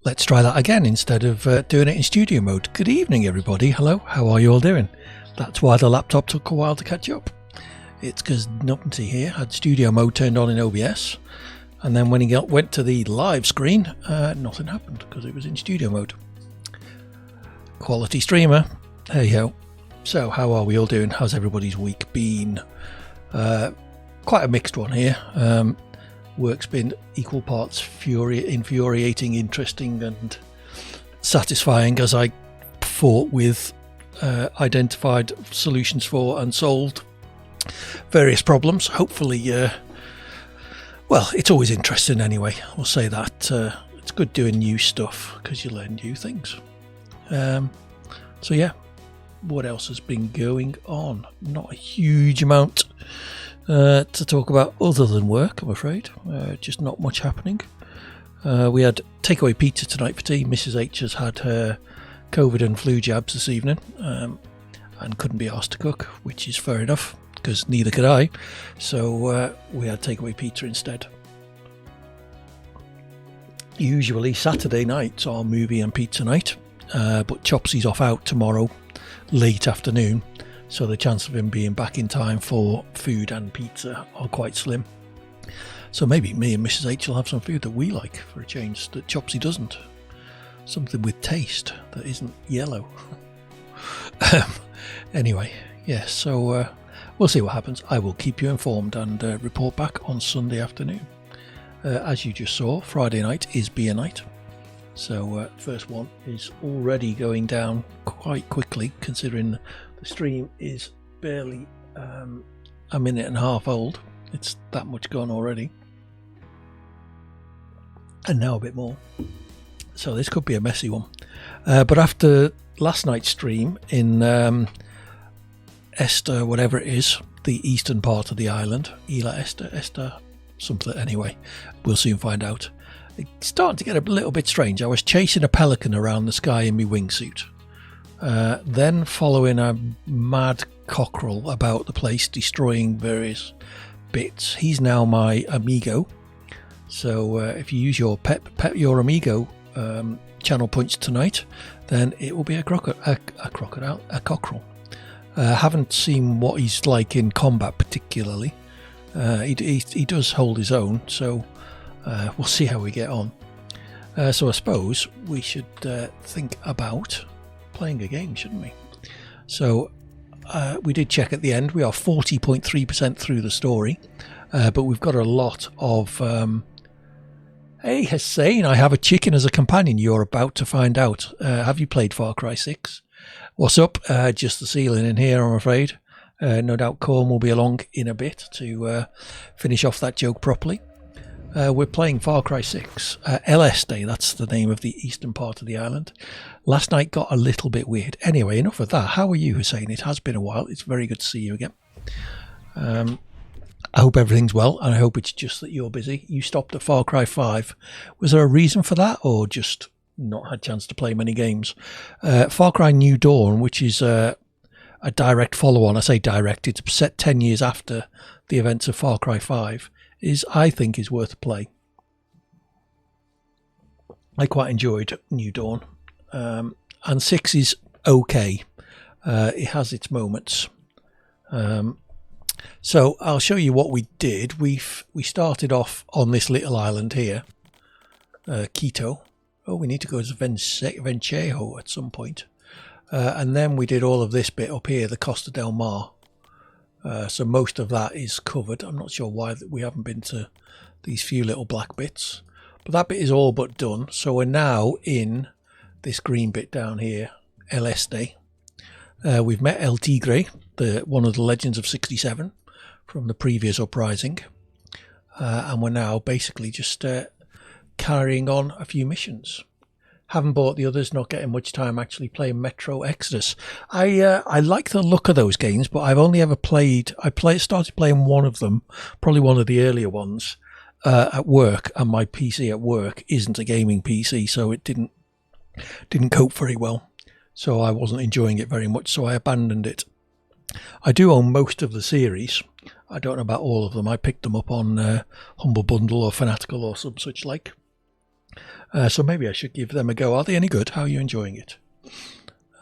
Let's try that again instead of doing it in studio mode. Good evening, everybody. Hello, how are you all doing? That's why the laptop took a while to catch up. It's because Numpty here had studio mode turned on in OBS, and then when he went to the live screen, nothing happened because it was in studio mode. Quality streamer. Hey ho. So, how are we all doing? How's everybody's week been? Quite a mixed one here. Work's been equal parts infuriating, interesting and satisfying as I fought with, identified solutions for and solved various problems. Hopefully, well, it's always interesting anyway. We'll say that. It's good doing new stuff because you learn new things. So yeah, what else has been going on? Not a huge amount to talk about other than work, I'm afraid. Just not much happening. We had takeaway pizza tonight for tea. Mrs. H has had her COVID and flu jabs this evening and couldn't be asked to cook, which is fair enough because neither could I. So we had takeaway pizza instead. Usually Saturday nights are movie and pizza night, but Chopsy's off out tomorrow late afternoon. So the chance of him being back in time for food and pizza are quite slim. So maybe me and Mrs. H will have some food that we like for a change that Chopsy doesn't. Something with taste that isn't yellow. Anyway, yes, so we'll see what happens. I will keep you informed and report back on Sunday afternoon. As you just saw, Friday night is beer night. So first one is already going down quite quickly considering the stream is barely a minute and a half old. It's that much gone already. And now a bit more. So this could be a messy one. But after last night's stream in Esther, whatever it is, the eastern part of the island, Esther, something anyway, we'll soon find out. It's starting to get a little bit strange. I was chasing a pelican around the sky in my wingsuit. Then following a mad cockerel about the place, destroying various bits. He's now my amigo. So if you use your pet your amigo channel points tonight, then it will be a cockerel. Haven't seen what he's like in combat particularly. He does hold his own, so we'll see how we get on. So I suppose we should think about playing a game, shouldn't we? So we did check at the end. We are 40.3% through the story, but we've got a lot of hey Hussein, I have a chicken as a companion. You're about to find out. Have you played Far Cry 6? What's up? Just the ceiling in here, I'm afraid. No doubt Corn will be along in a bit to finish off that joke properly. We're playing Far Cry 6. El Este, that's the name of the eastern part of the island. Last night got a little bit weird. Anyway, enough of that. How are you, Hussein? It has been a while. It's very good to see you again. I hope everything's well, and I hope it's just that you're busy. You stopped at Far Cry 5. Was there a reason for that, or just not had a chance to play many games? Far Cry New Dawn, which is a direct follow-on. I say direct. It's set 10 years after the events of Far Cry 5. I think is worth a play. I quite enjoyed New Dawn, and 6 is okay. It has its moments. So I'll show you what we did. We started off on this little island here, Quito. Oh, we need to go to Vencejo at some point, and then we did all of this bit up here, the Costa del Mar. So most of that is covered. I'm not sure why we haven't been to these few little black bits, but that bit is all but done. So we're now in this green bit down here, El Este. We've met El Tigre, one of the legends of 67 from the previous uprising, and we're now basically just carrying on a few missions. Haven't bought the others, not getting much time actually playing Metro Exodus. I like the look of those games, but I've only ever started playing one of them, probably one of the earlier ones, at work, and my PC at work isn't a gaming PC, so it didn't cope very well. So I wasn't enjoying it very much, so I abandoned it. I do own most of the series. I don't know about all of them. I picked them up on Humble Bundle or Fanatical or some such like. So maybe I should give them a go. Are they any good? How are you enjoying it?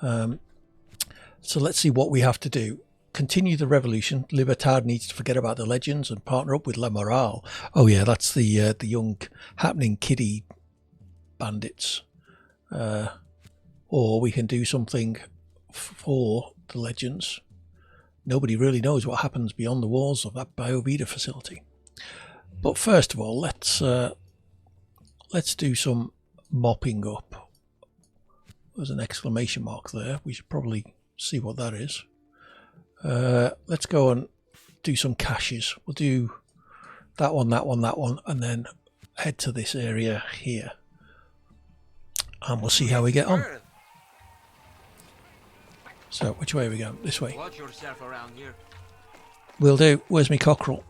So let's see what we have to do. Continue the revolution. Libertad needs to forget about the legends and partner up with La Morale. Oh yeah, that's the young happening kiddie bandits. Or we can do something for the legends. Nobody really knows what happens beyond the walls of that Biovita facility. But first of all, let's do some mopping up. There's an exclamation mark there. We should probably see what that is. Let's go and do some caches. We'll do that one, and then head to this area here. And we'll see how we get on. So, which way are we going? This way. Watch yourself around here. Will do. Where's me cockerel?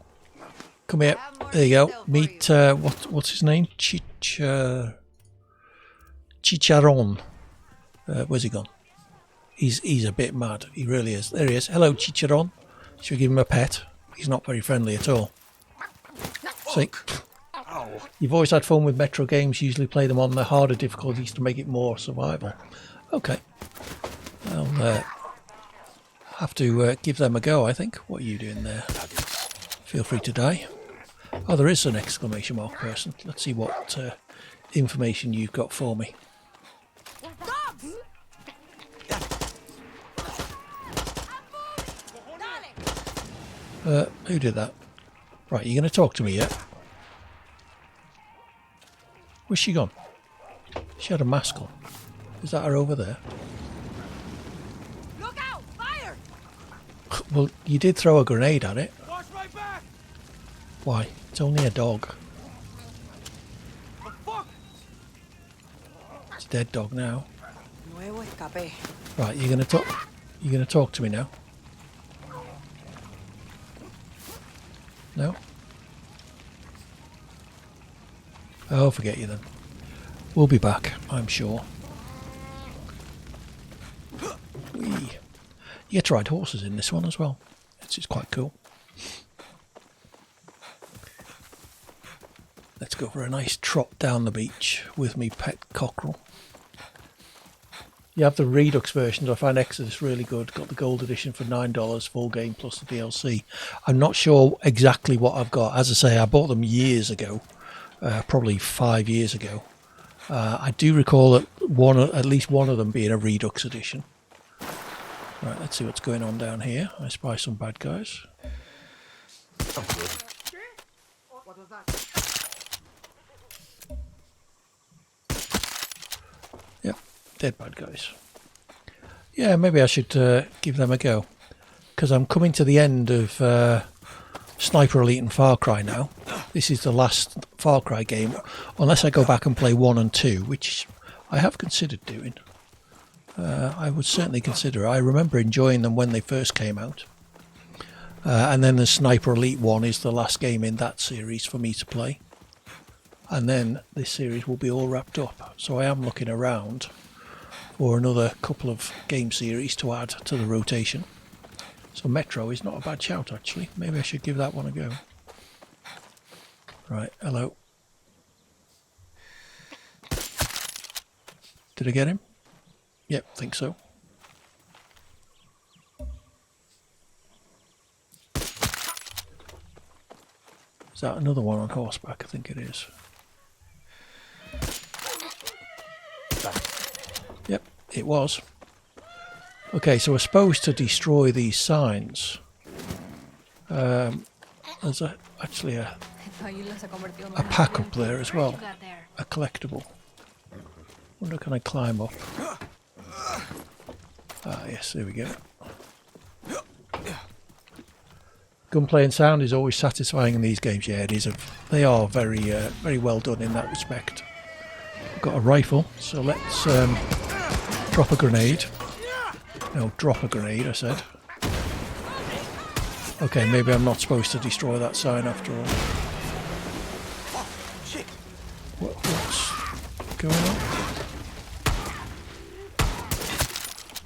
Come here. There you go. Meet, what's his name? Chicharron. Where's he gone? He's a bit mad. He really is. There he is. Hello, Chicharron. Should we give him a pet? He's not very friendly at all. See? You've always had fun with Metro games. Usually play them on the harder difficulties to make it more survival. Okay. I'll have to give them a go, I think. What are you doing there? Feel free to die. Oh, there is an exclamation mark person. Let's see what information you've got for me. Who did that? Right, you going to talk to me yet? Where's she gone? She had a mask on. Is that her over there? Look out! Fire! Well, you did throw a grenade at it. Watch my back! Why? It's only a dog. The fuck? It's a dead dog now. Nuevo escape. Right, you're gonna talk. You're gonna talk to me now. No? Oh, forget you then. We'll be back, I'm sure. Whee. You get to ride horses in this one as well. It's quite cool. Let's go for a nice trot down the beach with me pet cockerel. You have the Redux versions. I find Exodus really good. Got the gold edition for $9, full game plus the DLC. I'm not sure exactly what I've got. As I say, I bought them years ago, probably 5 years ago. I do recall that at least one of them being a Redux edition. Right, let's see what's going on down here. I spy some bad guys. What was that? Yep, dead bad guys. Yeah, maybe I should give them a go. Because I'm coming to the end of Sniper Elite and Far Cry now. This is the last Far Cry game. Unless I go back and play 1 and 2, which I have considered doing. I would certainly consider. I remember enjoying them when they first came out. And then the Sniper Elite 1 is the last game in that series for me to play. And then this series will be all wrapped up. So I am looking around for another couple of game series to add to the rotation. So Metro is not a bad shout, actually. Maybe I should give that one a go. Right, hello. Did I get him? Yep, think so. Is that another one on horseback? I think it is. Yep, it was. Okay, so we're supposed to destroy these signs. There's actually a pack up there as well. A collectible. Wonder can I climb up? Ah, yes, there we go. Gunplay and sound is always satisfying in these games. Yeah, it is. They are very, very well done in that respect. I've got a rifle, so let's drop a grenade. No, drop a grenade, I said. Okay, maybe I'm not supposed to destroy that sign after all. What's going on?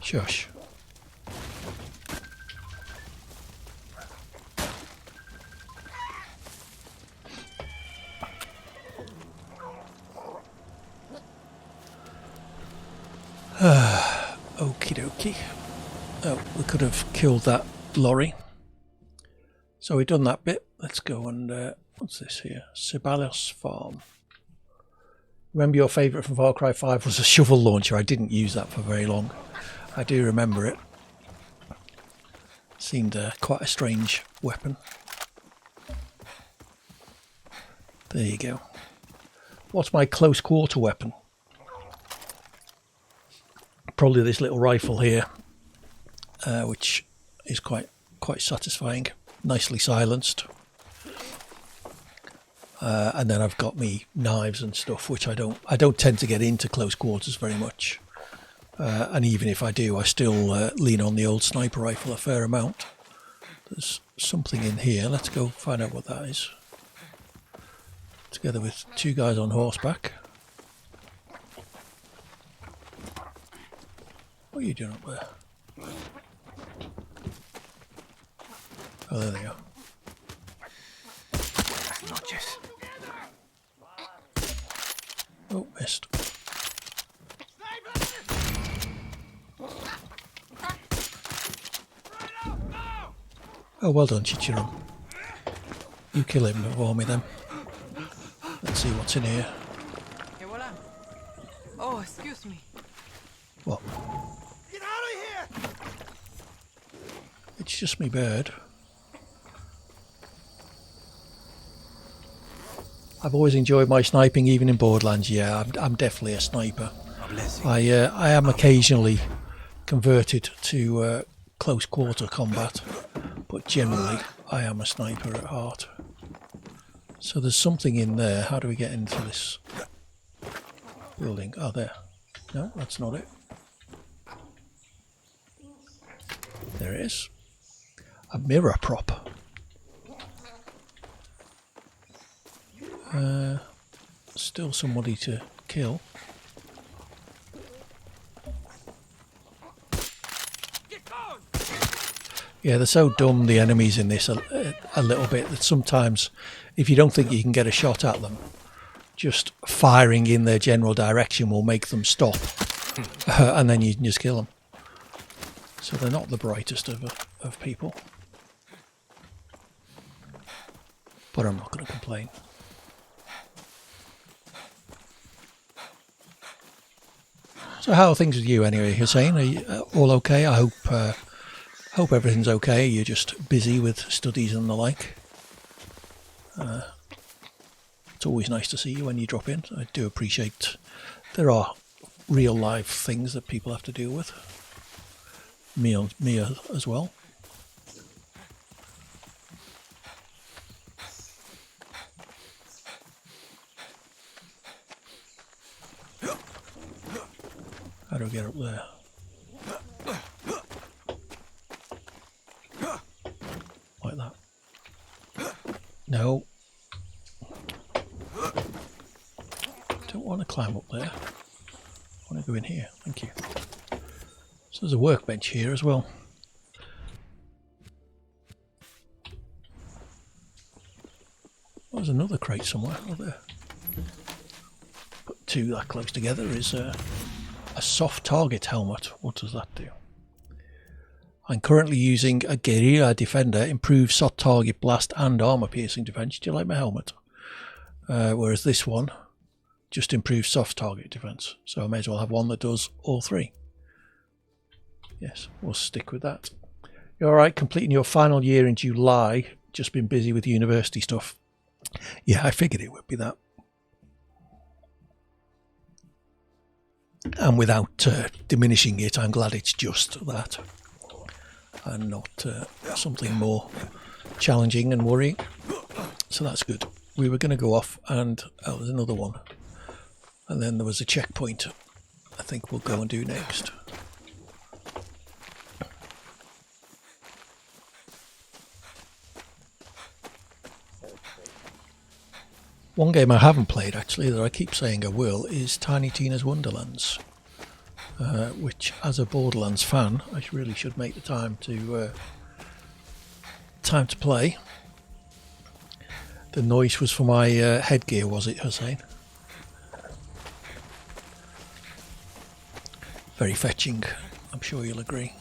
Shush. Okie dokie. Oh, we could have killed that lorry. So we've done that bit. Let's go and what's this here? Sibalos Farm. Remember your favourite from Far Cry 5 was a shovel launcher. I didn't use that for very long. I do remember it. Seemed quite a strange weapon. There you go. What's my close quarter weapon? Probably this little rifle here, which is quite satisfying. Nicely silenced. And then I've got me knives and stuff, which I don't tend to get into close quarters very much. And even if I do, I still lean on the old sniper rifle a fair amount. There's something in here. Let's go find out what that is. Together with two guys on horseback. What are you doing up there? Oh, there they are. Noches. Oh, missed. Oh, well done, Chichiron. You kill him for me then. Let's see what's in here. Que voilà. Oh, excuse me. What? Get out of here! It's just me bird. I've always enjoyed my sniping, even in Borderlands. Yeah, I'm definitely a sniper. I am occasionally converted to close quarter combat, but generally I am a sniper at heart. So there's something in there. How do we get into this building? Oh, there. No, that's not it. There it is. A mirror prop. Still somebody to kill. Yeah, they're so dumb, the enemies in this, a little bit, that sometimes if you don't think you can get a shot at them, just firing in their general direction will make them stop. And then you can just kill them. So they're not the brightest of people. But I'm not going to complain. So how are things with you anyway, Hussein? Are you all okay? I hope everything's okay. You're just busy with studies and the like. It's always nice to see you when you drop in. I do appreciate there are real life things that people have to deal with. Me as well. How do I get up there? Like that. No. Don't want to climb up there. I want to go in here. Thank you. So there's a workbench here as well. There's another crate somewhere over there. Put two that close together is a soft target helmet. What does that do? I'm currently using a Guerrilla Defender, improved soft target blast and armor piercing defense. Do you like my helmet? Whereas this one just improves soft target defense. So I may as well have one that does all three. Yes, we'll stick with that. You're alright, completing your final year in July. Just been busy with university stuff. Yeah, I figured it would be that. And without diminishing it, I'm glad it's just that. And not something more challenging and worrying. So that's good. We were going to go off and... oh, there's another one. And then there was a checkpoint I think we'll go and do next. One game I haven't played actually that I keep saying I will is Tiny Tina's Wonderlands, which as a Borderlands fan I really should make the time to play. The noise was for my headgear, was it, Hussein? Very fetching, I'm sure you'll agree.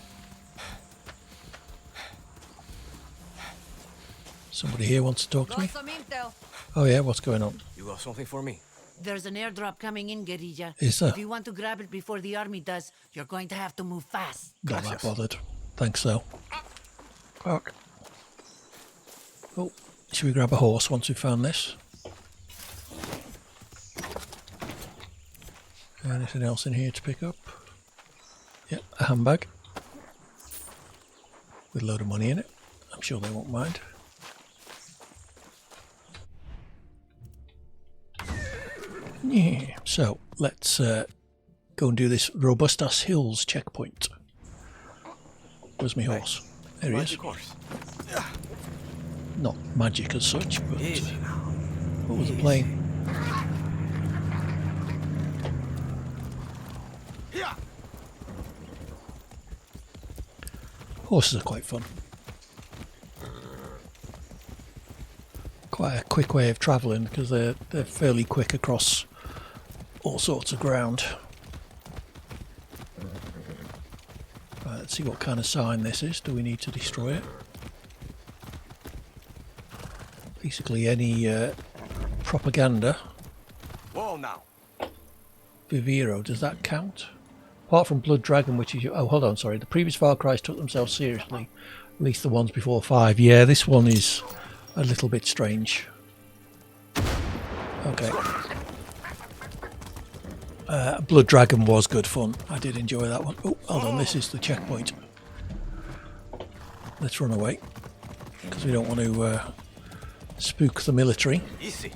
Somebody here wants to talk to me? Got some intel. Oh yeah, what's going on? You got something for me? There's an airdrop coming in, guerrilla. Is there? If you want to grab it before the army does, you're going to have to move fast. Not that Gracias. bothered. Thanks though. Fuck. Oh, should we grab a horse once we've found this? Anything else in here to pick up? Yep, a handbag. With a load of money in it. I'm sure they won't mind. Yeah, so let's go and do this Robustas Hills checkpoint. Where's my horse? There he is. Magic horse. Not magic as such, but Easy now. what was it playing? Yeah. Horses are quite fun. Quite a quick way of travelling because they're fairly quick across all sorts of ground. Right, let's see what kind of sign this is. Do we need to destroy it? Basically any propaganda. Whoa now. Viviro, does that count? Apart from Blood Dragon, which is... Oh, hold on, sorry. The previous Far Cry's took themselves seriously. At least the ones before 5. Yeah, this one is a little bit strange. Okay. Blood Dragon was good fun. I did enjoy that one. Oh, hold on, this is the checkpoint. Let's run away. Because we don't want to spook the military. Easy.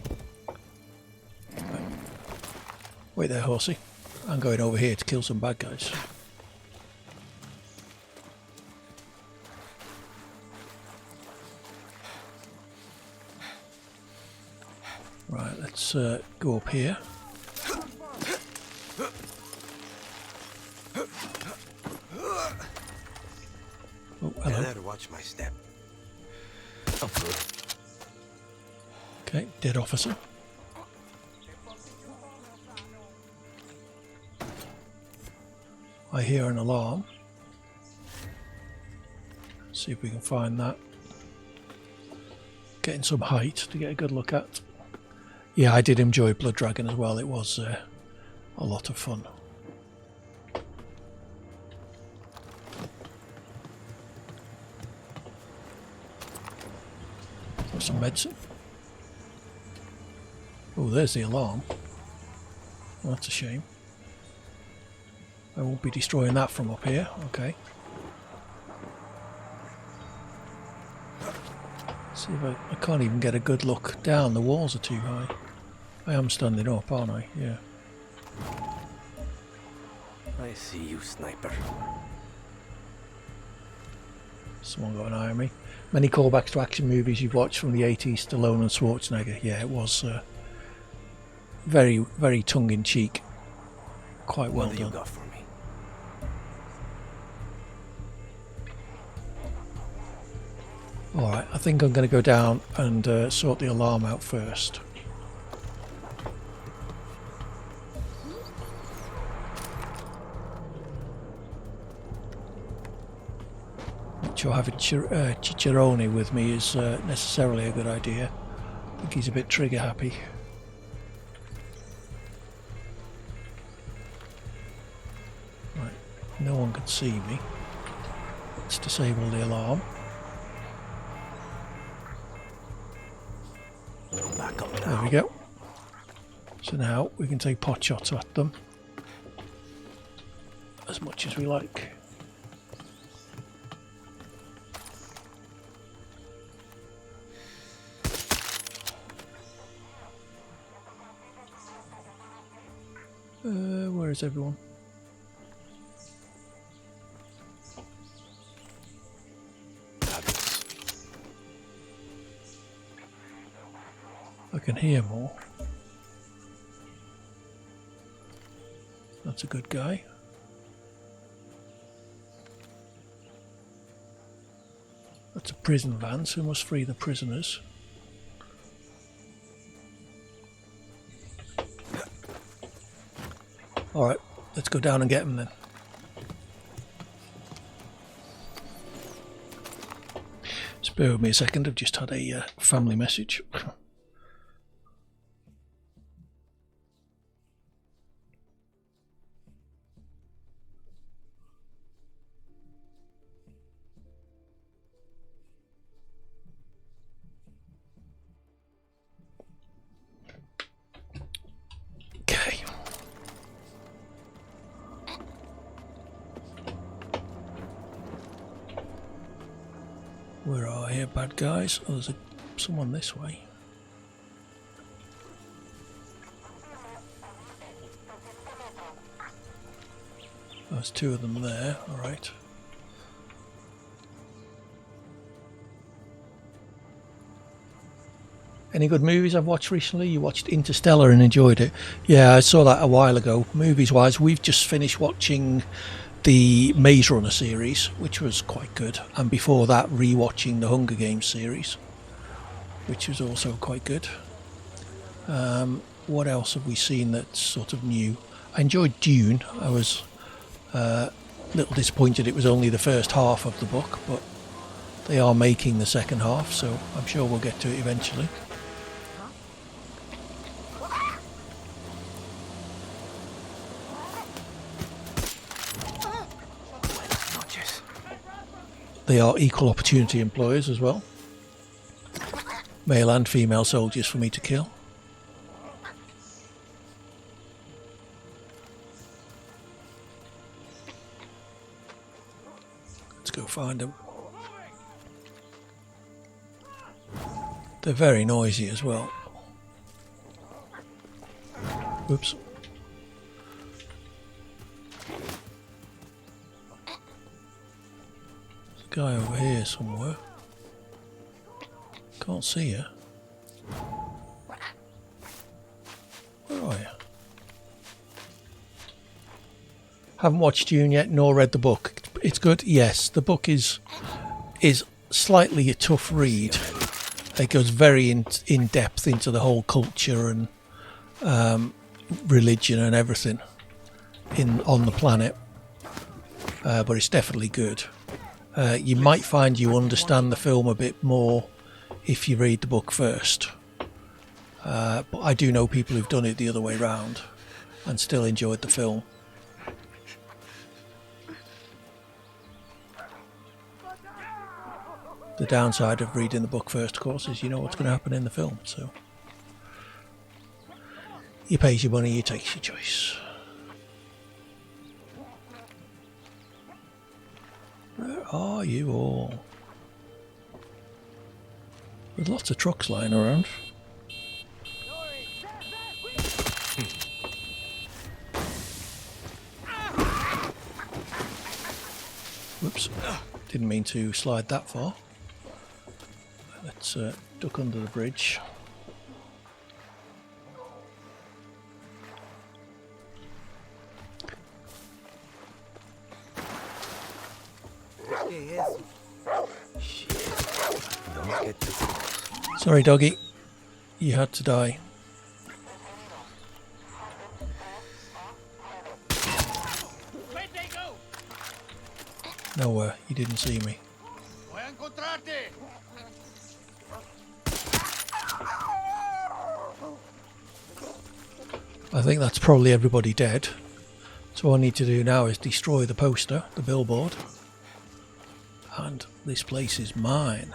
Wait there, horsey. I'm going over here to kill some bad guys. Right, let's go up here. Oh, I hello. better watch my step. I'm good. Okay, dead officer. I hear an alarm. See if we can find that. Getting some height to get a good look at. Yeah, I did enjoy Blood Dragon as well. It was a lot of fun. Got some medicine. Oh, there's the alarm. Well, that's a shame. I won't be destroying that from up here. Okay. See if I can't even get a good look down. The walls are too high. I am standing up, aren't I? Yeah. I see you, sniper. Someone got an eye on me. Many callbacks to action movies you've watched from the 80s, Stallone and Schwarzenegger. Yeah, it was very, very tongue-in-cheek. Quite well What do you done. got for me? Alright, I think I'm going to go down and sort the alarm out first. Not sure having Chicharone with me is necessarily a good idea. I think he's a bit trigger happy. Right, no one can see me. Let's disable the alarm. Back up There now. we go. So now we can take pot shots at them as much as we like. Where is everyone? Fabulous. I can hear more. That's a good guy. That's a prison van, so we must free the prisoners. Alright, let's go down and get them then. Bear with me a second, I've just had a family message. Okay. Where are you, bad guys? Oh, there's someone this way. There's two of them there, alright. Any good movies I've watched recently? You watched Interstellar and enjoyed it. Yeah, I saw that a while ago. Movies wise, we've just finished watching the Maze Runner series, which was quite good, and before that re-watching the Hunger Games series, which was also quite good. What else have we seen that's sort of new? I enjoyed Dune. I was a little disappointed it was only the first half of the book, but they are making the second half, so I'm sure we'll get to it eventually. They are equal opportunity employers as well. Male and female soldiers for me to kill. Let's go find them. They're very noisy as well. Whoops. Guy over here somewhere. Can't see you. Where are you? Haven't watched Dune yet, nor read the book. It's good. Yes, the book is slightly a tough read. It goes very in depth into the whole culture and religion and everything on the planet. But it's definitely good. You might find you understand the film a bit more if you read the book first. But I do know people who've done it the other way round and still enjoyed the film. The downside of reading the book first, of course, is you know what's going to happen in the film. So you pay your money, you take your choice. Where are you all? There's lots of trucks lying around. Whoops, didn't mean to slide that far. Let's duck under the bridge. Sorry, doggy. You had to die. Nowhere. You didn't see me. I think that's probably everybody dead. So all I need to do now is destroy the poster, the billboard. And this place is mine.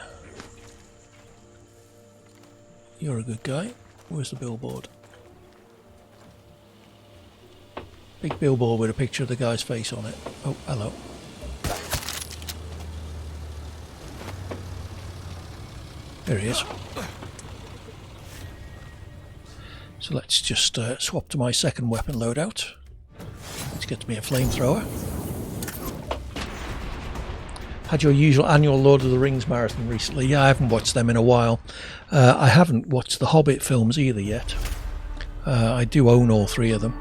You're a good guy. Where's the billboard? Big billboard with a picture of the guy's face on it. Oh, hello. There he is. So let's just swap to my second weapon loadout. Let's get me a flamethrower. Had your usual annual Lord of the Rings marathon recently? Yeah, I haven't watched them in a while. I haven't watched the Hobbit films either yet. I do own all three of them.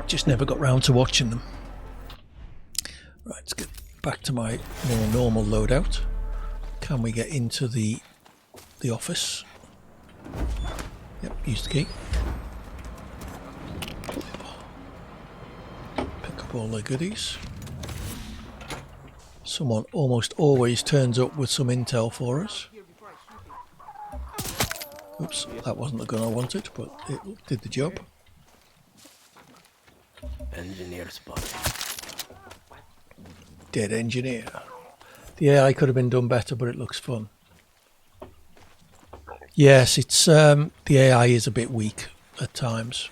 Just never got round to watching them. Right, let's get back to my more normal loadout. Can we get into the office? Yep, use the key. Pick up all the goodies. Someone almost always turns up with some intel for us. Oops, that wasn't the gun I wanted, but it did the job. Engineer spotted. Dead engineer. The AI could have been done better, but it looks fun. Yes, it's the AI is a bit weak at times,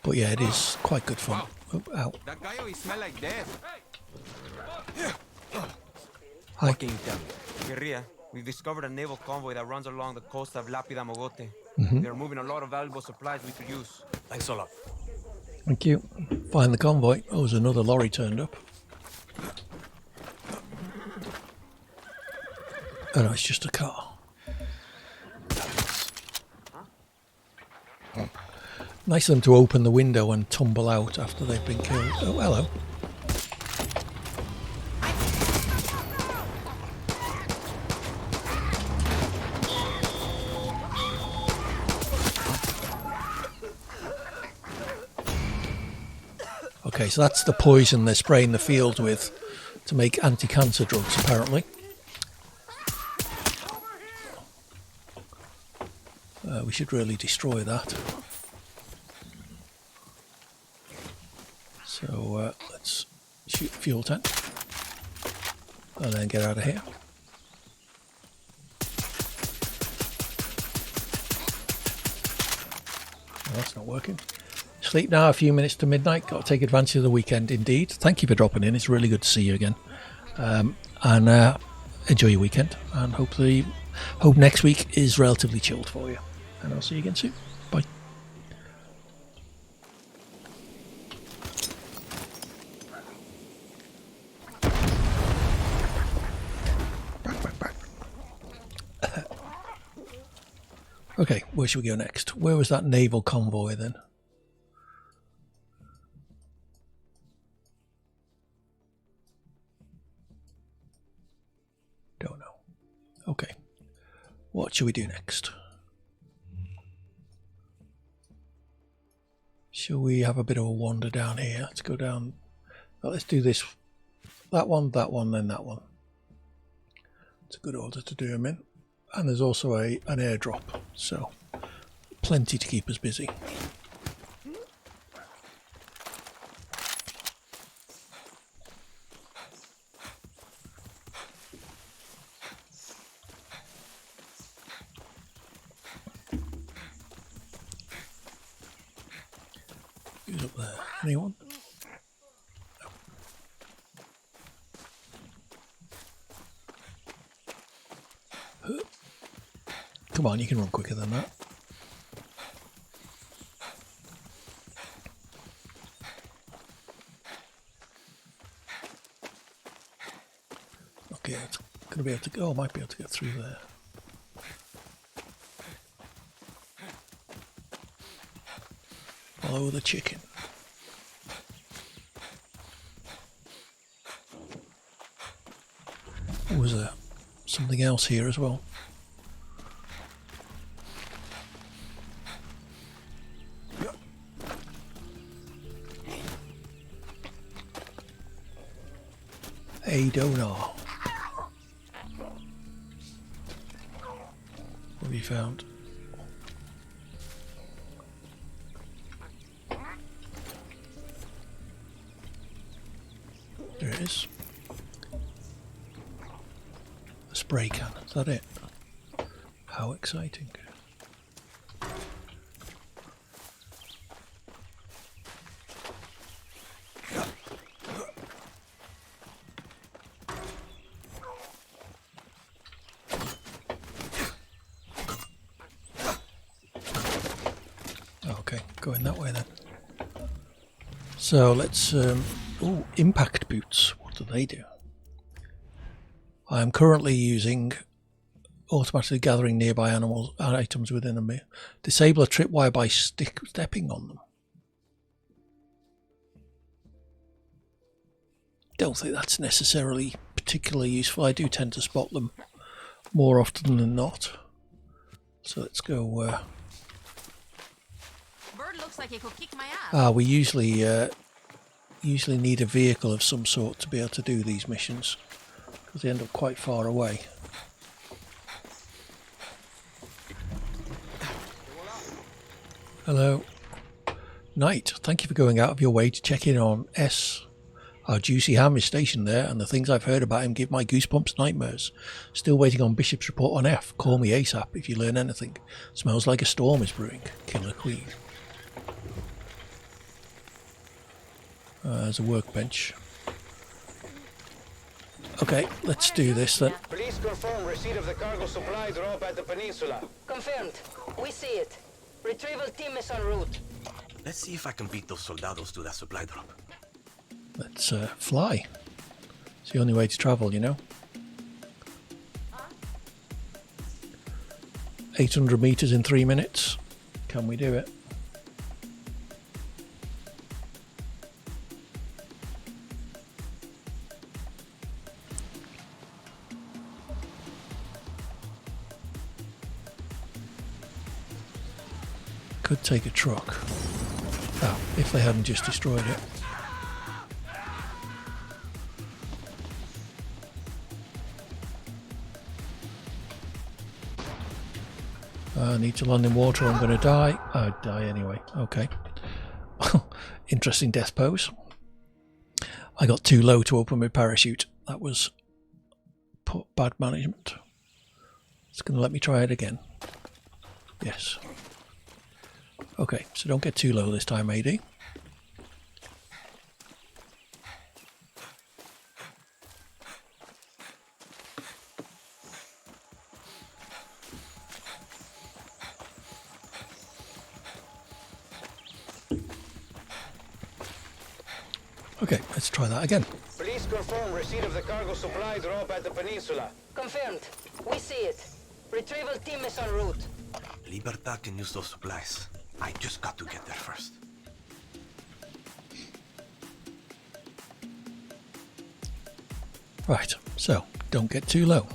but yeah, it is quite good fun. Oh, ow. That guy always smell like death. Hi. Fucking damn. Guerrilla, we've discovered a naval convoy that runs along the coast of Lapida Mogote. They're moving a lot of valuable supplies we could use. Thanks a lot. Thank you. Find the convoy. Oh, there's another lorry turned up. Oh no, it's just a car. Nice of them to open the window and tumble out after they've been killed. Oh, hello. Okay, so that's the poison they're spraying the fields with to make anti-cancer drugs, apparently. We should really destroy that. So let's shoot the fuel tank and then get out of here. Well, that's not working. Sleep now, a few minutes to midnight. Got to take advantage of the weekend indeed. Thank you for dropping in. It's really good to see you again. And enjoy your weekend. And hope next week is relatively chilled for you. And I'll see you again soon. Bye. Back. Okay, where should we go next? Where was that naval convoy then? Don't know. Okay. What should we do next? Shall we have a bit of a wander down here? Let's go down. Well, let's do this. That one, then that one. It's a good order to do them in. And there's also an airdrop, so plenty to keep us busy. Who's up there? Anyone? No. Come on, you can run quicker than that. Okay, it's going to be able to go. I might be able to get through there. Follow the chicken. Oh, was there something else here as well? A donor. What have you found? There it is. A spray can, is that it? How exciting. Okay, going that way then. So let's oh, impact boots. What do they do? I am currently using automatically gathering nearby animals items within a minute. Disable a tripwire by stepping on them. Don't think that's necessarily particularly useful. I do tend to spot them more often than not. So let's go. Bird looks like he could kick my ass. We usually need a vehicle of some sort to be able to do these missions. because they end up quite far away. Hello. Knight, thank you for going out of your way to check in on S. Our juicy ham is stationed there, and the things I've heard about him give my goosebumps nightmares. Still waiting on Bishop's report on F. Call me ASAP if you learn anything. Smells like a storm is brewing. Killer Queen. There's a workbench. Okay, let's do this then. Please confirm receipt of the cargo supply drop at the peninsula. Confirmed. We see it. Retrieval team is en route. Let's see if I can beat those soldados to that supply drop. Let's fly. It's the only way to travel, you know. 800 meters in 3 minutes. Can we do it? Could take a truck. Oh, if they hadn't just destroyed it. I need to land in water or I'm going to die. I'd die anyway. Okay. Interesting death pose. I got too low to open my parachute. That was bad management. It's going to let me try it again. Yes. Okay, so don't get too low this time, AD. Okay, let's try that again. Please confirm receipt of the cargo supply drop at the peninsula. Confirmed. We see it. Retrieval team is en route. Libertad can use those supplies. I just got to get there first. Right, so don't get too low.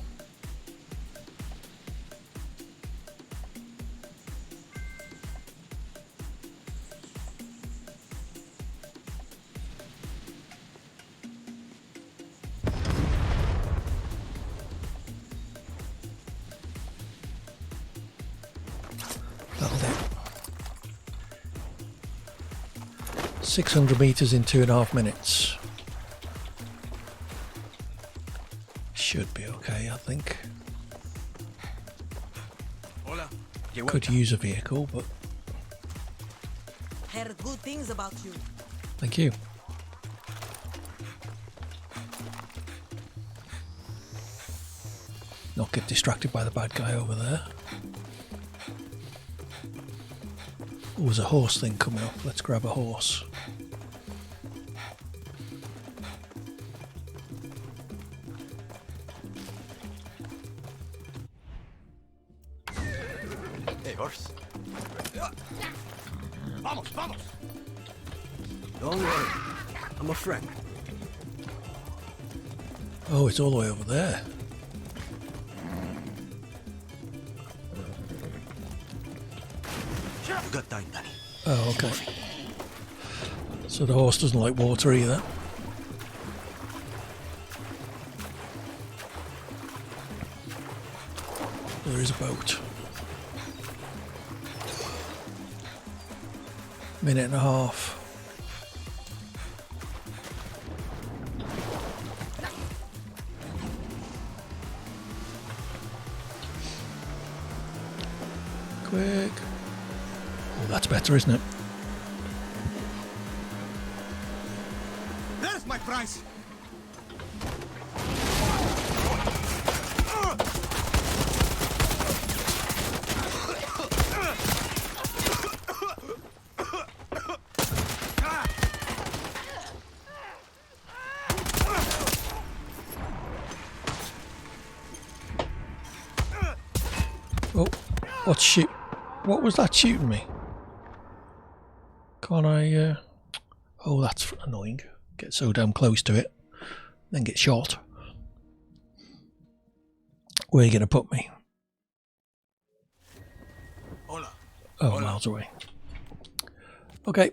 That'll do. 600 meters in 2.5 minutes. Should be okay, I think. Hola. Could use a vehicle, but Heard good things about you. thank you. Not get distracted by the bad guy over there. Oh, there's a horse thing coming up. Let's grab a horse. Hey, horse. Vamos, vamos. Don't worry. I'm a friend. Oh, it's all the way over there. You got time, Danny. Oh, okay. So the horse doesn't like water either. There is a boat. Minute and a half. Quick. Oh, that's better, isn't it? There's my prize. Oh, what's shoot? What was that shooting me? Can't I? Oh, that's annoying. Get so damn close to it, then get shot. Where are you going to put me? Hola. Oh, Hola. miles away. Okay.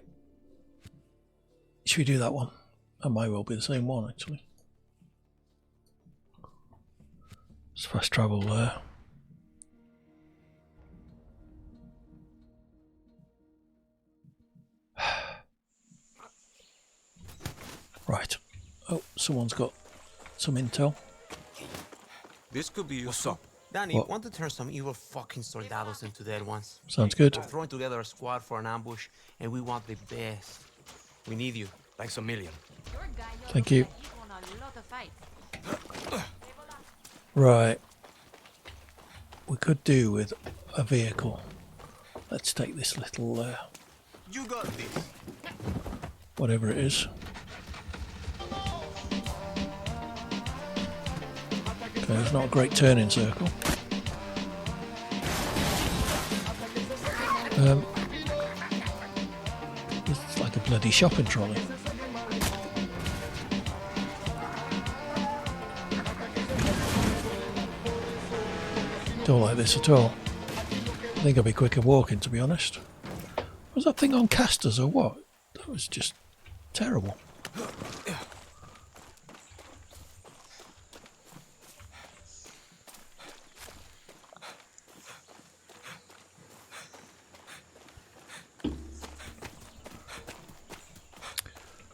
Should we do that one? That might well be the same one, actually. It's fast travel there. Right. Oh, someone's got some intel. This could be useful. Danny, What? want to turn some evil fucking soldados into dead ones? Sounds good. We're throwing together a squad for an ambush, and we want the best. We need you. Thanks a million. Thank you. Right. We could do with a vehicle. Let's take this little, You got this. whatever it is. Okay, it's not a great turning circle. It's like a bloody shopping trolley. Don't like this at all. I think I'll be quicker walking, to be honest. Was that thing on casters or what? That was just terrible.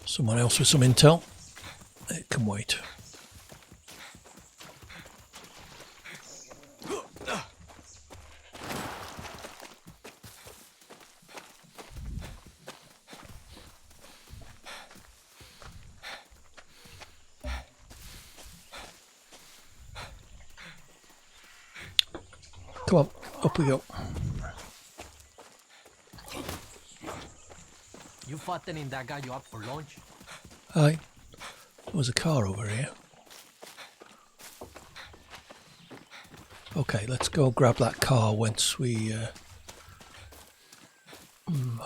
Someone else with some intel. It can wait. Come on, up we go. You fattening that guy you up for lunch? Hi. There was a car over here. Okay, let's go grab that car once we... I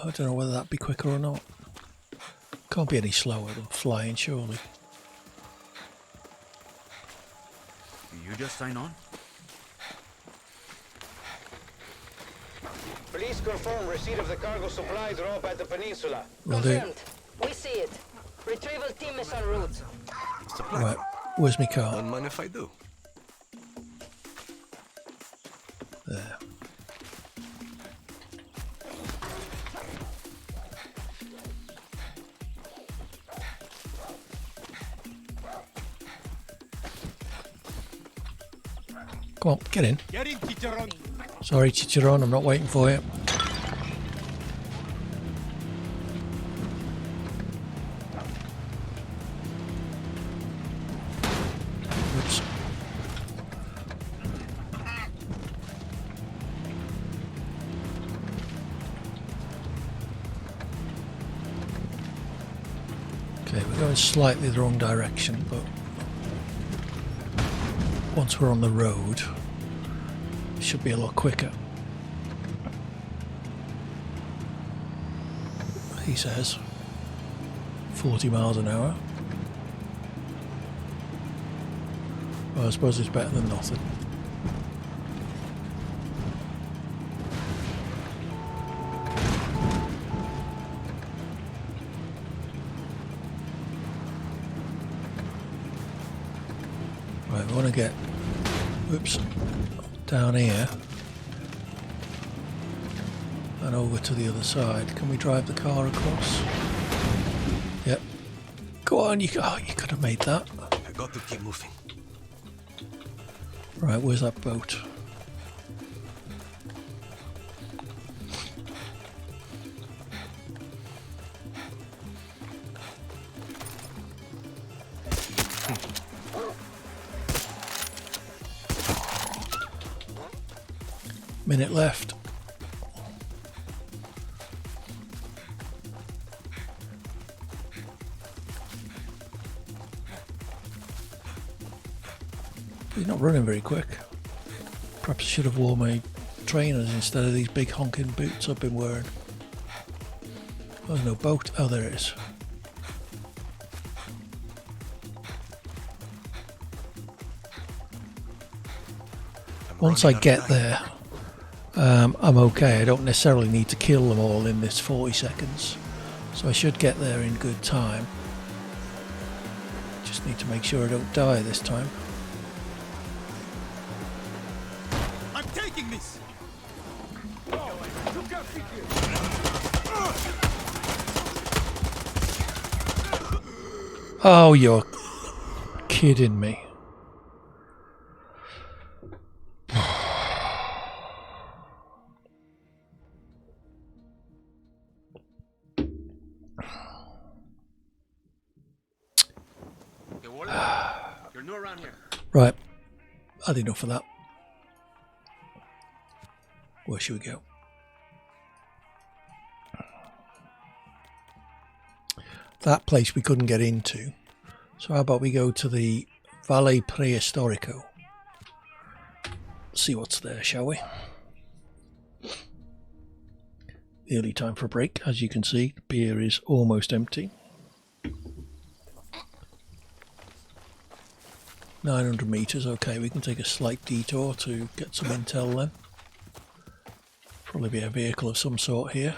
don't know whether that'd be quicker or not. Can't be any slower than flying, surely. You just sign on? Police confirm receipt of the cargo supply drop at the peninsula. Will do. Confirmed. We see it. Retrieval team is en route. Right, where's my car? Don't mind if I do. There. Come on, get in. Get in, Chicharron! Sorry, Chicharron, I'm not waiting for you. Oops. Okay, we're going slightly the wrong direction, but once we're on the road, it should be a lot quicker. He says 40 miles an hour. Well, I suppose it's better than nothing. Right, we want to get, oops, down here and over to the other side. Can we drive the car across? Yep. Go on, you could have made that. I got to keep moving. Right, where's that boat? Minute left. He's not running very quick. Perhaps I should have worn my trainers instead of these big honking boots I've been wearing. Oh, there's no boat. Oh, there it is. Once I get there, I'm okay. I don't necessarily need to kill them all in this 40 seconds. So I should get there in good time. Just need to make sure I don't die this time. Oh, you're kidding me. You're new around here. Right, had enough of that. Where should we go? That place we couldn't get into. So how about we go to the Valle Prehistorico? See what's there, shall we? Early time for a break. As you can see, the beer is almost empty. 900 meters. Okay, we can take a slight detour to get some intel then. Probably be a vehicle of some sort here.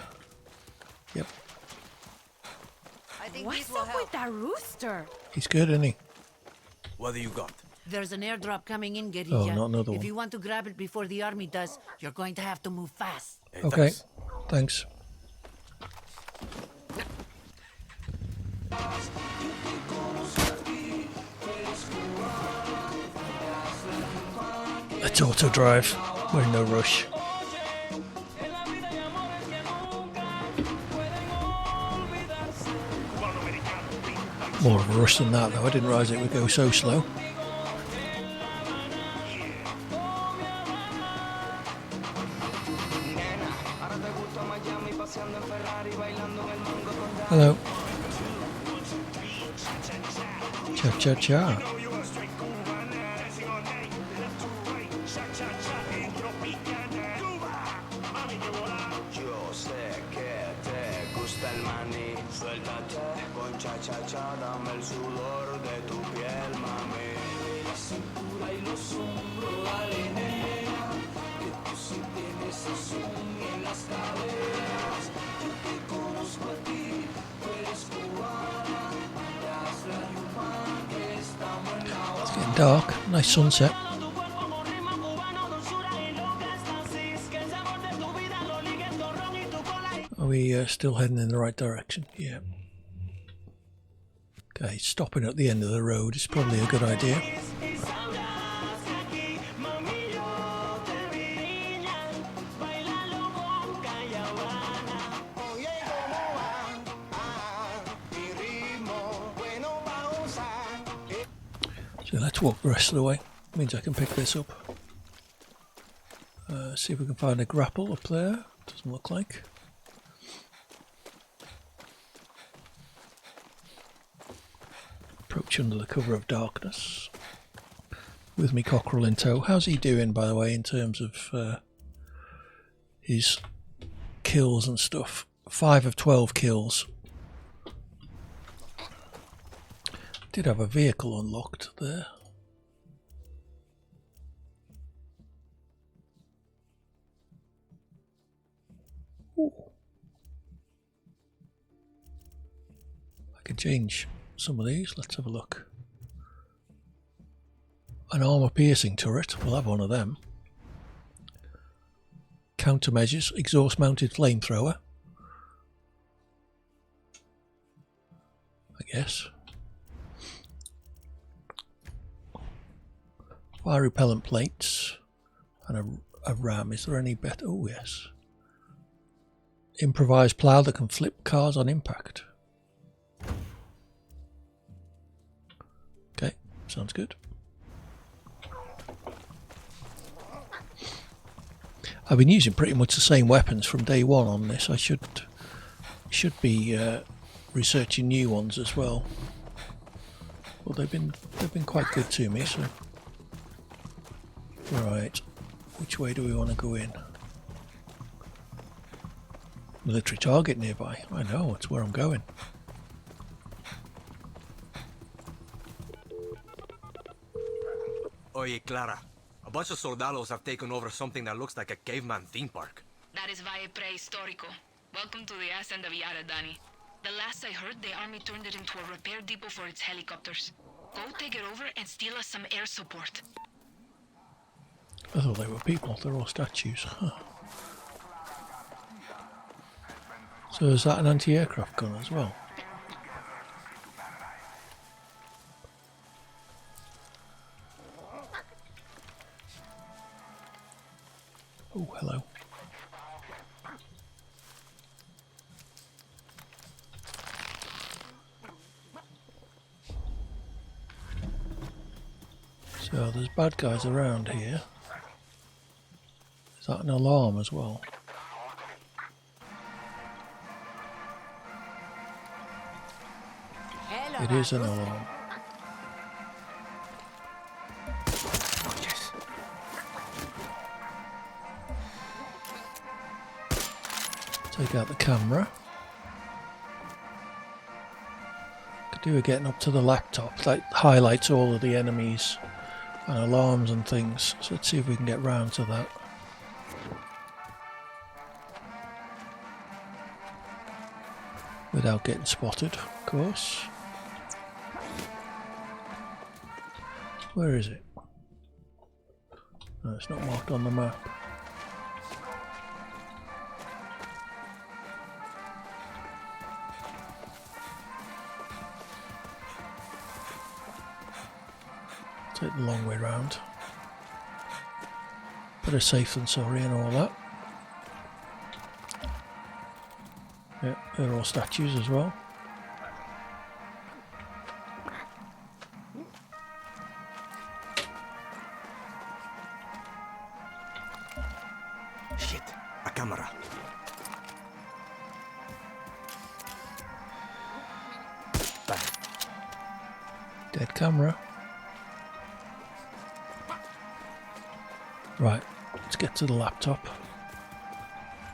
Yep, What's up with that rooster? he's good, isn't he? What do you got? There's an airdrop coming in, guerrilla. Oh, not another If one. you want to grab it before the army does, you're going to have to move fast. Hey, Okay, thanks. thanks. Let's auto drive. We're in no rush. More of a rush than that, though. I didn't realise it would go so slow. Hello. Cha cha cha. Yo sé que te gusta el maní. Suéltate con cha-cha-cha, dame el sudor de tu piel, mami. La cintura y los hombros, dale, nena, que tú sí tienes sazón en las caderas. Yo te conozco a ti, tú eres cubana. Das la yupan que estamos en la It's getting dark. Nice sunset. Are we still heading in the right direction? Yeah. Okay, stopping at the end of the road is probably a good idea. So let's walk the rest of the way. Means I can pick this up. See if we can find a grapple up there. Doesn't look like. Approach under the cover of darkness. With me cockerel in tow. How's he doing, by the way, in terms of his kills and stuff? 5 of 12 kills. Did have a vehicle unlocked there. Ooh. I can change some of these. Let's have a look. An armor piercing turret. We'll have one of them. Countermeasures. Exhaust mounted flamethrower. I guess. Fire repellent plates. And a ram. Is there any better? Oh, yes. Improvised plough that can flip cars on impact. Okay, sounds good. I've been using pretty much the same weapons from day one on this. I should be researching new ones as well. Well, they've been quite good to me. So, right, which way do we want to go in? Military target nearby. I know, it's where I'm going. Oye, Clara. A bunch of soldados have taken over something that looks like a caveman theme park. That is Valle Prehistorico. Welcome to the Hacienda Villada, Danny. The last I heard, the army turned it into a repair depot for its helicopters. Go take it over and steal us some air support. I thought they were people. They're all statues. Huh. So is that an anti-aircraft gun as well? Oh, hello. So there's bad guys around here. Is that an alarm as well? It is an alarm. Take out the camera. Could do with getting up to the laptop. That highlights all of the enemies and alarms and things. So let's see if we can get round to that. Without getting spotted, of course. Where is it? No, it's not marked on the map. Take the long way round. Better safe than sorry and all that. Yeah, they're all statues as well. Shit, a camera. Bang. Dead camera. Right, let's get to the laptop.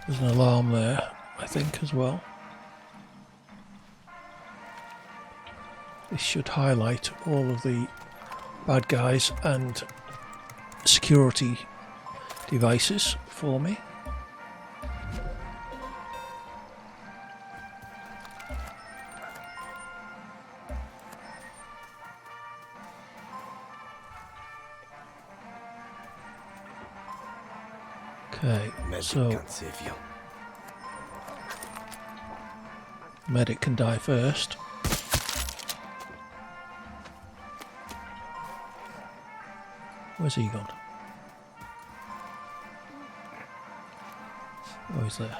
There's an alarm there, I think, as well. This should highlight all of the bad guys and security devices for me. Okay, so Can't save you. medic can die first. Where's he gone? Oh, he's there.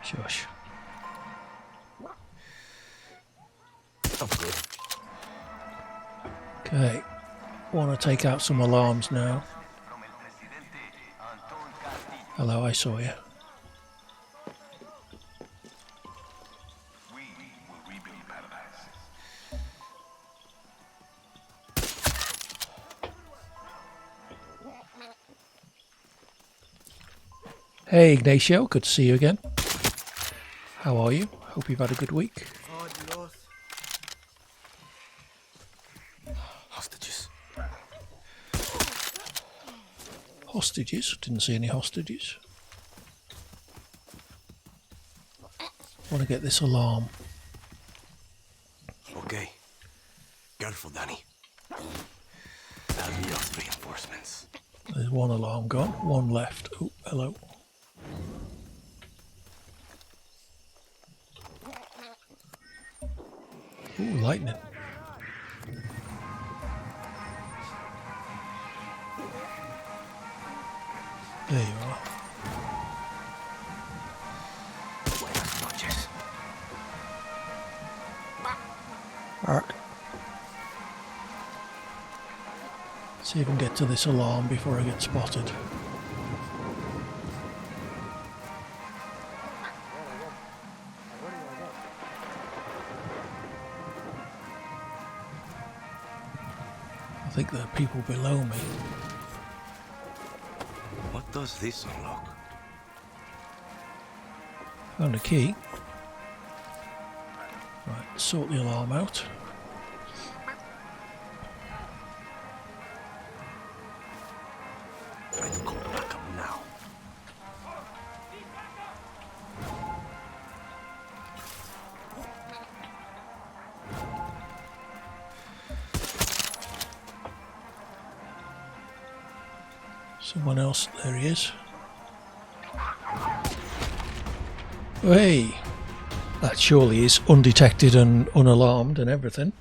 Shush. I'm good. Okay, want to take out some alarms now. Hello, I saw you. Hey Ignacio, good to see you again. How are you? Hope you've had a good week. Oh, Dios. Hostages. Hostages? Didn't see any hostages. Want to get this alarm. Okay. Careful, Danny. That'll be us reinforcements. There's one alarm gone, one left. Oh, hello. Ooh, lightning. There you are. Buenas noches. Alright. See if I can get to this alarm before I get spotted. I think there are people below me. What does this unlock? Found a key. Right, sort the alarm out. Try to call back up now. Someone else. There he is. Hey! That surely is undetected and unalarmed and everything.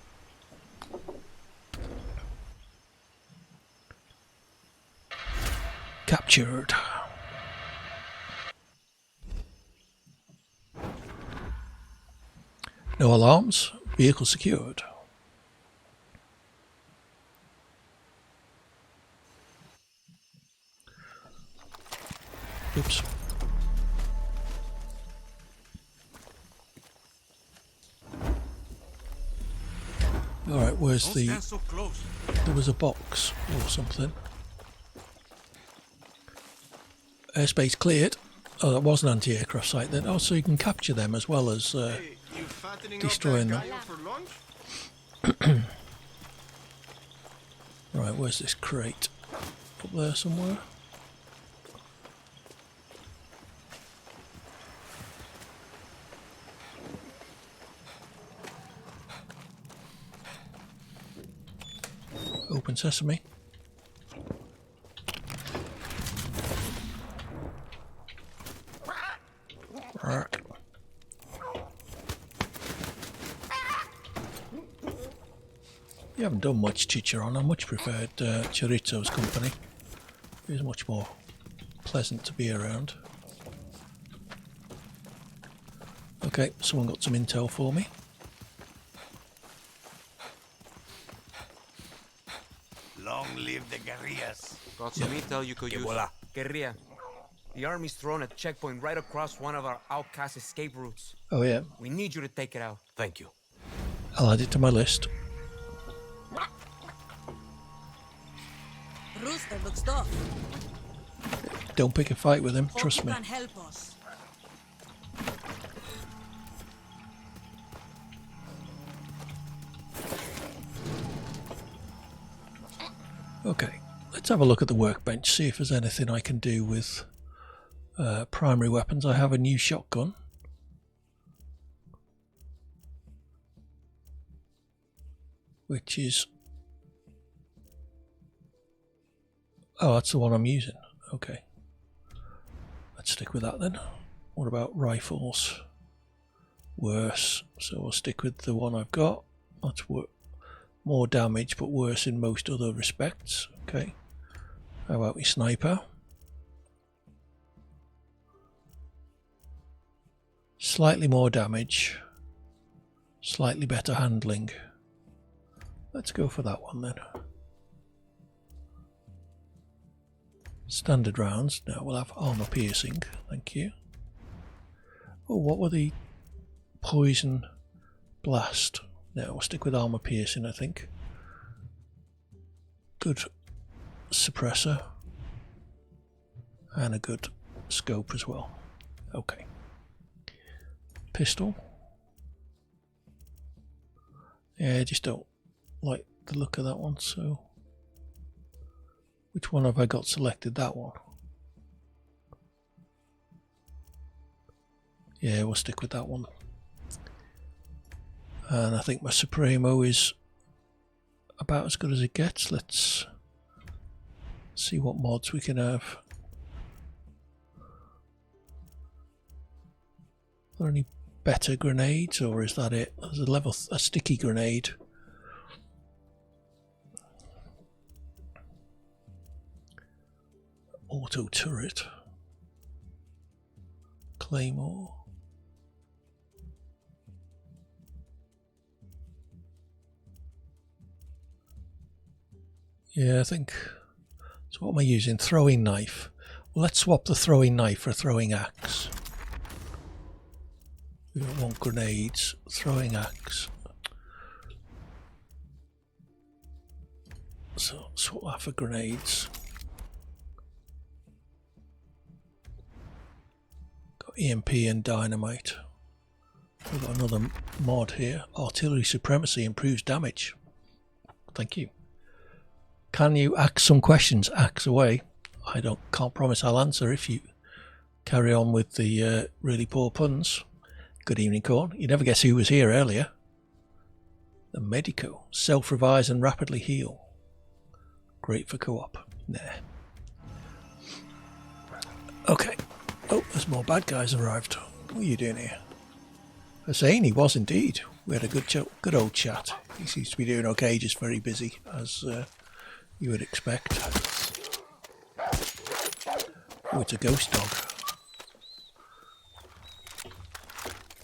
Captured. No alarms. Vehicle secured. Oops. Alright, where's Don't the... stand so close. There was a box or something. Airspace cleared. Oh, that was an anti-aircraft site then. Oh, so you can capture them as well as Hey, you fattening destroying up them. that guy for lunch? Right, where's this crate? Up there somewhere? Open sesame. Ark. You haven't done much, Chicharon. I much preferred Chorizo's company. It was much more pleasant to be around. Okay, someone got some intel for me. Long live the guerrillas. Got some intel you could use. voila. Guerrilla. The army's thrown a checkpoint right across one of our outcast escape routes. Oh yeah, We need you to take it out. Thank you. I'll add it to my list. Rooster looks tough. Don't pick a fight with him, trust me. Can help us. Okay, let's have a look at the workbench, see if there's anything I can do with primary weapons. I have a new shotgun. Which is... Oh, that's the one I'm using. Okay. Let's stick with that then. What about rifles? Worse. So we'll stick with the one I've got. That's more damage, but worse in most other respects. Okay. How about we sniper? Slightly more damage. Slightly better handling. Let's go for that one then. Standard rounds. Now we'll have armor piercing. Thank you. Oh, what were the poison blast? No, we'll stick with armor piercing, I think. Good suppressor. And a good scope as well. Okay. Pistol. Yeah, I just don't like the look of that one, so... Which one have I got selected? That one. Yeah, we'll stick with that one. And I think my Supremo is about as good as it gets. Let's see what mods we can have. Are there any better grenades, or is that it? There's a sticky grenade. Auto turret. Claymore. Yeah, I think. So what am I using? Throwing knife. Well, let's swap the throwing knife for a throwing axe. We don't want grenades. Throwing axe. So swap that for grenades. Got EMP and dynamite. We've got another mod here. Artillery supremacy improves damage. Thank you. Can you ask some questions? Ask away. I can't promise I'll answer if you carry on with the really poor puns. Good evening, Corn. You never guess who was here earlier. The Medico. Self-revise and rapidly heal. Great for co-op. Nah. Okay. Oh, there's more bad guys arrived. What are you doing here? Hussein, he was indeed. We had a good old chat. He seems to be doing okay, just very busy, as you would expect. Oh, it's a ghost dog.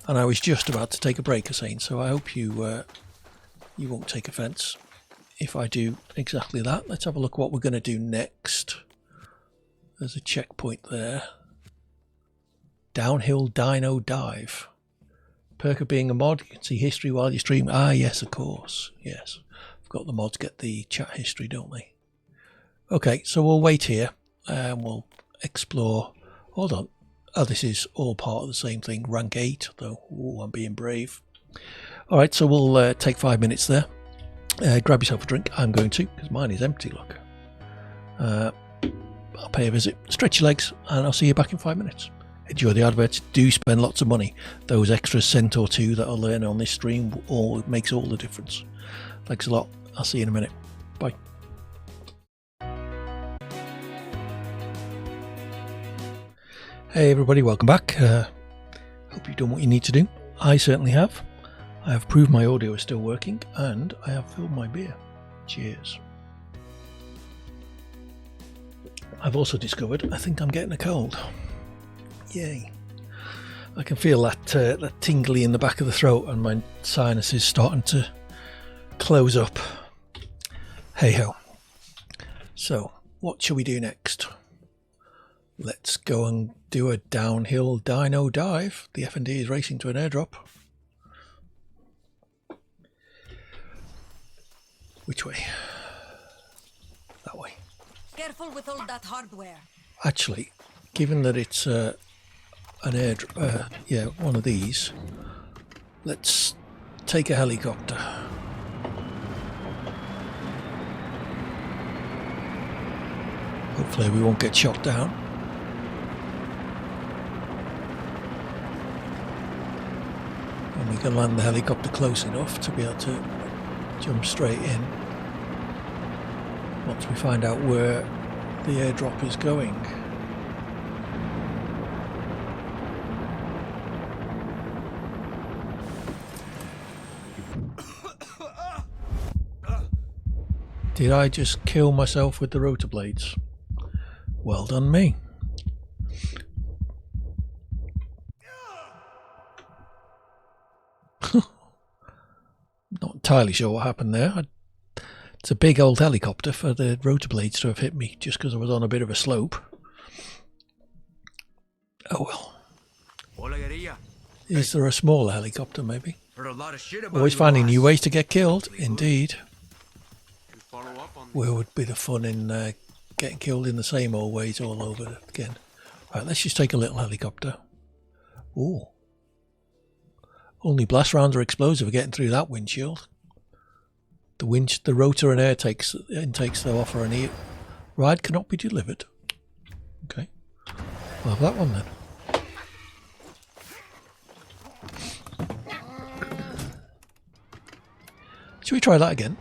And I was just about to take a break, Hussein, so I hope you you won't take offence if I do exactly that. Let's have a look what we're going to do next. There's a checkpoint there. Downhill Dino Dive. Perk of being a mod, you can see history while you stream. Ah, yes, of course. Yes. I've got the mods get the chat history, don't they? Okay, so we'll wait here and we'll explore. Hold on. Oh, this is all part of the same thing. Rank 8, though. Ooh, I'm being brave. Alright, so we'll take 5 minutes there. Grab yourself a drink. I'm going to, because mine is empty, look. I'll pay a visit. Stretch your legs, and I'll see you back in 5 minutes. Enjoy the adverts. Do spend lots of money. Those extra cent or two that I'll earn on this stream makes all the difference. Thanks a lot. I'll see you in a minute. Bye. Hey everybody, welcome back. Hope you've done what you need to do. I certainly have. I have proved my audio is still working, and I have filled my beer. Cheers. I've also discovered I think I'm getting a cold. Yay. I can feel that tingly in the back of the throat, and my sinus is starting to close up. Hey ho. So, what shall we do next? Let's go and do a downhill dino dive. The F&D is racing to an airdrop. Which way? That way. Careful with all that hardware. Actually, given that it's an airdrop, yeah, one of these, let's take a helicopter. Hopefully we won't get shot down. And we can land the helicopter close enough to be able to jump straight in once we find out where the airdrop is going. Did I just kill myself with the rotor blades? Well done me. Not entirely sure what happened there. It's a big old helicopter for the rotor blades to have hit me just because I was on a bit of a slope. Oh well. Hola, guerrilla. Is there a smaller helicopter maybe? Heard a lot of shit about Always you, finding boss. new ways to get killed, indeed. Follow up on Where would be the fun in getting killed in the same old ways all over again? Right, let's just take a little helicopter. Ooh. Only blast rounds are explosive for getting through that windshield. The rotor and air intakes though offer an ride cannot be delivered. Okay. We'll have that one then. Should we try that again?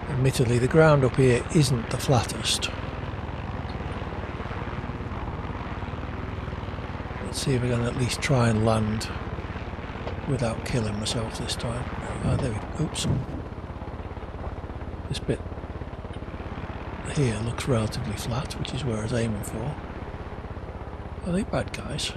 Admittedly, the ground up here isn't the flattest. Let's see if I can at least try and land without killing myself this time. Ah, there we go. Oops. This bit here looks relatively flat, which is where I was aiming for. Are they bad guys?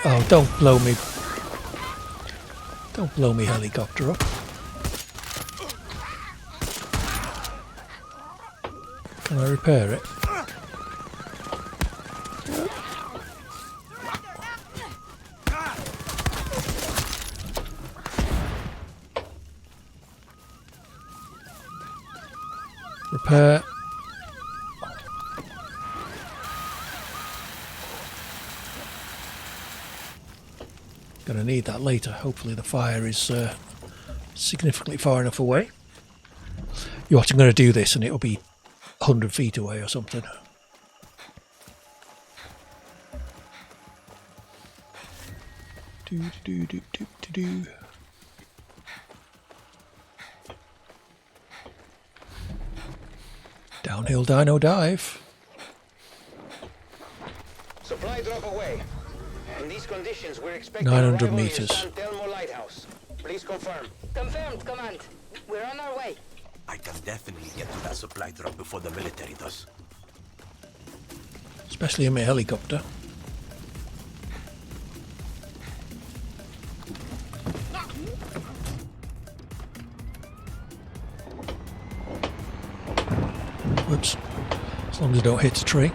Oh, don't blow me. Don't blow me helicopter up. Can I repair it? Repair. Gonna need that later. Hopefully the fire is significantly far enough away. You watch, I'm gonna do this and it'll be 100 feet away or something. Do. Downhill dino dive. Supply drop away. In these conditions, we're expecting 900 arrival near meters. San Telmo Lighthouse. Please confirm. Confirmed, Command. We're on our way. I can definitely get to that supply drop before the military does. Especially in my helicopter. Whoops. As long as I don't hit a tree.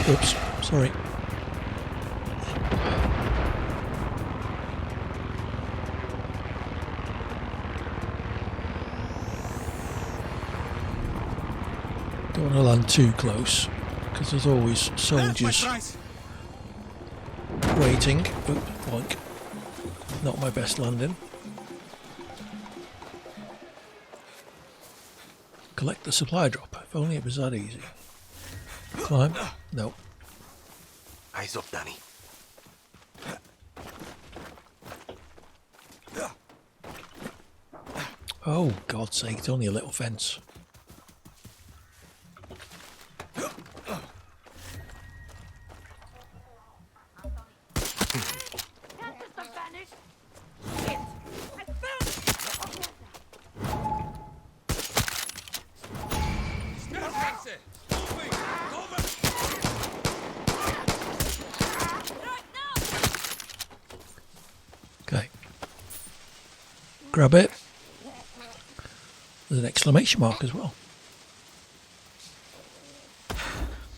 Oops, sorry. Don't want to land too close, because there's always soldiers waiting. Oop, boink. Not my best landing. Collect the supply drop. If only it was that easy. Climb? No. Eyes up, Danny. Oh, God's sake, it's only a little fence. Okay. Grab it. There's an exclamation mark as well.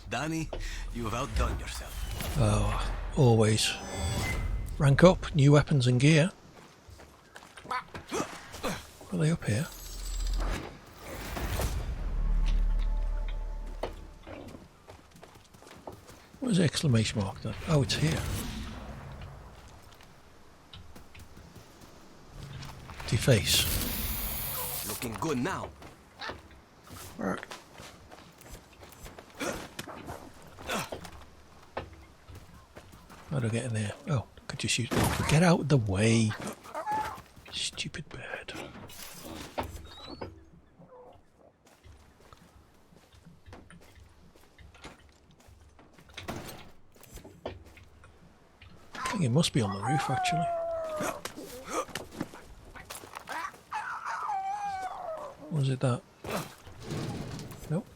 Danny, you have outdone yourself. Oh, always. Rank up, new weapons and gear. Are they up here? Where's the exclamation mark then? Oh, it's here. Deface. Looking good now. Right. How do I get in there? Oh, could just use. Get out of the way. Stupid bird. I think it must be on the roof actually. Was it that? Nope.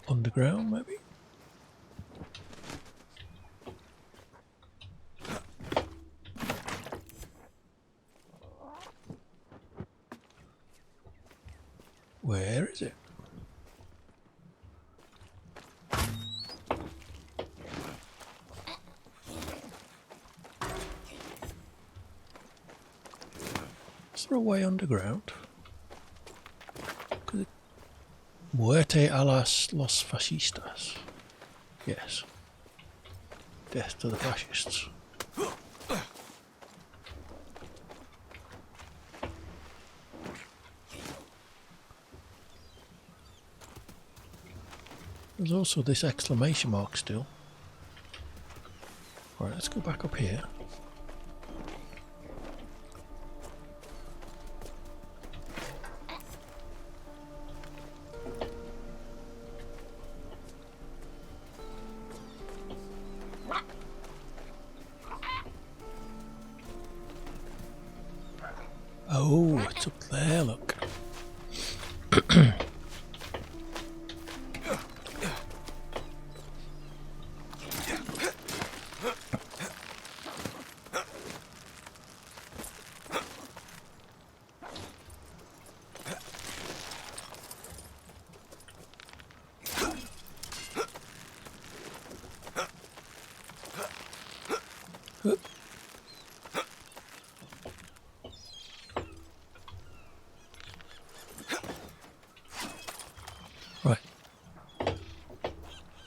Underground, maybe? Where is it? Is there a way underground? Muerte a los fascistas. Yes. Death to the fascists. There's also this exclamation mark still. Alright, let's go back up here. Oh, it's up there, look.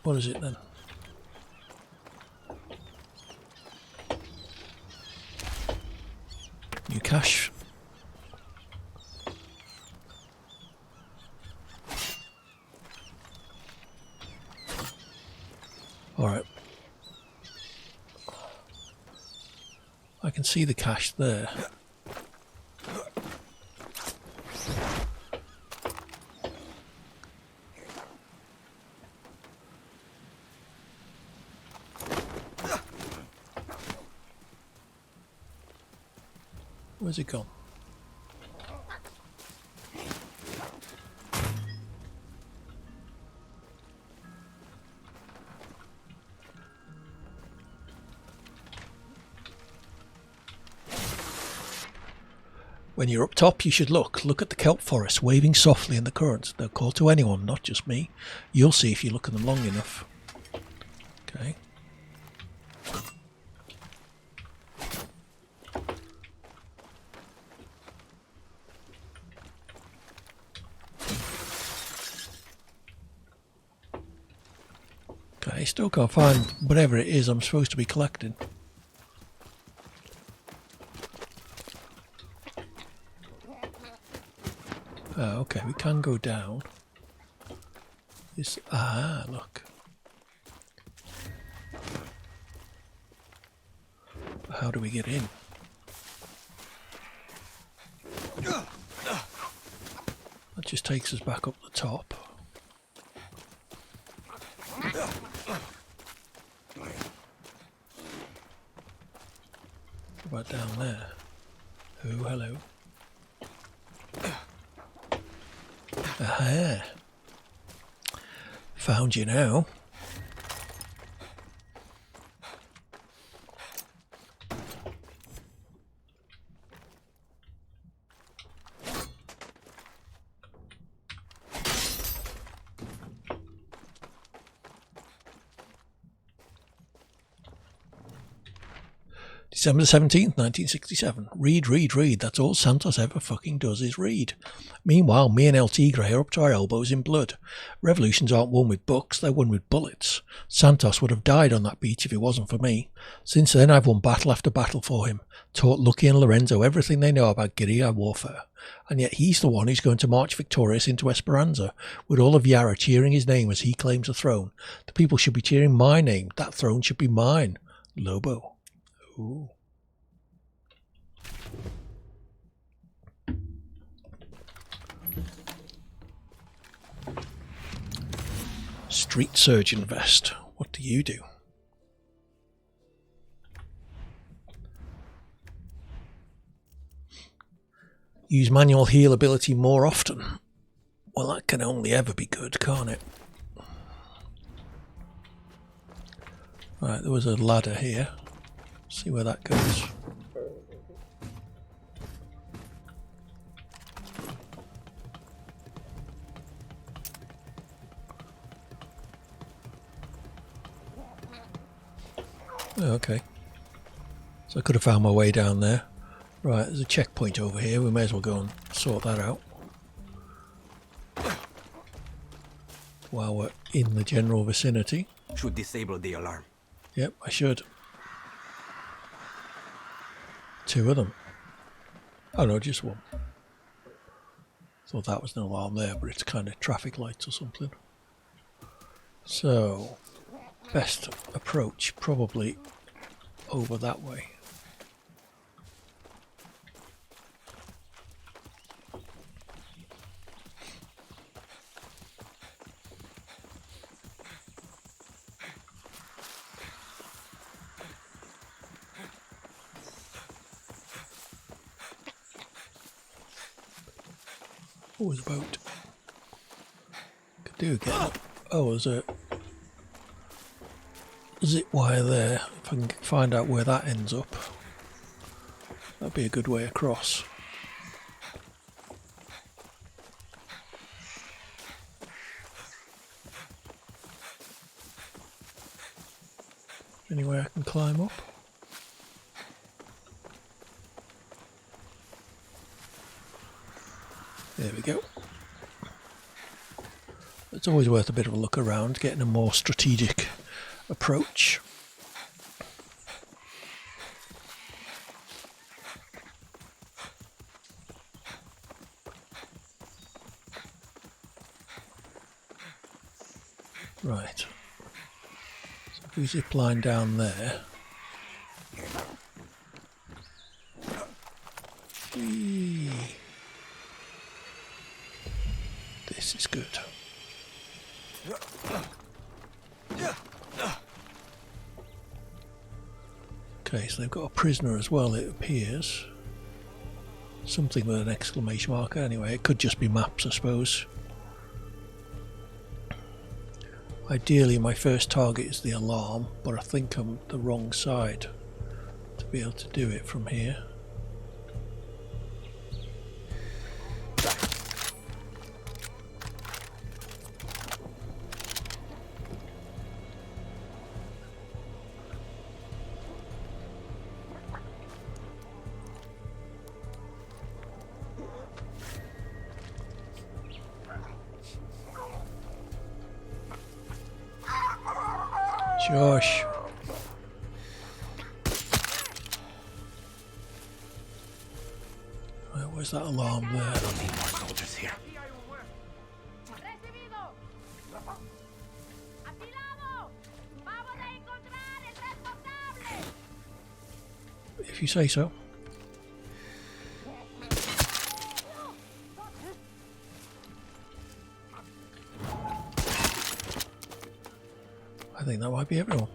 What is it then? New cache. Alright. I can see the cache there. Where's it gone? When you're up top, you should look. Look at the kelp forest waving softly in the current. They'll call to anyone, not just me. You'll see if you look at them long enough. Okay. Okay, still can't find whatever it is I'm supposed to be collecting. Oh, okay, we can go down. This, look. How do we get in? That just takes us back up the top. What about down there? Oh, hello. Aha. Found you now. December 17th, 1967. Read. That's all Santos ever fucking does is read. Meanwhile, me and El Tigre are up to our elbows in blood. Revolutions aren't won with books, they're won with bullets. Santos would have died on that beach if it wasn't for me. Since then, I've won battle after battle for him. Taught Lucky and Lorenzo everything they know about guerrilla warfare. And yet he's the one who's going to march victorious into Esperanza, with all of Yara cheering his name as he claims the throne. The people should be cheering my name. That throne should be mine. Lobo. Ooh. Street surgeon vest. What do you do? Use manual heal ability more often. Well, that can only ever be good, can't it? Right, there was a ladder here. See where that goes. Oh, okay. So I could have found my way down there. Right, there's a checkpoint over here. We may as well go and sort that out while we're in the general vicinity. Should disable the alarm. Yep, I should. 2 of them. Oh no, just 1. Thought that was an alarm there, but it's kind of traffic lights or something. So, best approach probably over that way. What was about? Could do again. Oh, there's a zip wire there. If I can find out where that ends up, that'd be a good way across. Anywhere I can climb up? There we go. Let's it's always worth a bit of a look around, getting a more strategic approach. Right. So if we zip line down there. Whee. This is good. Okay, so they've got a prisoner as well, it appears. Something with an exclamation mark. Anyway, it could just be maps, I suppose. Ideally, my first target is the alarm, but I think I'm the wrong side to be able to do it from here. Josh. Right, where's that alarm there? I don't need more soldiers here. If you say so. I think that might be everyone.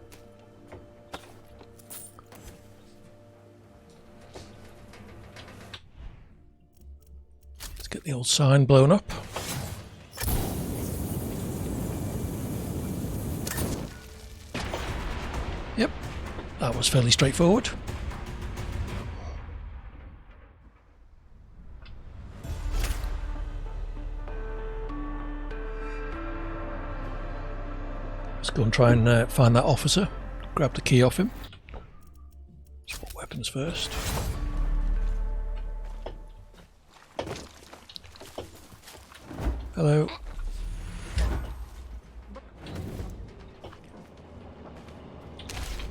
Let's get the old sign blown up. Yep, that was fairly straightforward. Let's go and try and find that officer. Grab the key off him. Swap weapons first. Hello.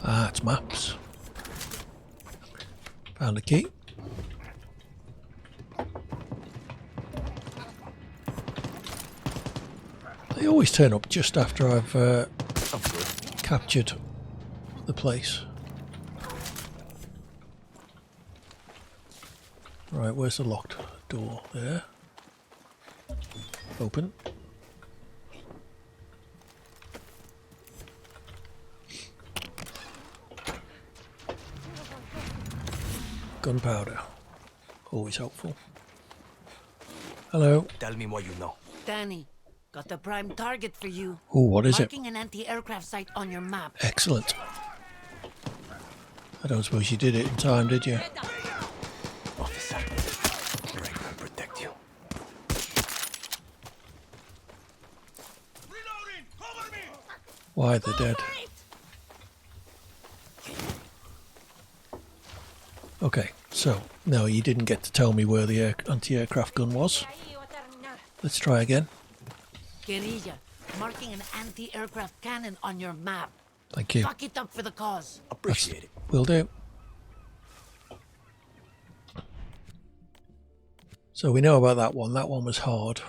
Ah, it's maps. Found a key. They always turn up just after I've captured the place. Right, where's the locked door? There. Open. Gunpowder. Always helpful. Hello. Tell me what you know. Danny, got the prime target for you. Oh, what is it? Marking an anti-aircraft site on your map. Excellent. I don't suppose you did it in time, did you? Officer, Drake will protect you. Why, they're dead. Okay, so, no, you didn't get to tell me where the anti-aircraft gun was. Let's try again. Guerrilla, marking an anti-aircraft cannon on your map. Thank you. Fuck it up for the cause. Appreciate it. Will do. So we know about that one. That one was hard.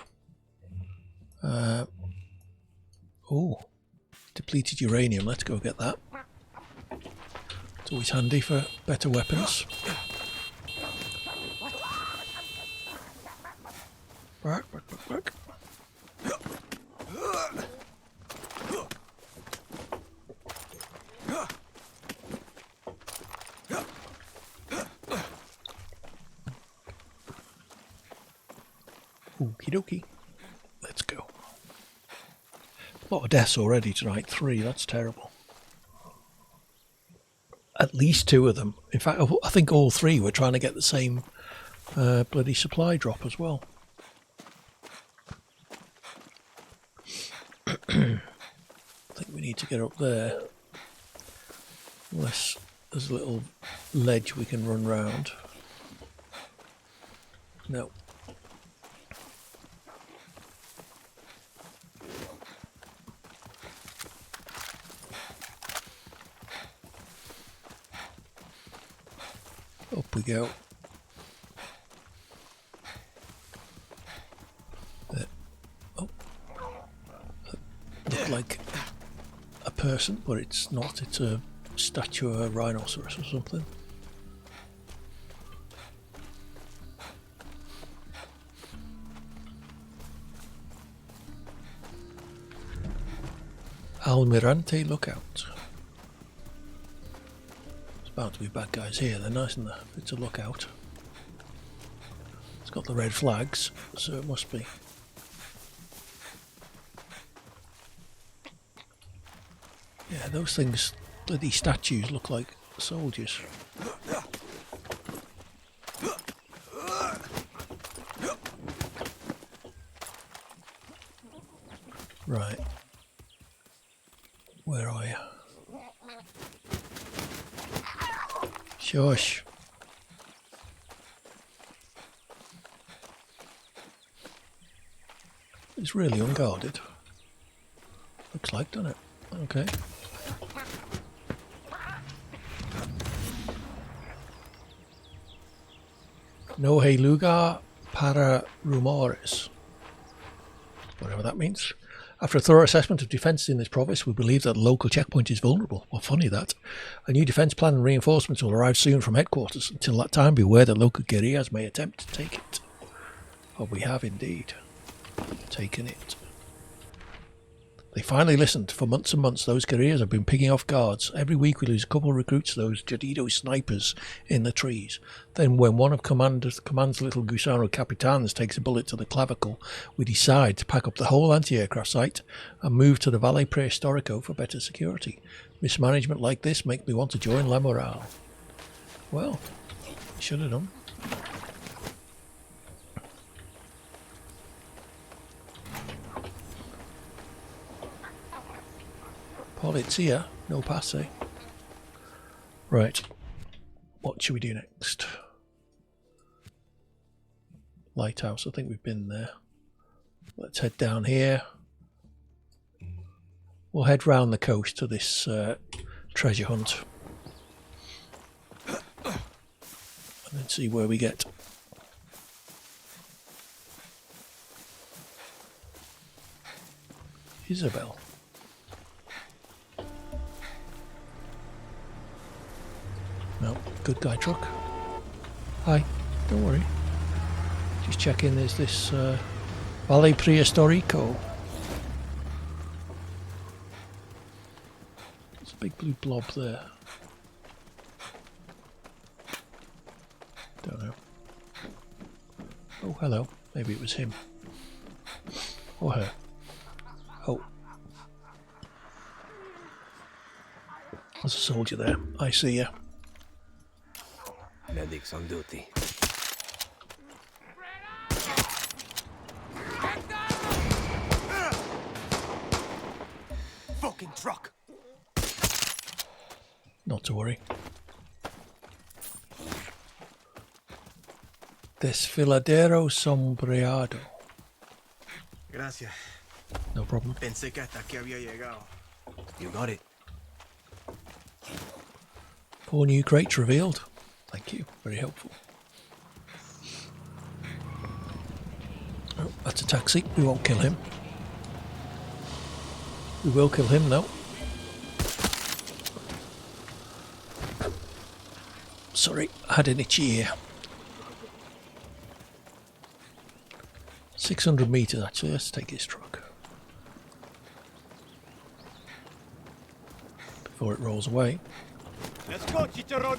Oh, depleted uranium. Let's go get that. It's always handy for better weapons. Bark, bark, bark, bark. Okie dokie. Let's go. A lot of deaths already tonight. 3, that's terrible. At least 2 of them. In fact, I think all 3 were trying to get the same bloody supply drop as well. I think we need to get up there. Unless there's a little ledge we can run round. No. Up we go. There. Oh. Look like a person, but it's not. It's a statue of a rhinoceros or something. Almirante Lookout. There's bound to be bad guys here. They're nice and it's a lookout. It's got the red flags, so it must be. Yeah, those things, these statues look like soldiers. Right. Where are you? Shush. It's really unguarded. Looks like, doesn't it? Okay. No hay lugar para rumores. Whatever that means. After a thorough assessment of defences in this province, we believe that the local checkpoint is vulnerable. Well, funny that. A new defence plan and reinforcements will arrive soon from headquarters. Until that time, beware that local guerrillas may attempt to take it. Oh, we have indeed taken it. They finally listened. For months and months, those guerrillas have been picking off guards. Every week we lose a couple of recruits to those Jadido snipers in the trees. Then when one of Command's little Gusano Capitans takes a bullet to the clavicle, we decide to pack up the whole anti-aircraft site and move to the Valle Prehistorico for better security. Mismanagement like this make me want to join La Morale. Well, should have done. Polizia, no passe. Right, what should we do next? Lighthouse, I think we've been there. Let's head down here. We'll head round the coast to this treasure hunt. And then see where we get. Isabel. No, good guy truck. Hi, don't worry. Just checking, there's this Valle Prehistorico. There's a big blue blob there. Don't know. Oh, hello. Maybe it was him. Or her. Oh. There's a soldier there. I see you. Medics on duty. Fucking truck! Not to worry. Desfiladero sombreado. Gracias. No problem. Pensé que hasta aquí había llegado. You got it. 4 new crates revealed. Thank you. Very helpful. Oh, that's a taxi. We won't kill him. We will kill him though. Sorry, I had an itchy ear. 600 meters actually. Let's take his truck before it rolls away. Let's go, Chicharron!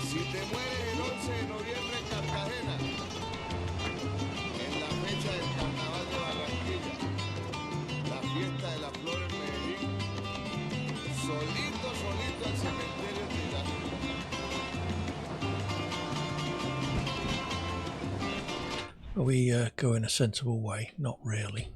Si te mueres el 11 de noviembre en Cartagena, en la fecha del Carnaval de Barranquilla, la fiesta de las flores en Medellín, solito al cementerio de la... Are we go in a sensible way? Not really.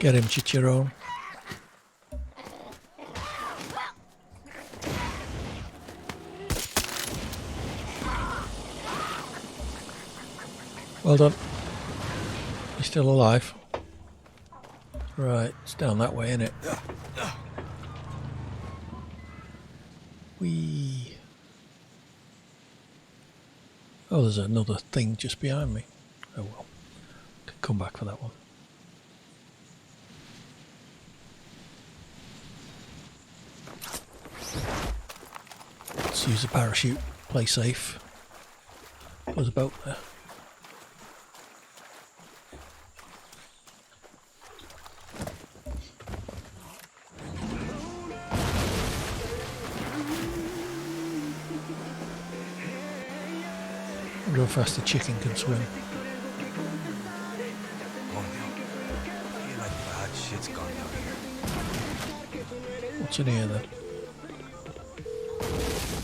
Get him, Chicharron. Well done. He's still alive. Right, it's down that way, isn't it? Whee. Oh, there's another thing just behind me. Oh well. Could come back for that one. Let's use a parachute. Play safe. There's a boat there. Real fast the chicken can swim. Oh no. I feel like bad shit's gone down here. What's in here then?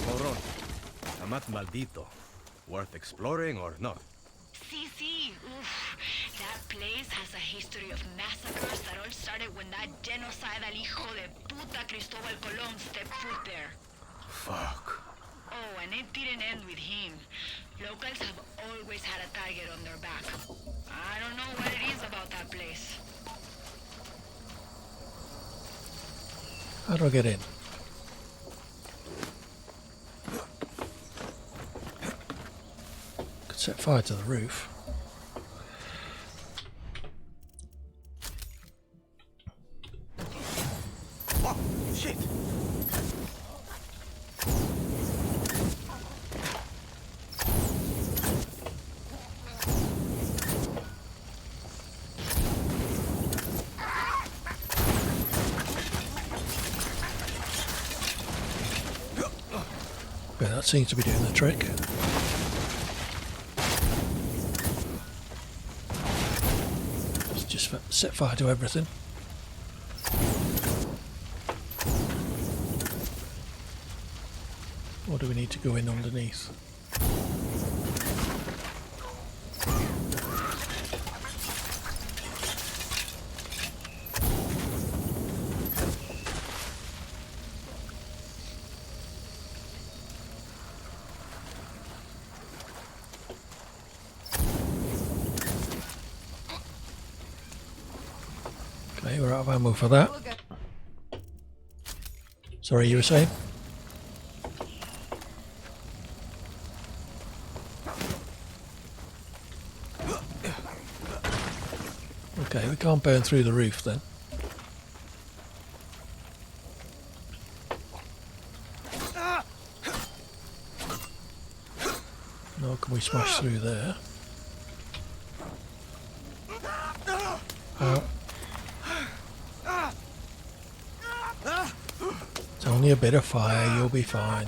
Moron. Amat maldito. Worth exploring or not? Sí. Oof. That place has a history of massacres that all started when that genocidal hijo de puta Cristobal Colón stepped foot there. Fuck. Oh, and it didn't end with him. Locals have always had a target on their back. I don't know what it is about that place. How do I get in? Could set fire to the roof. Oh, shit. Yeah, that seems to be doing the trick. Let's just set fire to everything. Or do we need to go in underneath? Okay, we're out of ammo for that. Sorry, you were saying? Okay, we can't burn through the roof then. Nor can we smash through there. It's only a bit of fire, you'll be fine.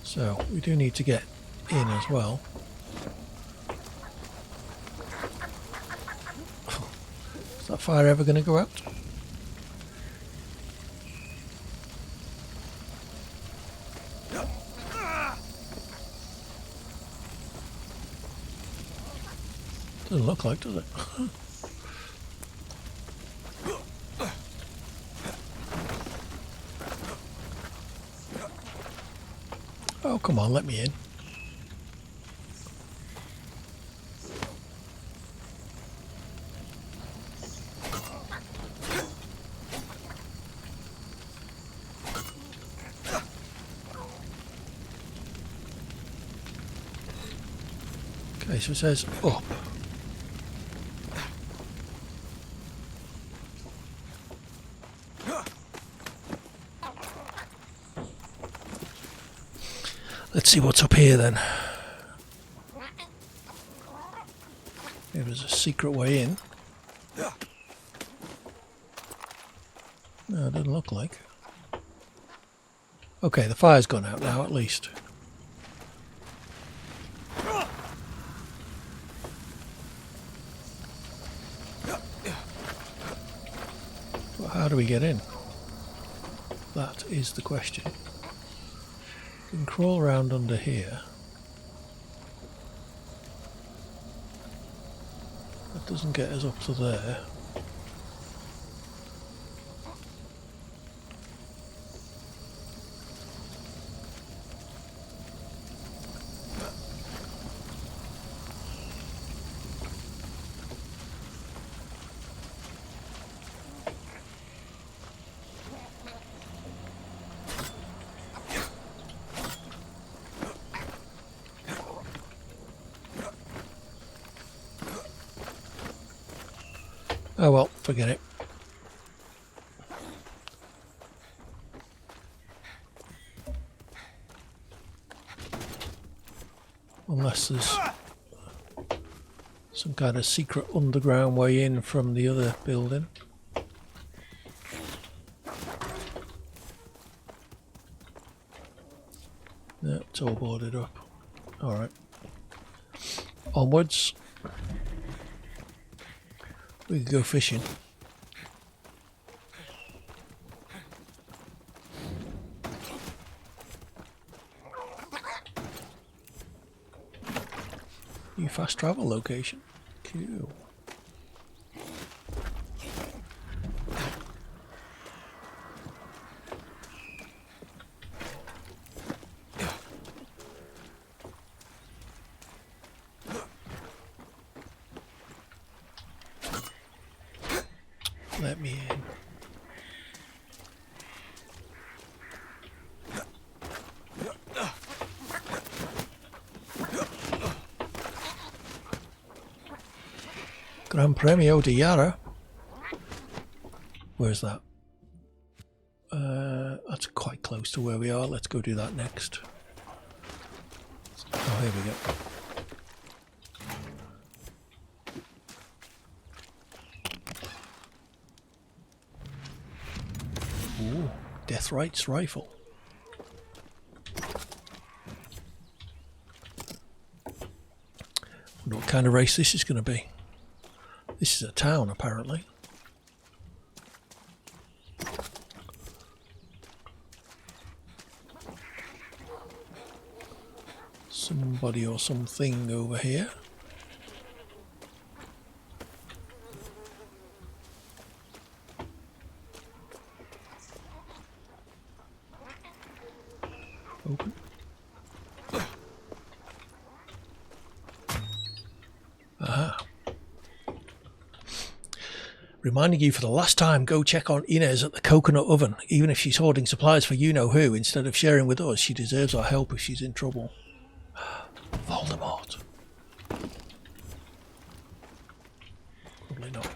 So, we do need to get in as well. Is that fire ever going to go out? Doesn't look like, does it? Oh, come on, let me in. Okay, so it says up. Let's see what's up here then. Maybe there's a secret way in. No, it doesn't look like. Okay, the fire's gone out now at least. Well, how do we get in? That is the question. We can crawl around under here. That doesn't get us up to there. Oh well, forget it. Unless there's some kind of secret underground way in from the other building. No, it's all boarded up. Alright. Onwards. We could go fishing. New fast travel location. Cool. Let me in. Gran Premio de Yara. Where's that? That's quite close to where we are. Let's go do that next. Oh, here we go. Ooh, Deathright's rifle. Wonder what kind of race this is going to be. This is a town, apparently. Somebody or something over here. Open. Aha. Reminding you for the last time, go check on Inez at the coconut oven. Even if she's hoarding supplies for you-know-who, instead of sharing with us, she deserves our help if she's in trouble. Voldemort. Probably not.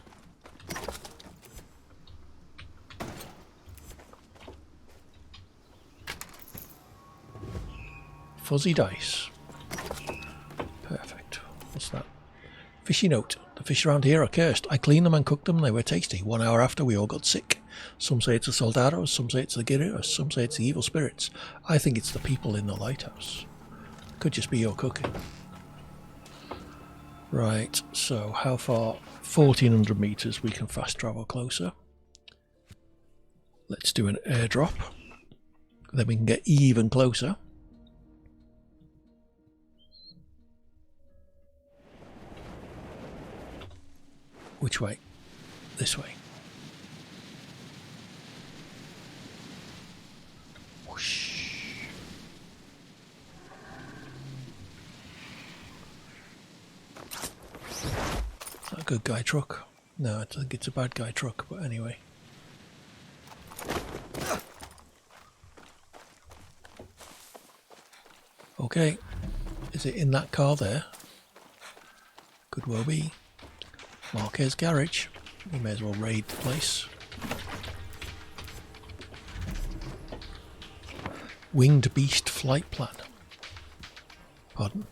Fuzzy dice. Perfect. What's that? Fishy note. The fish around here are cursed. I cleaned them and cooked them. They were tasty. 1 hour after, we all got sick. Some say it's the soldados, some say it's the guerreros, some say it's the evil spirits. I think it's the people in the lighthouse. Could just be your cooking. Right, so how far? 1400 meters. We can fast travel closer. Let's do an airdrop. Then we can get even closer. Which way? This way. Whoosh. Is that a good guy truck? No, I think it's a bad guy truck, but anyway. Okay. Is it in that car there? Could well be. Marquez Garage. We may as well raid the place. Winged Beast flight plan. Pardon?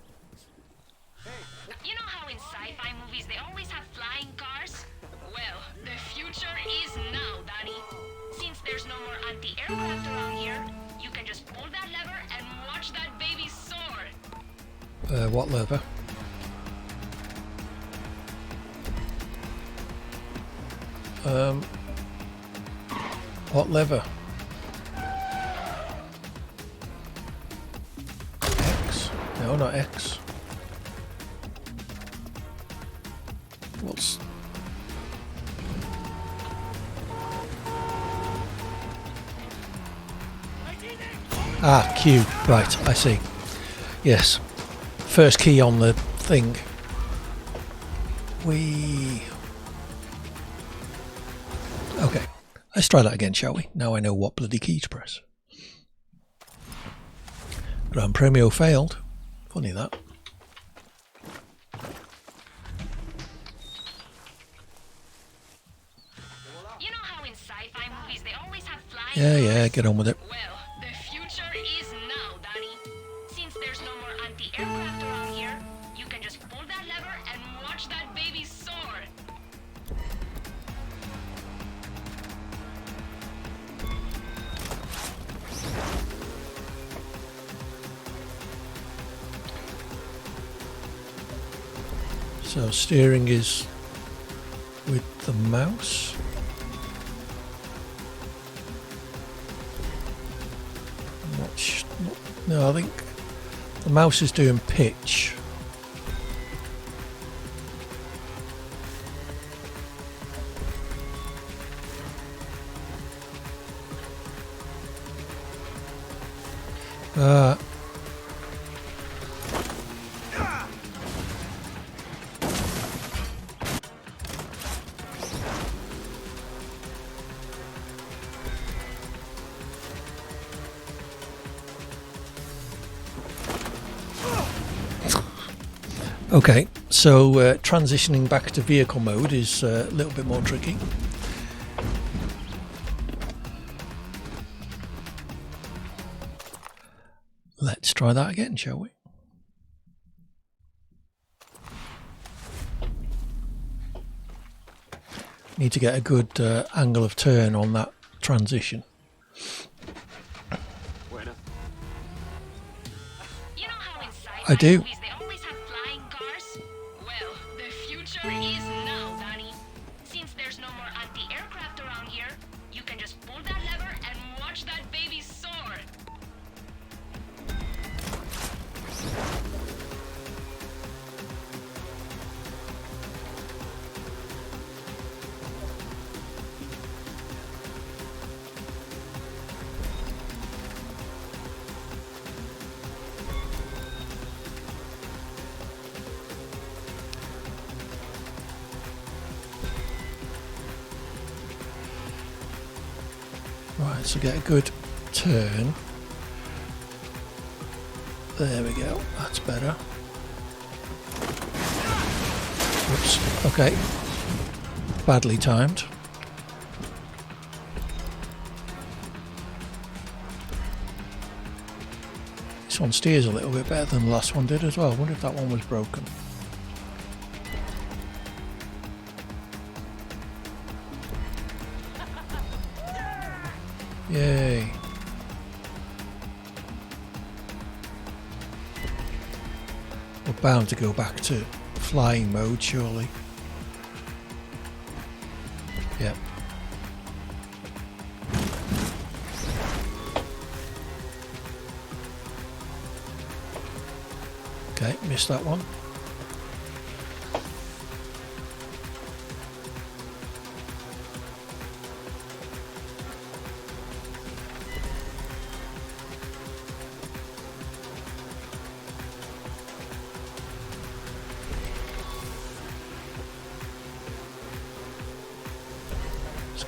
You know how in sci-fi movies they always have flying cars? Well, the future is now, Danny. Since there's no more anti-aircraft around here, you can just pull that lever and watch that baby soar. What lever? What lever? No, not X. What's... Ah, Q. Right, I see. Yes. First key on the thing. Okay. Let's try that again, shall we? Now I know what bloody key to press. Gran Premio failed. Funny that. You know how in sci-fi movies they always have flying Yeah, cars? get on with it. Well, the future is now, Danny. Since there's no more anti-aircraft around here, you can just pull that lever and watch that baby soar. So steering is with the mouse. No, I think the mouse is doing pitch. Okay, so transitioning back to vehicle mode is a little bit more tricky. Let's try that again, shall we? Need to get a good angle of turn on that transition. You know how in I sci-fi do. movies they always have flying cars? Well, the future is now, Danny. Since there's no more anti-aircraft around here, you can just pull that lever and watch that baby soar. Right, so get a good turn. There we go, that's better. Oops, okay. Badly timed. This one steers a little bit better than the last one did as well. I wonder if that one was broken. Yay. We're bound to go back to flying mode, surely. Yep. Okay, missed that one.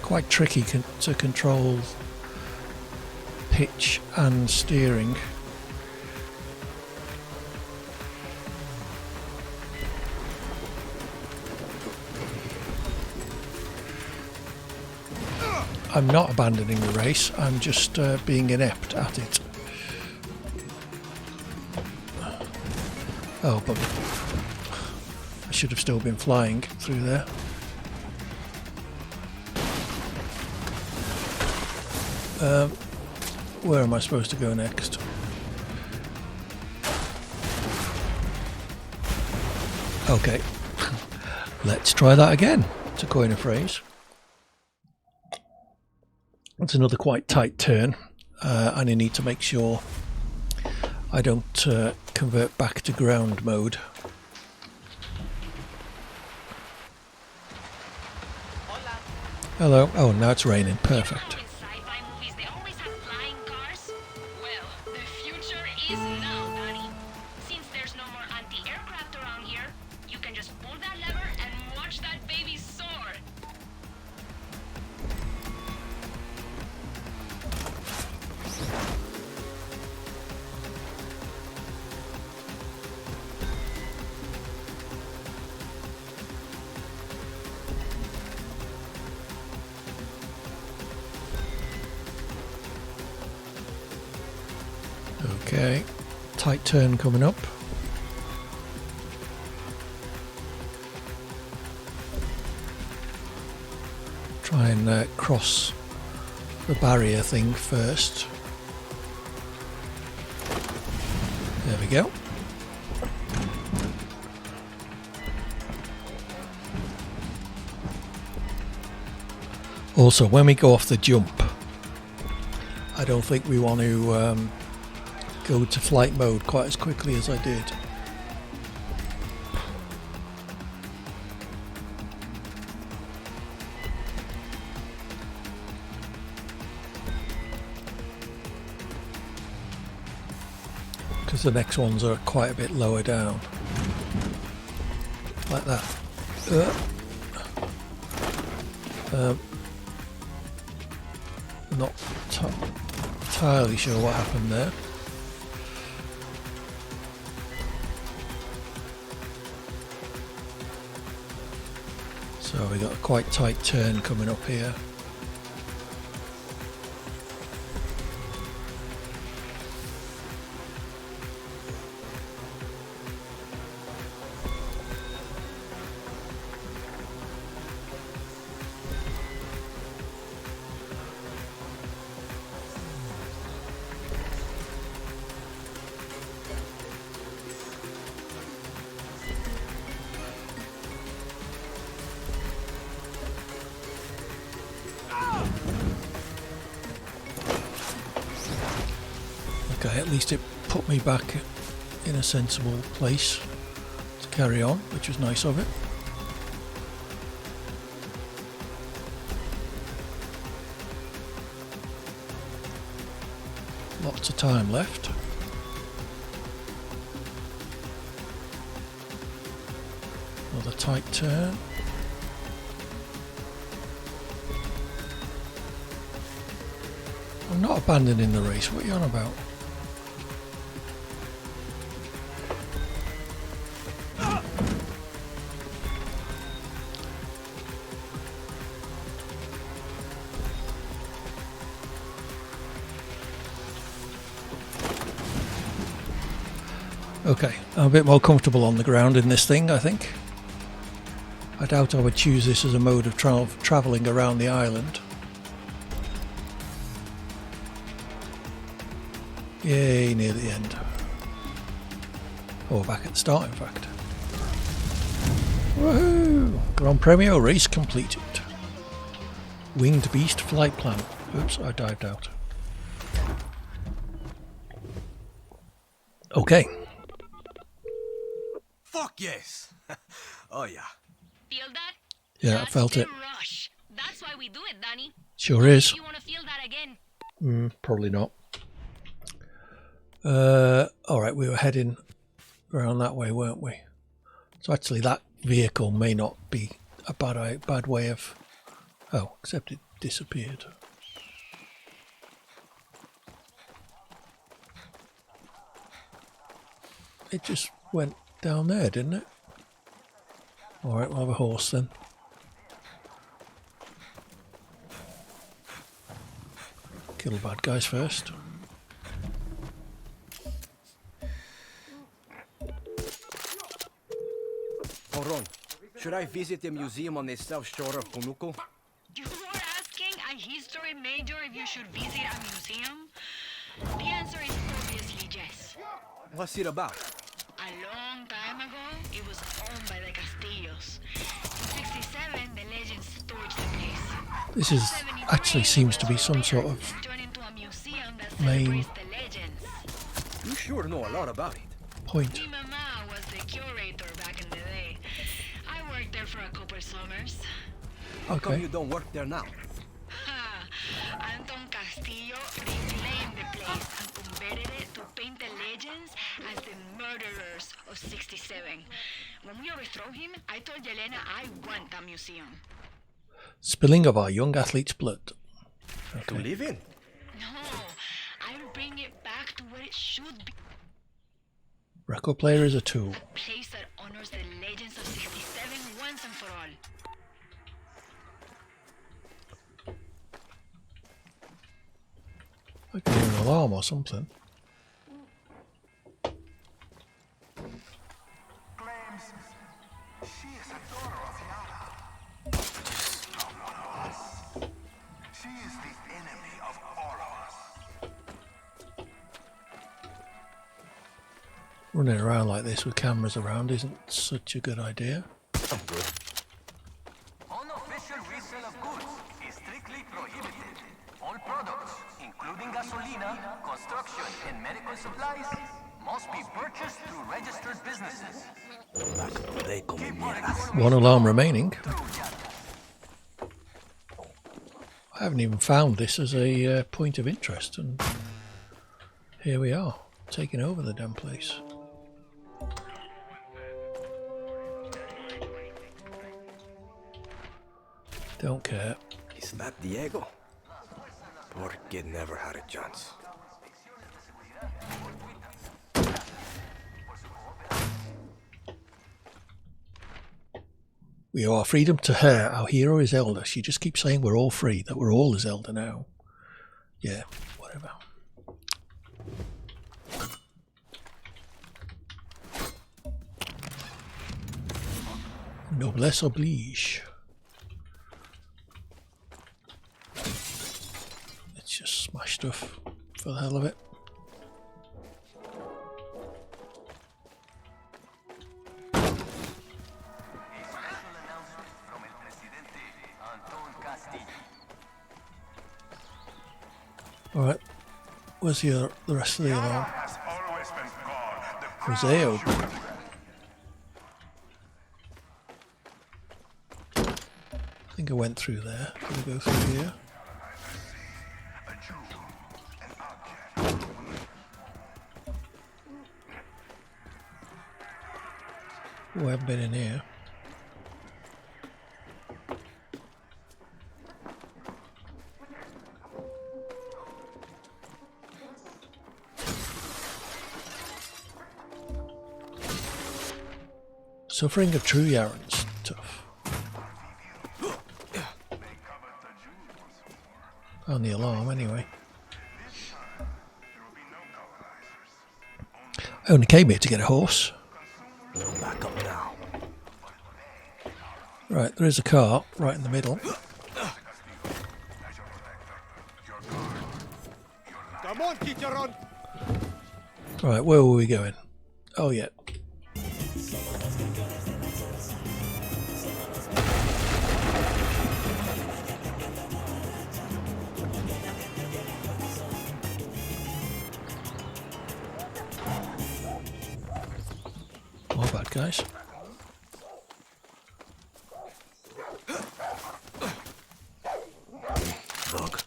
Quite tricky to control pitch and steering. I'm not abandoning the race, I'm just being inept at it. Oh, but I should have still been flying through there. Where am I supposed to go next? Okay, let's try that again, to coin a phrase. That's another quite tight turn, and I need to make sure I don't convert back to ground mode. Hello. Oh, now it's raining. Perfect. In sci-fi movies, they always have flying cars. Well, the future is now, Danny. Since there's no more anti-aircraft around here, you can just pull that lever and watch that baby soar. Okay, tight turn coming up. Try and cross the barrier thing first. There we go. Also, when we go off the jump, I don't think we want to go to flight mode quite as quickly as I did. Because the next ones are quite a bit lower down. Like that. Not entirely sure what happened there. So we got a quite tight turn coming up here. Okay, at least it put me back in a sensible place to carry on, which was nice of it. Lots of time left. Another tight turn. I'm not abandoning the race, what are you on about? Okay, I'm a bit more comfortable on the ground in this thing, I think. I doubt I would choose this as a mode of travelling around the island. Yay, near the end. Or back at the start, in fact. Woohoo! Grand Premio race completed. Winged Beast flight plan. Oops, I dived out. Okay. Fuck yes! Oh yeah. Feel that? Yeah, I That's felt the it. rush. That's why we do it, Danny. Sure is. You want to feel that again? Probably not. Alright, we were heading around that way, weren't we? So actually that vehicle may not be a bad way of... Oh, except it disappeared. It just went down there, didn't it? Alright, we'll have a horse then. Kill the bad guys first. Hold on. Should I visit the museum on the south shore of Punuco? You were asking a history major if you should visit a museum? The answer is obviously yes. What's it about? A long time ago, it was owned by the Castillos. In 67, the legends torched the place. This is actually seems to be some sort of Turned into a museum that main celebrates the legends. You sure know a lot about it. Point. My mama was the curator back in the day. I worked there for a couple summers. How come Okay. you don't work there now? Ha! Anton Castillo reclaimed the place and converted it to paint the legends as the murderers of 67. When we overthrew him, I told Yelena I want a museum. Spilling of our young athlete's blood. To live in? No, I'll bring it back to where it should be. Record player is a tool. A place that honors the legends of 67 once and for all. I can hear an alarm or something. Claims she is a daughter of Yara. She is the enemy of all of us. Running around like this with cameras around isn't such a good idea. I'm good. Unofficial resale of goods is strictly prohibited. All products, including gasolina, construction, and medical supplies, must be purchased through registered businesses. One alarm remaining. I haven't even found this as a point of interest, and here we are, taking over the damn place. Don't care. Is that Diego? Poor kid never had a chance. We owe our freedom to her. Our hero is Elder. She just keeps saying we're all free, that we're all as Elder now. Yeah, whatever. Noblesse oblige. Let's just smash stuff for the hell of it. Alright, where's the rest of the alarm? Has always been called the Museo. I think I went through there. Did I go through here? Oh, I haven't been in here. Suffering of true Yaran stuff. Found the alarm anyway. I only came here to get a horse. Back up now. Right, there is a car right in the middle. Come on, Chicharron! Right, where were we going? Oh yeah. More bad guys. Look.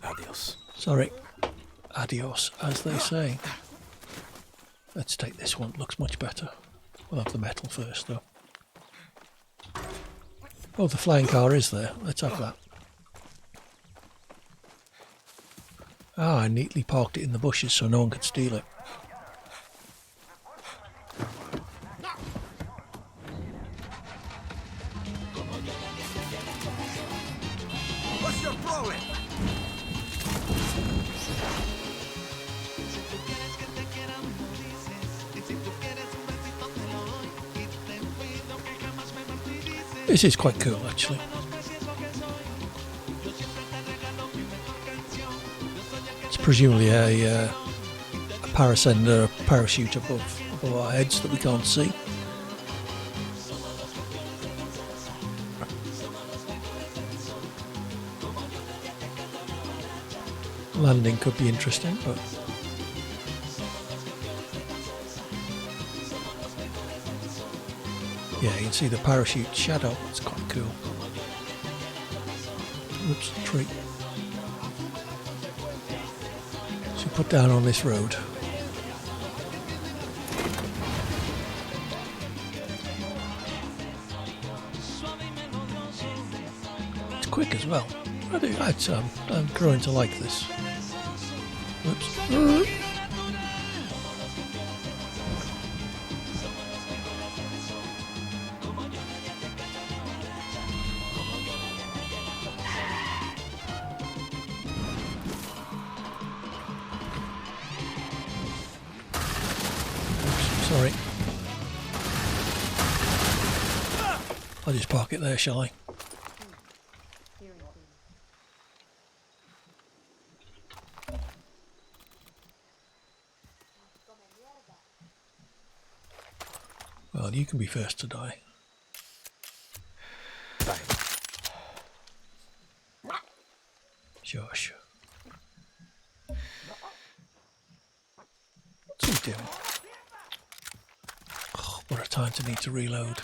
Adios. Sorry. Adios, as they say. Let's take this one. Looks much better. We'll have the metal first, though. Oh, the flying car is there. Let's have that. Ah, I neatly parked it in the bushes so no one could steal it. What's your problem? This is quite cool, actually. It's presumably a parasender, a parachute above our heads that we can't see. landing could be interesting, but yeah, you can see the parachute shadow. It's quite cool. Oops, tree. So put down on this road. It's quick as well. I'm growing to like this. Whoops. Sorry. I'll just park it there, shall I? Well, you can be first to die. Shush. What's he doing? Oh, what a time to need to reload.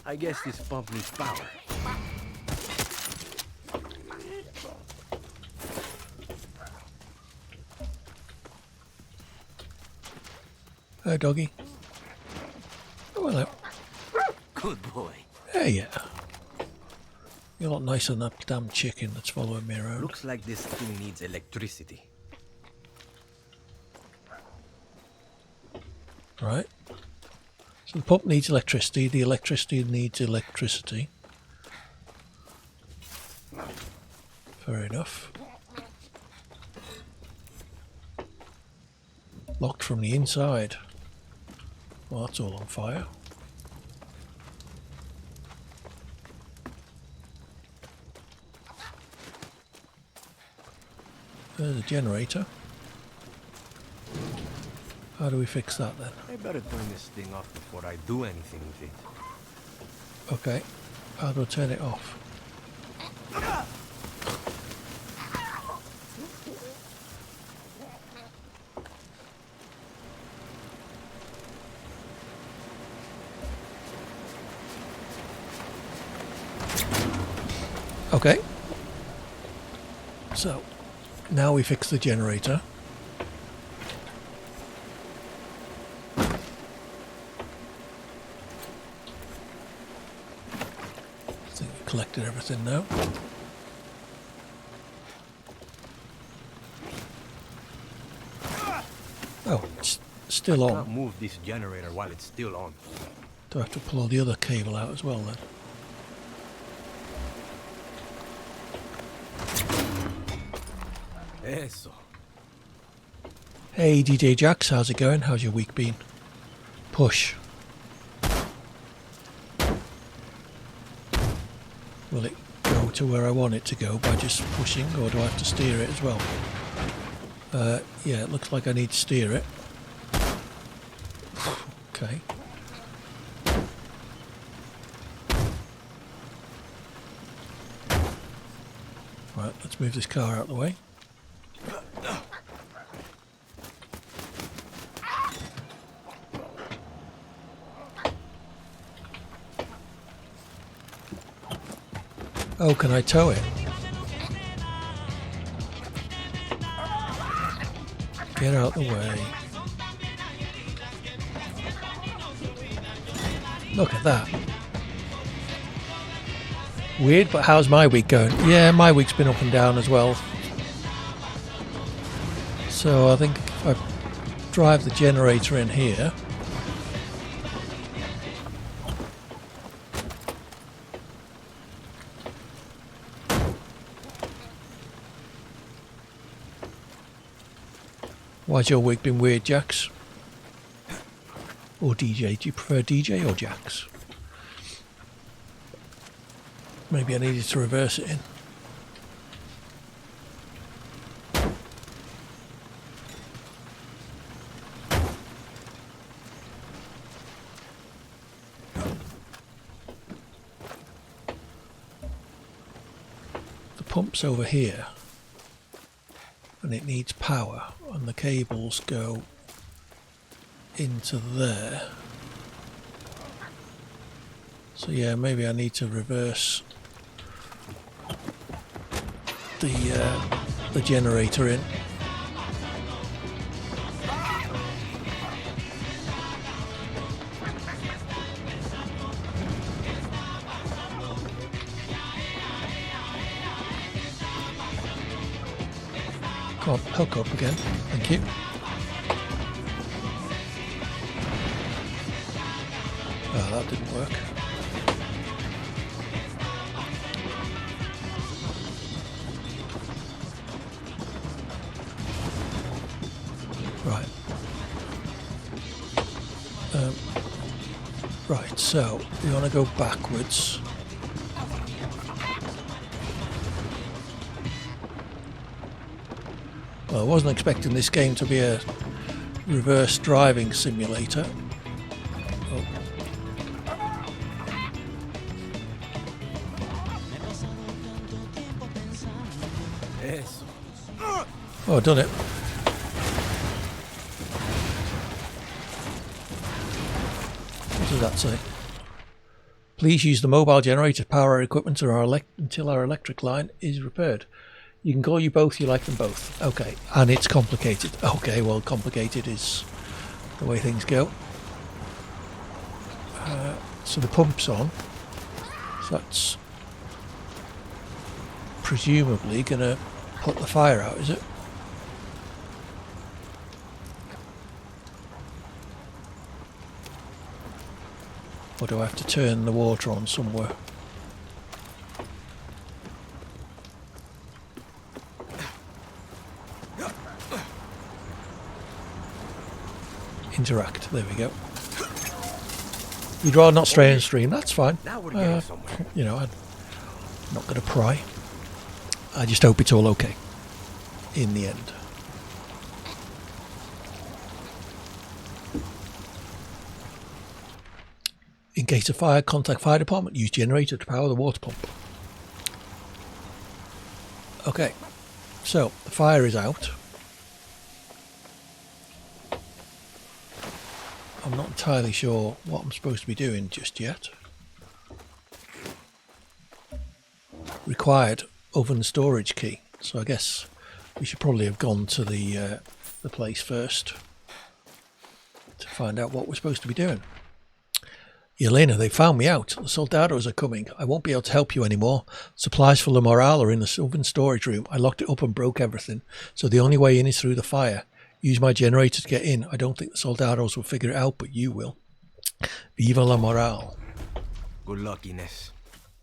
I guess this pump needs power. Hey, doggy. Oh, hello. Good boy. Hey, yeah. You're a lot nicer than that damn chicken that's following me around. Looks like this thing needs electricity. Right. So the pump needs electricity, the electricity needs electricity. Fair enough. Locked from the inside. Well, that's all on fire. There's a generator. How do we fix that then? I better turn this thing off before I do anything with it. Okay. How do I turn it off? Okay. So, now we fix the generator. I think we collected everything now. Oh, it's still Can't on. move this generator while it's still on. Do I have to pull the other cable out as well then? Eso. Hey DJ Jax, how's it going? How's your week been? Push. Will it go to where I want it to go by just pushing, or do I have to steer it as well? Yeah, it looks like I need to steer it. Okay. Right, let's move this car out of the way. Oh, can I tow it? Get out the way. Look at that. Weird, but how's my week going? Yeah, my week's been up and down as well. So I think if I drive the generator in here, why's your week been weird, Jax? Or DJ? Do you prefer DJ or Jax? Maybe I needed to reverse it in. pump's over here and it needs power, and the cables go into there. So yeah, maybe I need to reverse the generator in. Come on, hook up again. Thank you. Oh, that didn't work. Right. Right, so we want to go backwards. Well, I wasn't expecting this game to be a reverse driving simulator. Oh. Yes. Oh, I've done it. What does that say? Please use the mobile generator to power our equipment until our electric line is repaired. You can call you both, you like them both. Okay, and it's complicated. Okay, well, complicated is the way things go. So the pump's on. So that's presumably going to put the fire out, is it? Or do I have to turn the water on somewhere? Interact. There we go. You'd rather not stray and stream. That's fine. Now we're getting somewhere. You know, I'm not going to pry. I just hope it's all okay in the end. In case of fire, contact fire department. Use generator to power the water pump. Okay, so the fire is out. I'm not entirely sure what I'm supposed to be doing just yet. Required oven storage key. So I guess we should probably have gone to the place first to find out what we're supposed to be doing. Yelena, they found me out. The soldados are coming. I won't be able to help you anymore. Supplies for Le Morale are in the oven storage room. I locked it up and broke everything. So the only way in is through the fire. Use my generator to get in. I don't think the soldados will figure it out, but you will. Viva La Morale. Good luck, Ines.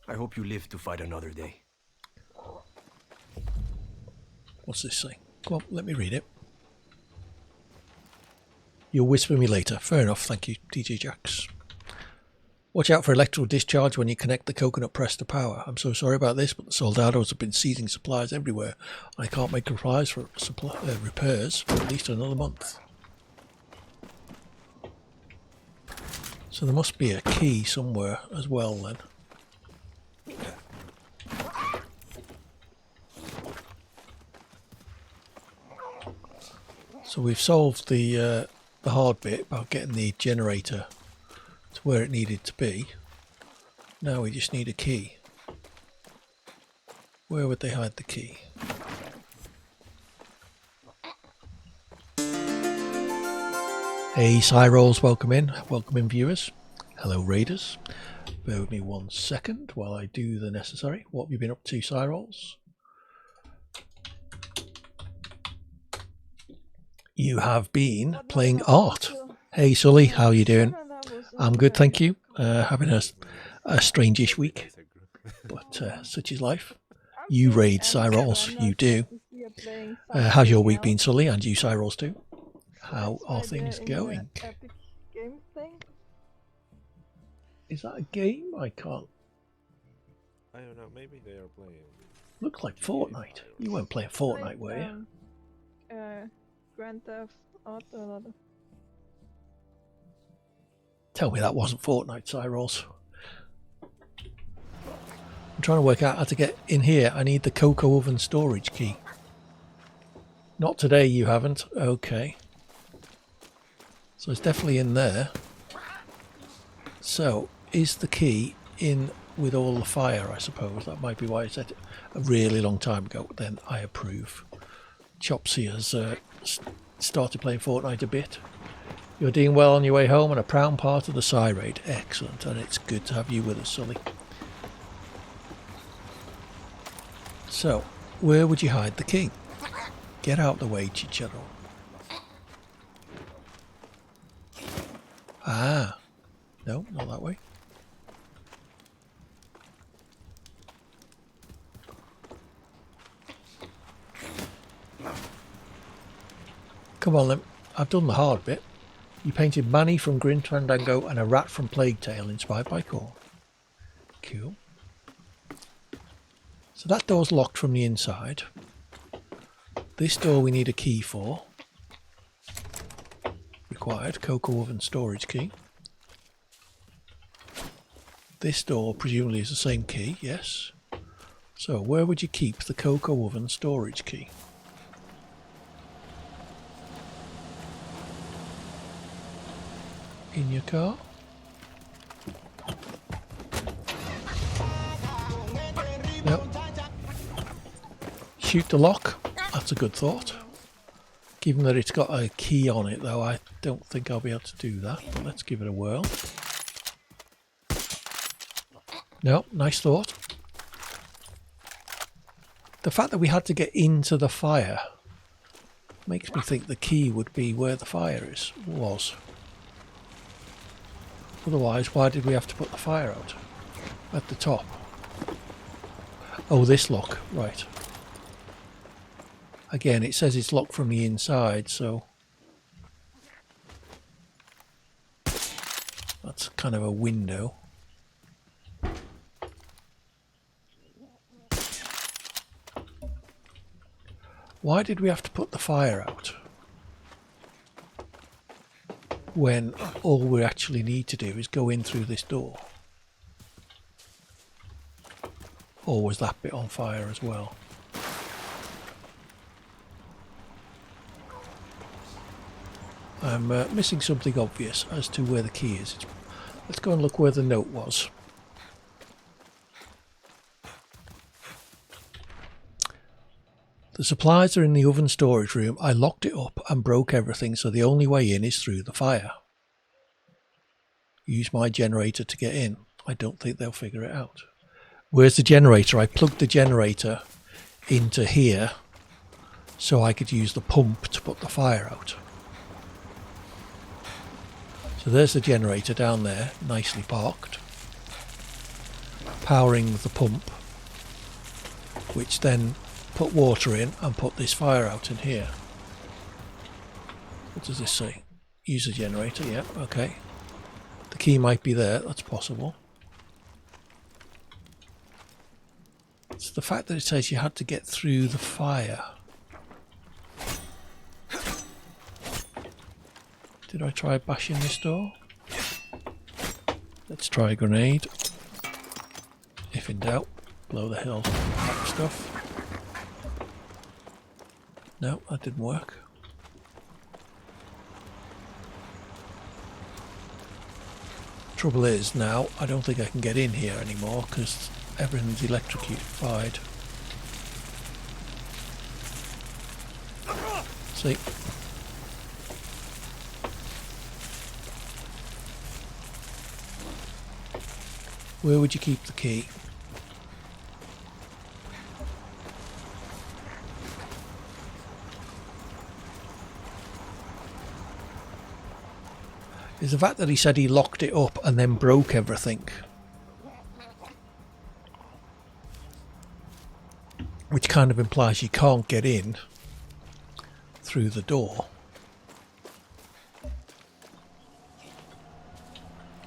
I hope you live to fight another day. What's this say? Come on, let me read it. You'll whisper me later. Fair enough, thank you, DJ Jax. Watch out for electrical discharge when you connect the coconut press to power. I'm so sorry about this, but the soldados have been seizing supplies everywhere. I can't make repairs for at least another month. So there must be a key somewhere as well then. So we've solved the hard bit about getting the generator to where it needed to be. Now we just need a key. Where would they hide the key? Hey Cyrolls, welcome in viewers. Hello Raiders. Bear with me 1 second while I do the necessary. What have you been up to, Cyrolls? You have been playing art. Hey Sully, how you doing? I'm good, thank you. Having a strange-ish week, but such is life. You raid Cyrolls, you do. How's your week been, Sully? And you Cyrolls too? How are things going? Is that a game? I can't. I don't know, maybe they are playing. Looks like Fortnite. You weren't playing Fortnite, were you? Grand Theft Auto. Tell me that wasn't Fortnite, Cyrolls. I'm trying to work out how to get in here. I need the cocoa oven storage key. Not today, you haven't. Okay. So it's definitely in there. So, is the key in with all the fire, I suppose? That might be why I said it a really long time ago. Then I approve. Chopsy has started playing Fortnite a bit. You're doing well on your way home and a proud part of the Psy raid. Excellent, and it's good to have you with us, Sully. So, where would you hide the key? Get out the way, Chicharro. Ah. No, not that way. Come on then, I've done the hard bit. You painted Manny from Grim Fandango and a rat from Plague Tale inspired by Korn. Cool. So that door's locked from the inside. This door we need a key for. Required, cocoa oven storage key. This door presumably is the same key, yes. So where would you keep the cocoa oven storage key? In your car? Yep. Shoot the lock. That's a good thought. Given that it's got a key on it though, I don't think I'll be able to do that. But let's give it a whirl. No, nice thought. The fact that we had to get into the fire makes me think the key would be where the fire was. Otherwise, why did we have to put the fire out? At the top. Oh, this lock. Right. Again, it says it's locked from the inside, so... that's kind of a window. Why did we have to put the fire out? When all we actually need to do is go in through this door. Or was that bit on fire as well? I'm missing something obvious as to where the key is. Let's go and look where the note was. The supplies are in the oven storage room. I locked it up and broke everything, so the only way in is through the fire. Use my generator to get in. I don't think they'll figure it out. Where's the generator? I plugged the generator into here so I could use the pump to put the fire out. So there's the generator down there, nicely parked, powering the pump, which then put water in and put this fire out in here. What does this say? Use a generator, yeah, okay. The key might be there, that's possible. It's the fact that it says you had to get through the fire. Did I try bashing this door? Let's try a grenade. If in doubt, blow the hell out of stuff. No, that didn't work. Trouble is now, I don't think I can get in here anymore because everything's electrified. See? Where would you keep the key? Is the fact that he said he locked it up and then broke everything. Which kind of implies you can't get in through the door.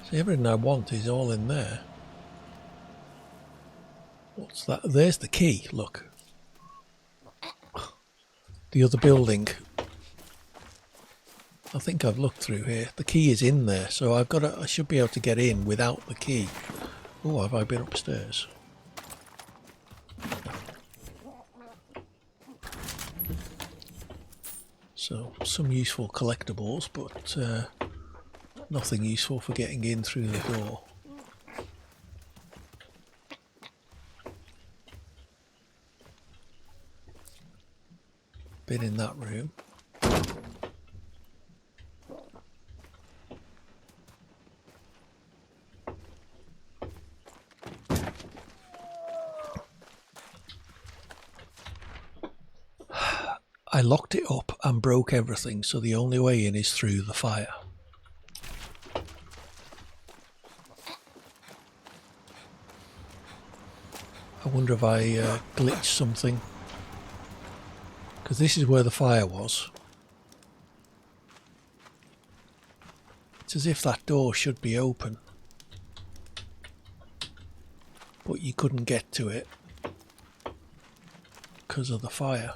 See, everything I want is all in there. What's that? There's the key, look. The other building. I think I've looked through here. The key is in there, so I should be able to get in without the key. Oh, have I been upstairs? So some useful collectibles, but nothing useful for getting in through the door. Been in that room. I locked it up and broke everything, so the only way in is through the fire. I wonder if I glitched something, because this is where the fire was. It's as if that door should be open, but you couldn't get to it because of the fire.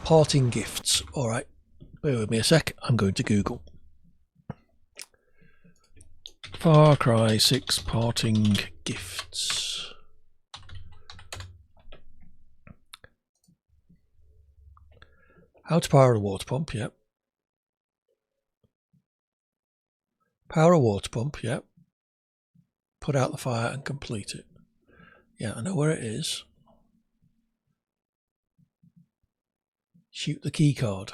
Parting gifts. Alright, bear with me a sec, I'm going to Google. Far Cry 6 parting gifts. How to power a water pump, yep. Power a water pump, yep. Put out the fire and complete it. Yeah, I know where it is. Shoot the key card.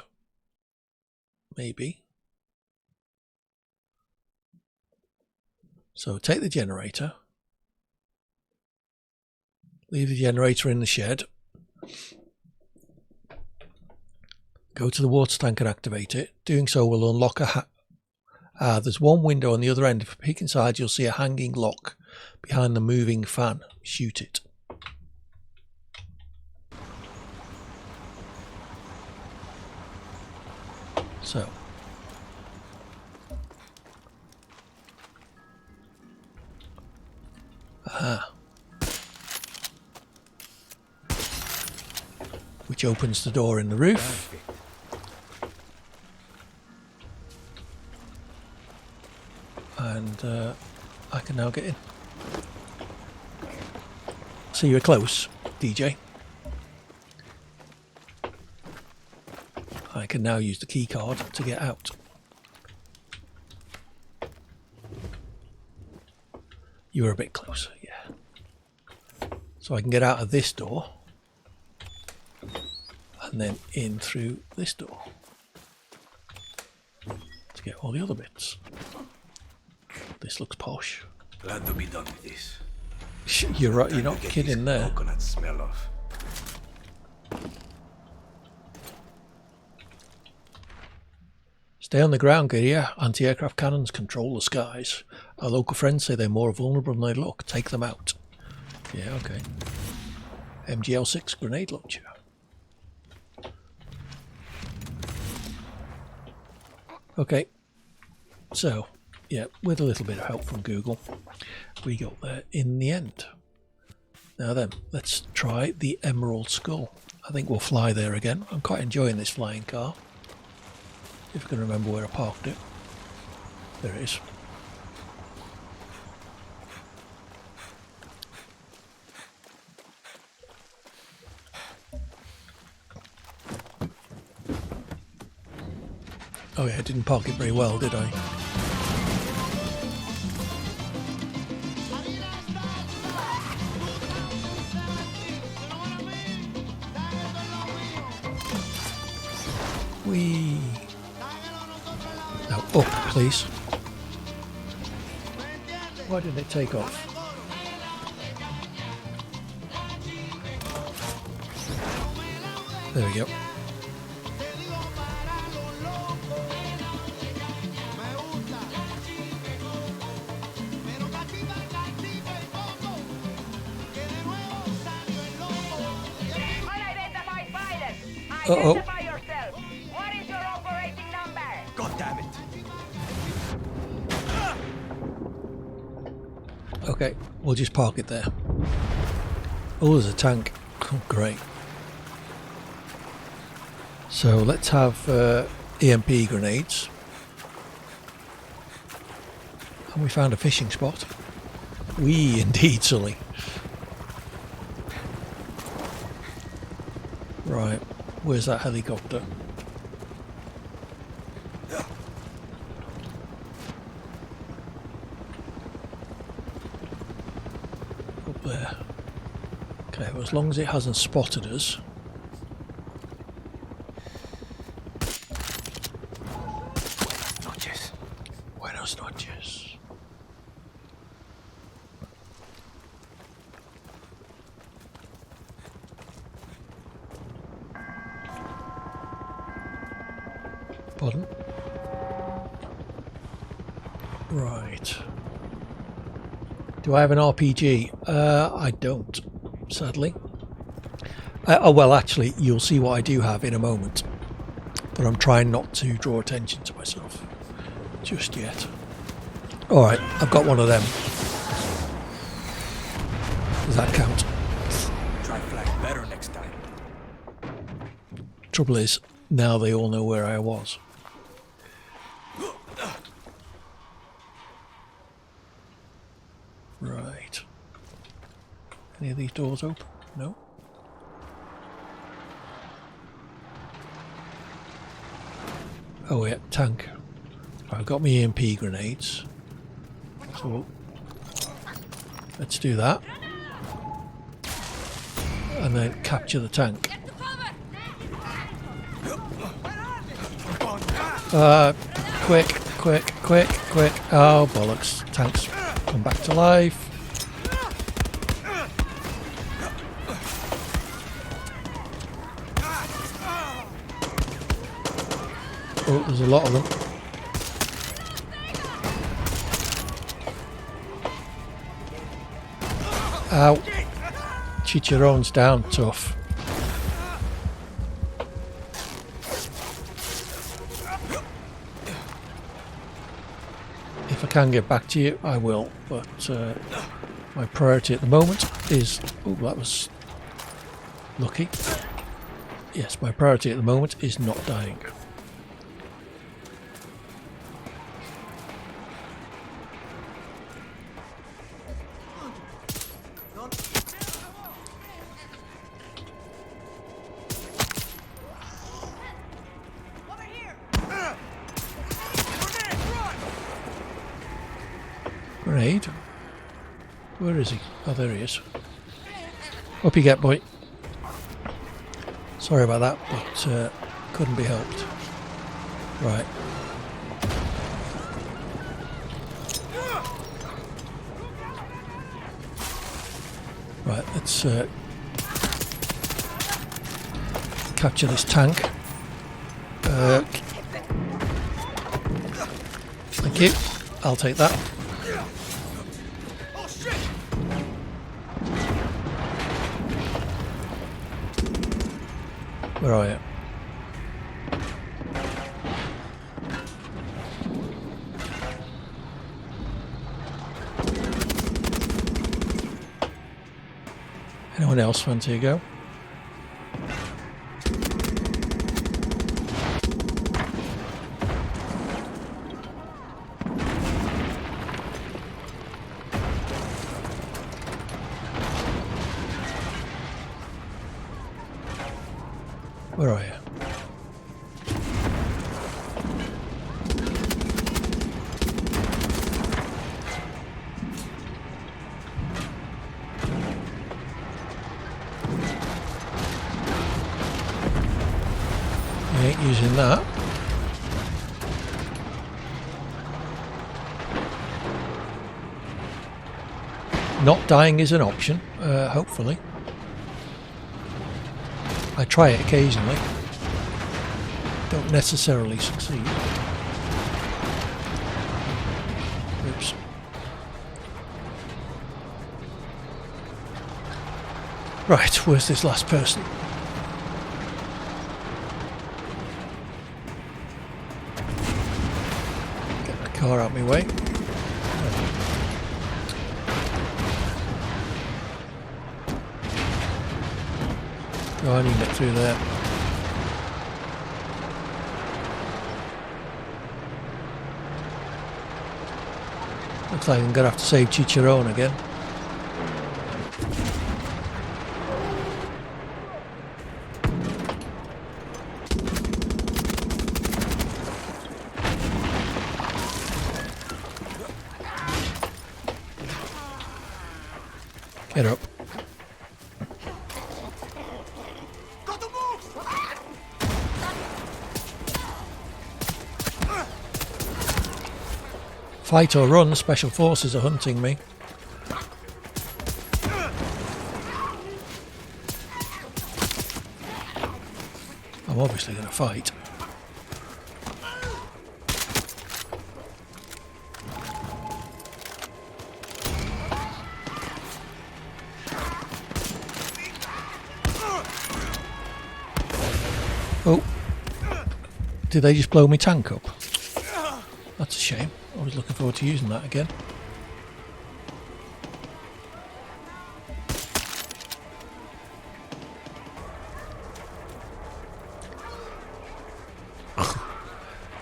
Maybe. So take the generator. Leave the generator in the shed. Go to the water tank and activate it. Doing so will unlock a there's one window on the other end. If you peek inside, you'll see a hanging lock behind the moving fan. Shoot it. So, which opens the door in the roof. And I can now get in. So you were close, DJ. I can now use the key card to get out. You were a bit closer, yeah. So I can get out of this door and then in through this door to get all the other bits. This looks posh. Glad to be done with this. You're right, you're not kidding there. Coconut smell off. Stay on the ground, Guerrilla. Anti-aircraft cannons control the skies. Our local friends say they're more vulnerable than they look. Take them out. Yeah, okay. MGL-6 grenade launcher. Okay. So, yeah, with a little bit of help from Google, we got there in the end. Now then, let's try the Emerald Skull. I think we'll fly there again. I'm quite enjoying this flying car. If I can remember where I parked it. There it is. Oh yeah, I didn't park it very well, did I? Whee! Now up, please. Why didn't it take off? There we go. Uh-oh. What is your operating number? God damn it. Okay, we'll just park it there. Oh, there's a tank. Oh, great. So let's have EMP grenades. And we found a fishing spot. We indeed, Sully. Right, where's that helicopter? Up there. Okay, well, as long as it hasn't spotted us. Noches. Buenos noches. Pardon? Right. Do I have an RPG? I don't, sadly. Oh, well, actually, you'll see what I do have in a moment. But I'm trying not to draw attention to myself just yet. Alright, I've got one of them. Does that count? Try flag better next time. Trouble is, now they all know where I was. Right. Any of these doors open? No. Oh yeah, tank. I've got my EMP grenades. So let's do that. And then capture the tank. Quick. Oh, bollocks. Tanks come back to life. Oh, there's a lot of them. Ow. Chicharron's down tough. If I can get back to you, I will, but my priority at the moment is... Oh, that was lucky. Yes, my priority at the moment is not dying. Grenade? Where is he? Oh, there he is. Up you get, boy. Sorry about that, but couldn't be helped. Right. Right, let's capture this tank. Thank you. I'll take that. Where are you? Anyone else fancy a go? Where are you? I ain't using that. Not dying is an option, hopefully. I try it occasionally. Don't necessarily succeed. Oops. Right, where's this last person? Get the car out of my way. Oh, I need to get through there. Looks like I'm going to have to save Chicharron again. Get up. Fight or run, special forces are hunting me. I'm obviously going to fight. Oh, did they just blow me tank up? That's a shame. I was looking forward to using that again.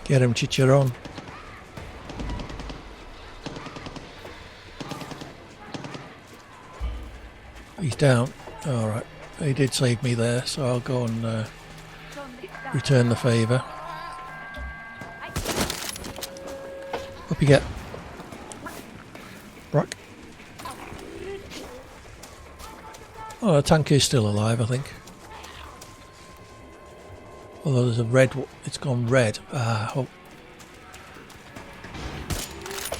Get him, Chicharron. He's down. Alright. He did save me there, so I'll go and return the favour. Up you get. Right. Oh, the tank is still alive, I think. Although there's a red, it's gone red. Oh.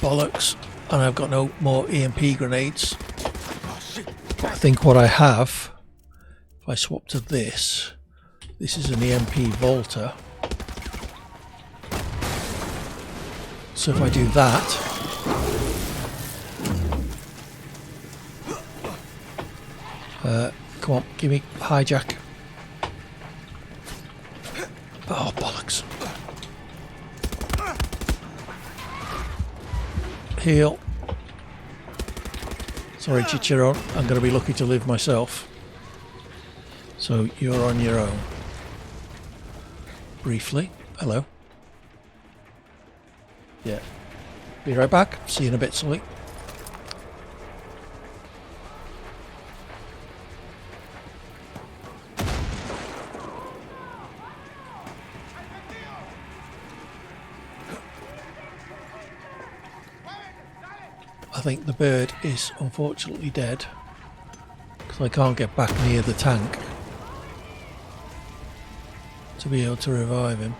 Bollocks. And I've got no more EMP grenades. But I think what I have, if I swap to this is an EMP Volta. So if I do that, come on, give me hijack. Oh, bollocks. Heal. Sorry, Chicharron, I'm going to be lucky to live myself. So you're on your own. Briefly. Hello. Yeah. Be right back. See you in a bit, Sully. I think the bird is unfortunately dead because I can't get back near the tank to be able to revive him.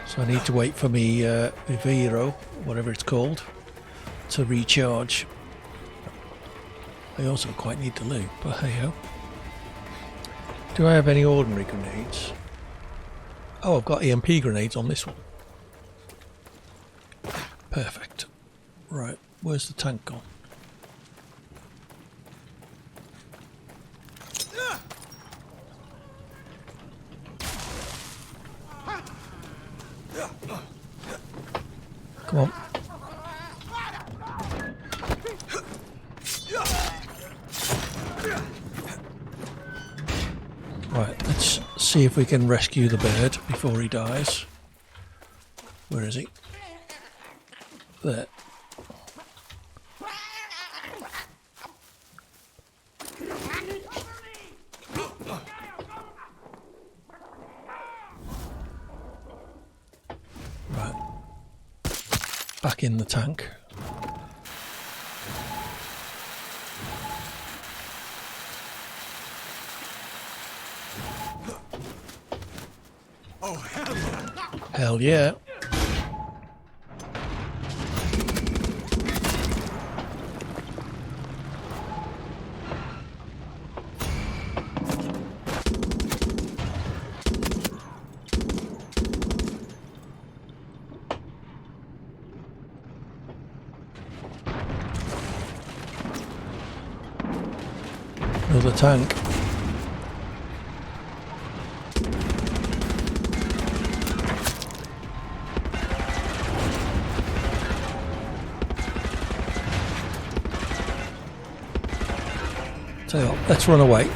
So I need to wait for me Viviro, whatever it's called, to recharge. I also quite need the loot, but hey ho. Do I have any ordinary grenades? Oh, I've got EMP grenades on this one. Perfect. Right, where's the tank gone? Come on. Right, let's see if we can rescue the bird before he dies. Where is he? There. Right. Back in the tank. Oh, hell yeah! Hell yeah. Another tank. Tell you what, let's run away.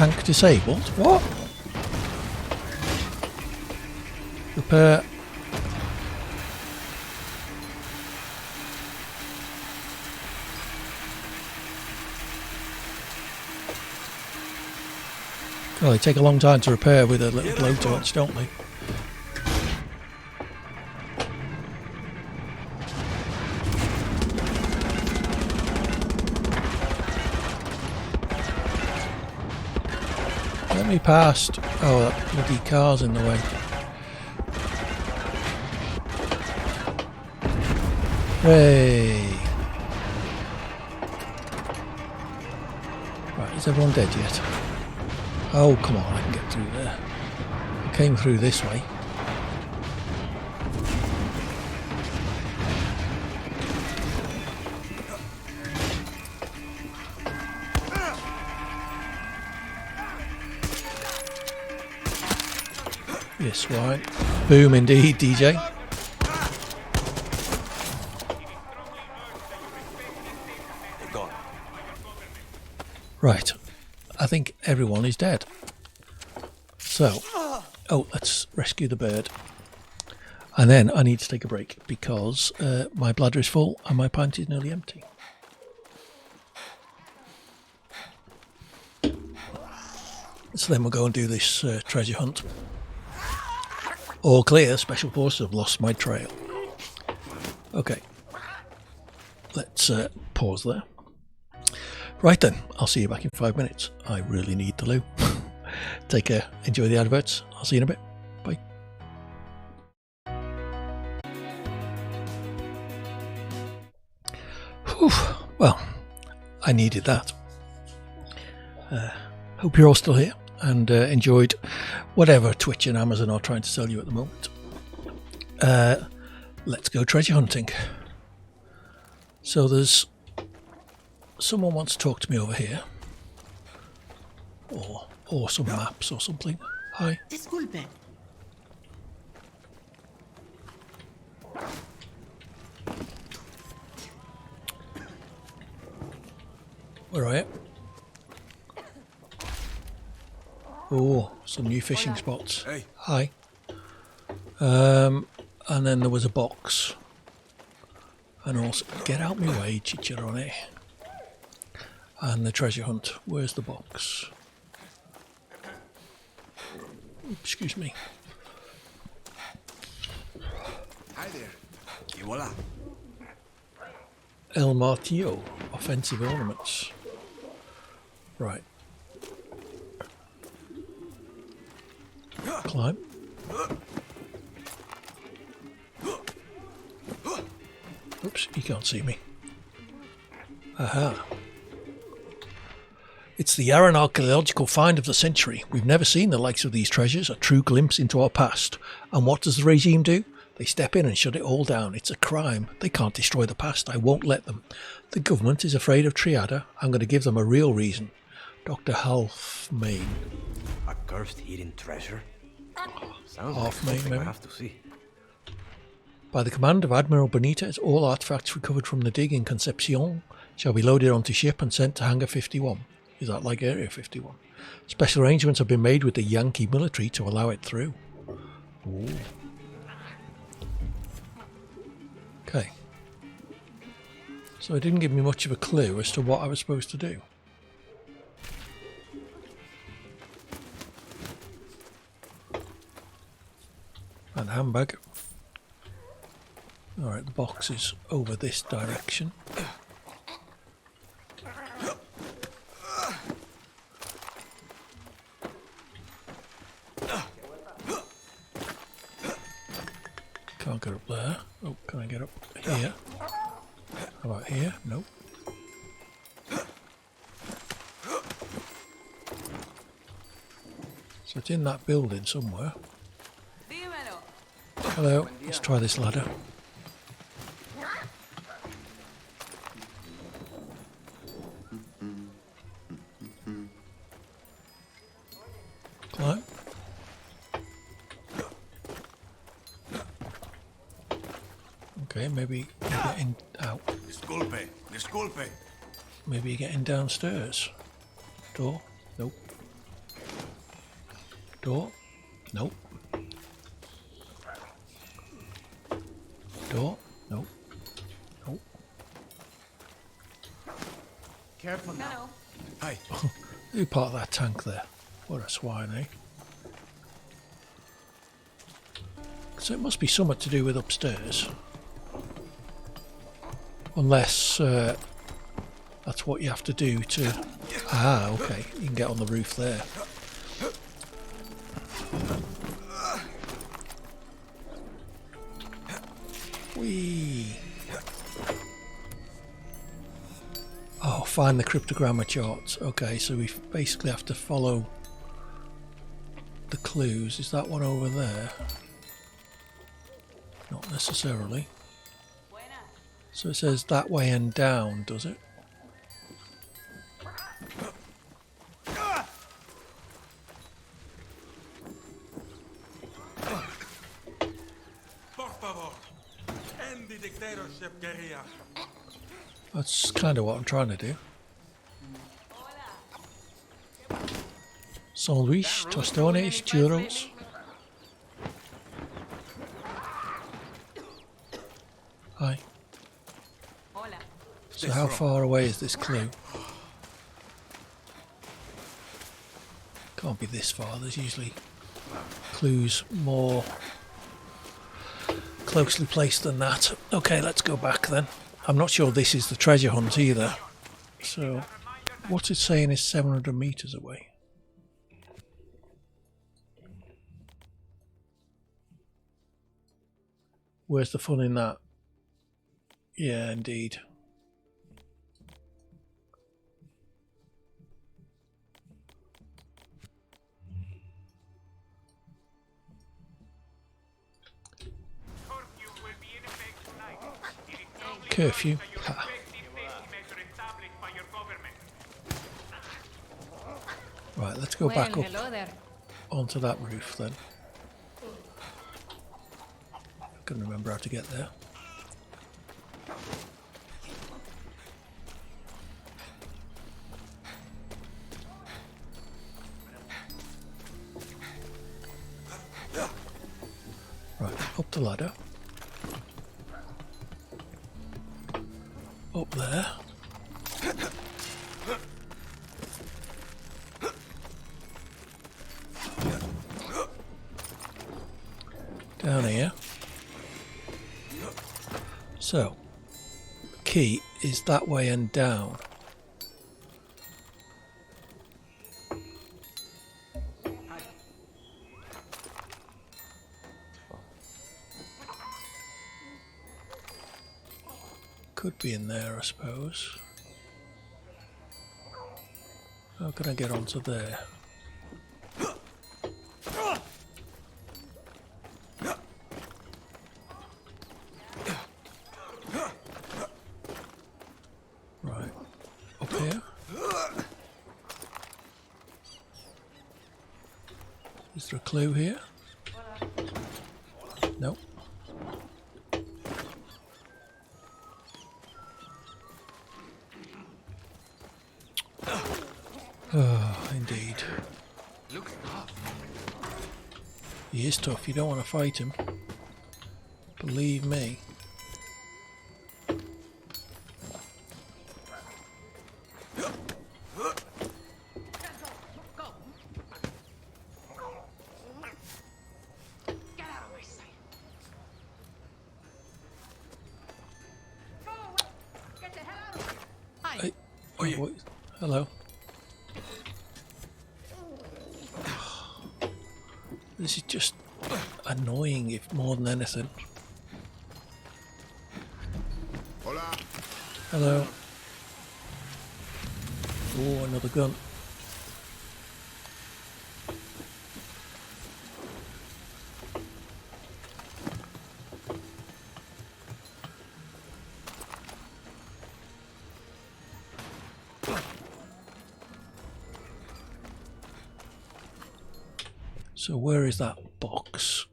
Tank disabled? What? Repair. Well, they take a long time to repair with a little blowtorch, don't they? Let me past. Oh, that bloody car's in the way. Hey. Right, is everyone dead yet? Oh, come on, I can get through there. I came through this way. Yes, right. Boom indeed, DJ. Right. I think everyone is dead. So, oh, let's rescue the bird. And then I need to take a break because my bladder is full and my pint is nearly empty. So then we'll go and do this treasure hunt. All clear, Special Forces have lost my trail. Okay. Let's pause there. Right then, I'll see you back in 5 minutes. I really need the loo. Take care, enjoy the adverts. I'll see you in a bit. Bye. Whew. Well, I needed that. Hope you're all still here and enjoyed whatever Twitch and Amazon are trying to sell you at the moment. Let's go treasure hunting. So there's someone wants to talk to me over here, or some maps or something. Hi. Disculpe. Where are you? Oh, some new fishing spots. Hey. Hi. And then there was a box. And also, get out my way, Chicharone. And the treasure hunt. Where's the box? Excuse me. Hi there. Y voila. El Martillo. Offensive ornaments. Right. Climb. Oops, you can't see me. Aha. It's the Yaran archaeological find of the century. We've never seen the likes of these treasures, a true glimpse into our past. And what does the regime do? They step in and shut it all down. It's a crime. They can't destroy the past. I won't let them. The government is afraid of Triada. I'm going to give them a real reason. Dr. Halfmain. A cursed hidden treasure? Sounds Halfmain, like something I maybe? have to see. By the command of Admiral Benitez, all artifacts recovered from the dig in Concepcion shall be loaded onto ship and sent to Hangar 51. Is that like Area 51? Special arrangements have been made with the Yankee military to allow it through. Ooh. Okay. So it didn't give me much of a clue as to what I was supposed to do. And handbag. Alright, the box is over this direction. Can't get up there. Oh, can I get up here? How about here? Nope. So it's in that building somewhere. Hello, let's try this ladder. Climb. Okay, maybe you're getting out. Disculpe. Disculpe. Maybe you're getting downstairs. Door? Nope. Door? Nope. Door? Nope. Nope. Careful now. Hi. Who part of that tank there? What a swine, eh? So it must be something to do with upstairs. Unless that's what you have to do to... Ah, okay. You can get on the roof there. Whee! Oh, find the cryptogramma charts. Okay, so we basically have to follow the clues. Is that one over there? Not necessarily. So it says that way and down, does it? Por favor. End the dictatorship, guerrilla. That's kind of what I'm trying to do. Sandwich, tostones, churros. Hi. So how far away is this clue? Can't be this far. There's usually clues more closely placed than that. Okay, let's go back then. I'm not sure this is the treasure hunt either. So, what's it saying is 700 meters away? Where's the fun in that? Yeah, indeed. Curfew. Ha. Right, let's go back up onto that roof then. I can remember how to get there. Right, up the ladder. Up there. Down here. So, key is that way and down. Could be in there, I suppose. How can I get onto there? Right, up here. Is there a clue here? Nope. Oh, indeed. Looks tough. He is tough, you don't want to fight him. Believe me. Hey, oh, boy. Hello. This is just annoying, if more than anything. Hola. Hello. Oh, another gun. So where is that box?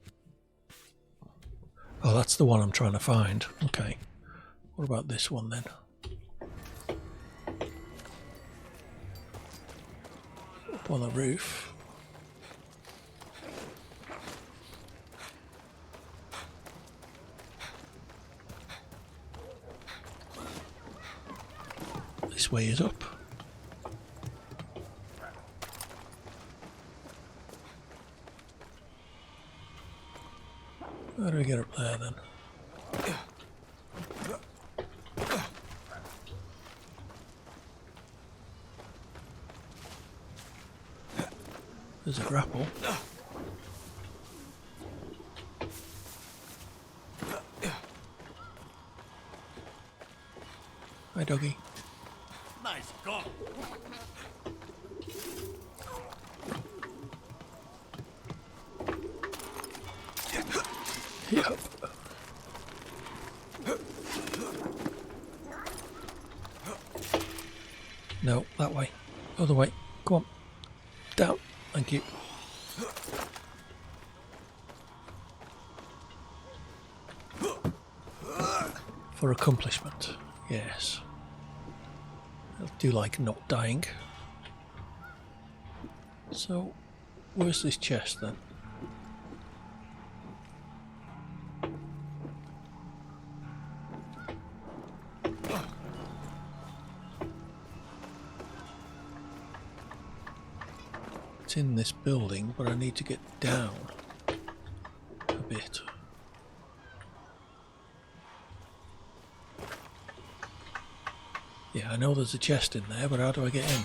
Oh, that's the one I'm trying to find. Okay. What about this one then? Up on the roof. this way is up. How do we get up there then? There's a grapple. Hi, doggy. Nice gun. Yep. No, that way. Other way. Come on. Down. Thank you. For accomplishment. Yes. I do like not dying. So, where's this chest then? It's in this building, but I need to get down a bit. Yeah, I know there's a chest in there, but how do I get in?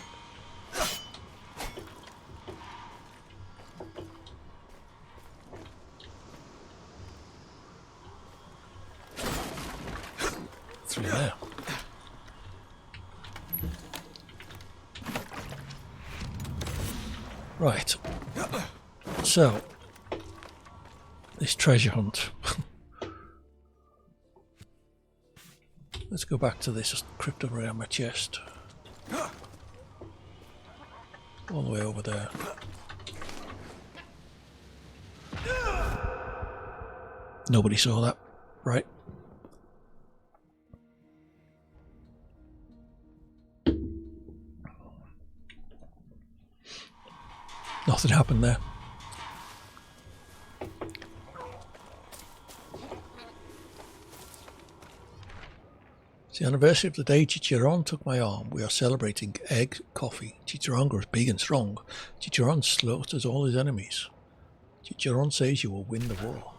Through there. Right. So, this treasure hunt. Let's go back to this cryptogramma chest. All the way over there. Nobody saw that, right? Nothing happened there. It's the anniversary of the day Chicharon took my arm. We are celebrating egg, coffee. Chicharon grows big and strong. Chicharon slaughters all his enemies. Chicharon says you will win the war.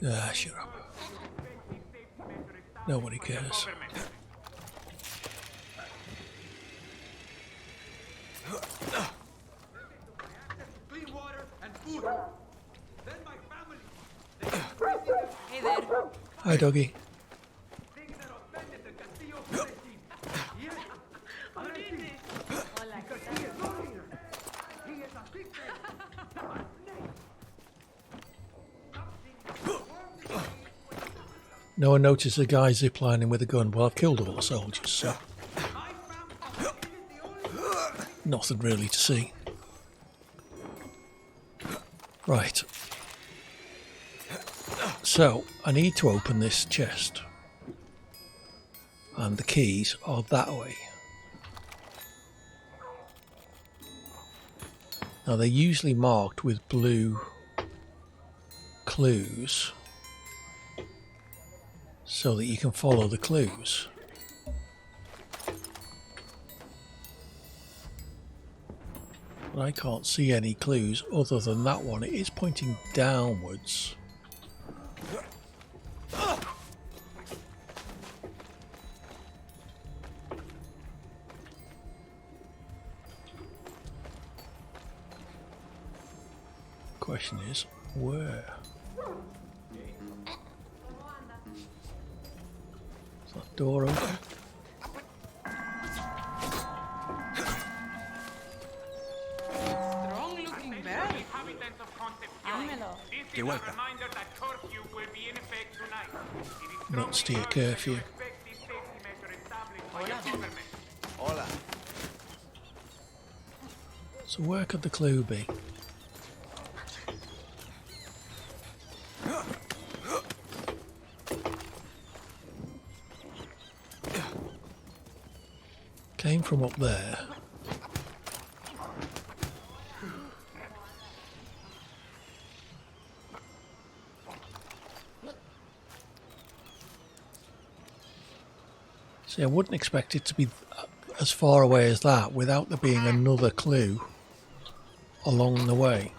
Ah, shut up. Nobody cares. Clean water and food. Then my family. Hey there. Hi, doggy. No one noticed the guy ziplining with a gun. Well, I've killed all the soldiers, so nothing really to see. Right. So, I need to open this chest. And the keys are that way. Now, they're usually marked with blue clues, so that you can follow the clues. But I can't see any clues other than that one. It is pointing downwards. Question is, where? Is that door open? Strong looking bear. Que vuelta. Not steer curfew. Hola. So where could the clue be? from up there. See, I wouldn't expect it to be as far away as that without there being another clue along the way.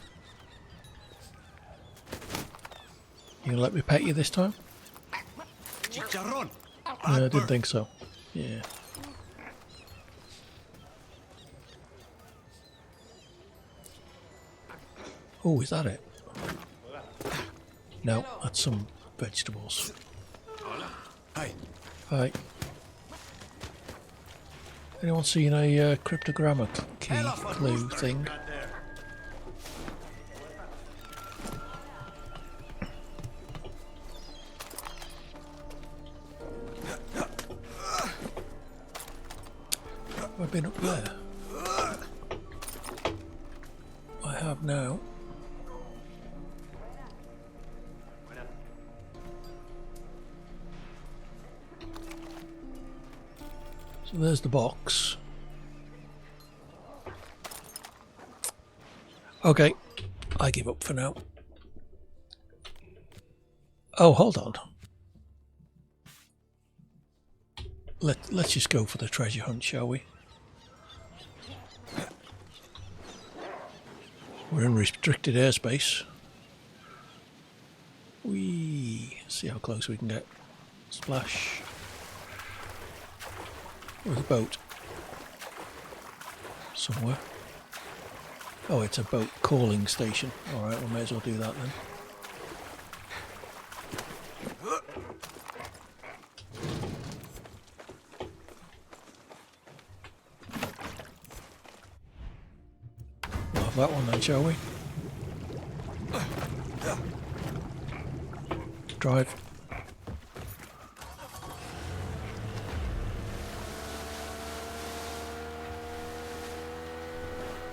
You gonna let me pet you this time? Chicharrón. I didn't think so. Yeah. Oh, is that it? No, that's some vegetables. Hi. Hi. Anyone seen a cryptogramma key clue thing? Have I been up there? I have now. So there's the box. Okay, I give up for now. Oh, hold on. Let's just go for the treasure hunt, shall we? We're in restricted airspace. See how close we can get. Splash. There's a boat. Somewhere. Oh, it's a boat calling station. Alright, we may as well do that then. We'll have that one then, shall we? Drive.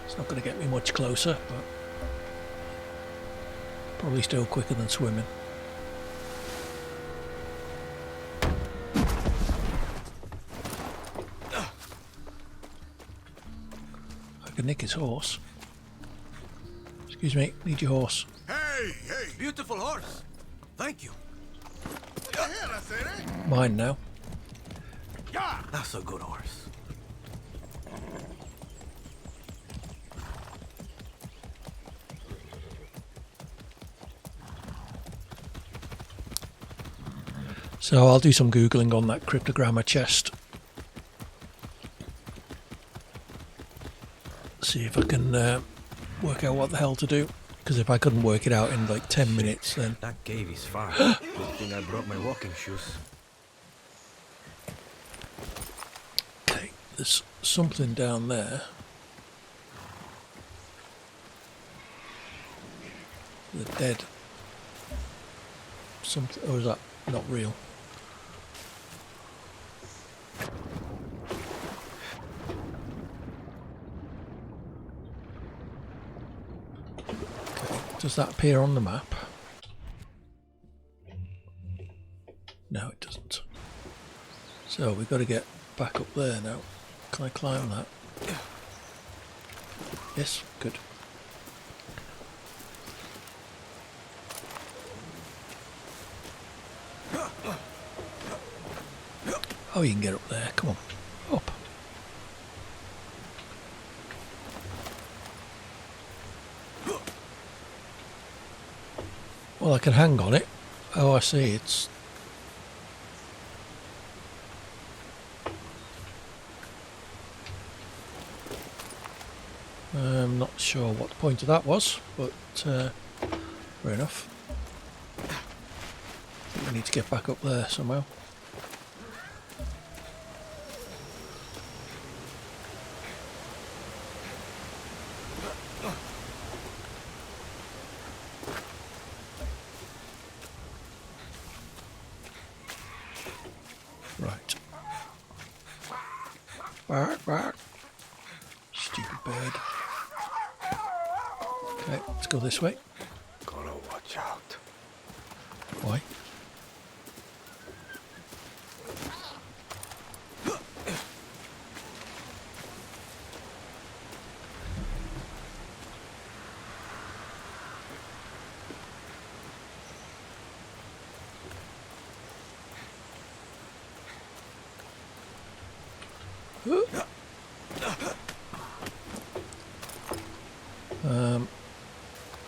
It's not going to get me much closer, but probably still quicker than swimming. I could nick his horse. Excuse me, need your horse. Hey, beautiful horse. Thank you. Mine now. That's a good horse. So I'll do some Googling on that cryptogramma chest. See if I can work out what the hell to do. Because if I couldn't work it out in like 10 minutes, then... That cave is far. Good thing I brought my walking shoes. Okay, there's something down there. The dead. Something, or is that not real? Does that appear on the map? No, it doesn't. So we've got to get back up there now. Can I climb that? Yes, good. Oh, you can get up there. Come on. Up. Well, I can hang on it. Oh, I see. It's... I'm not sure what the point of that was, but fair enough. I think we need to get back up there somehow. Right. Bark, bark. Stupid bird. Okay, let's go this way. Gotta watch out. Why?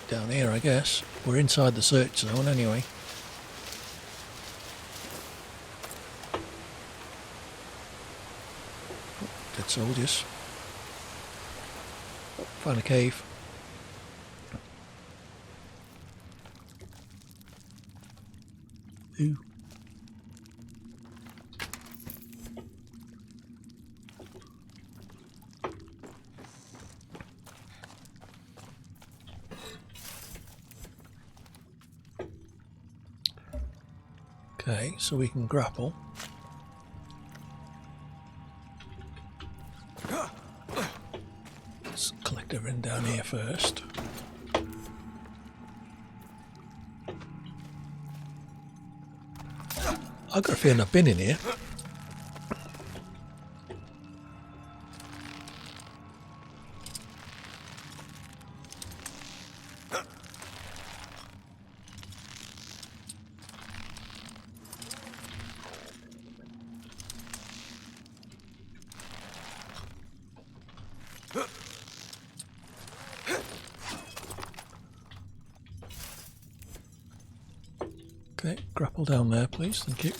Down here, I guess. We're inside the search zone anyway. Dead soldiers. Found a cave. Ooh. Okay, so we can grapple. Let's collect everything down here first. I've got a feeling I've been in here. Okay, grapple down there, please. Thank you.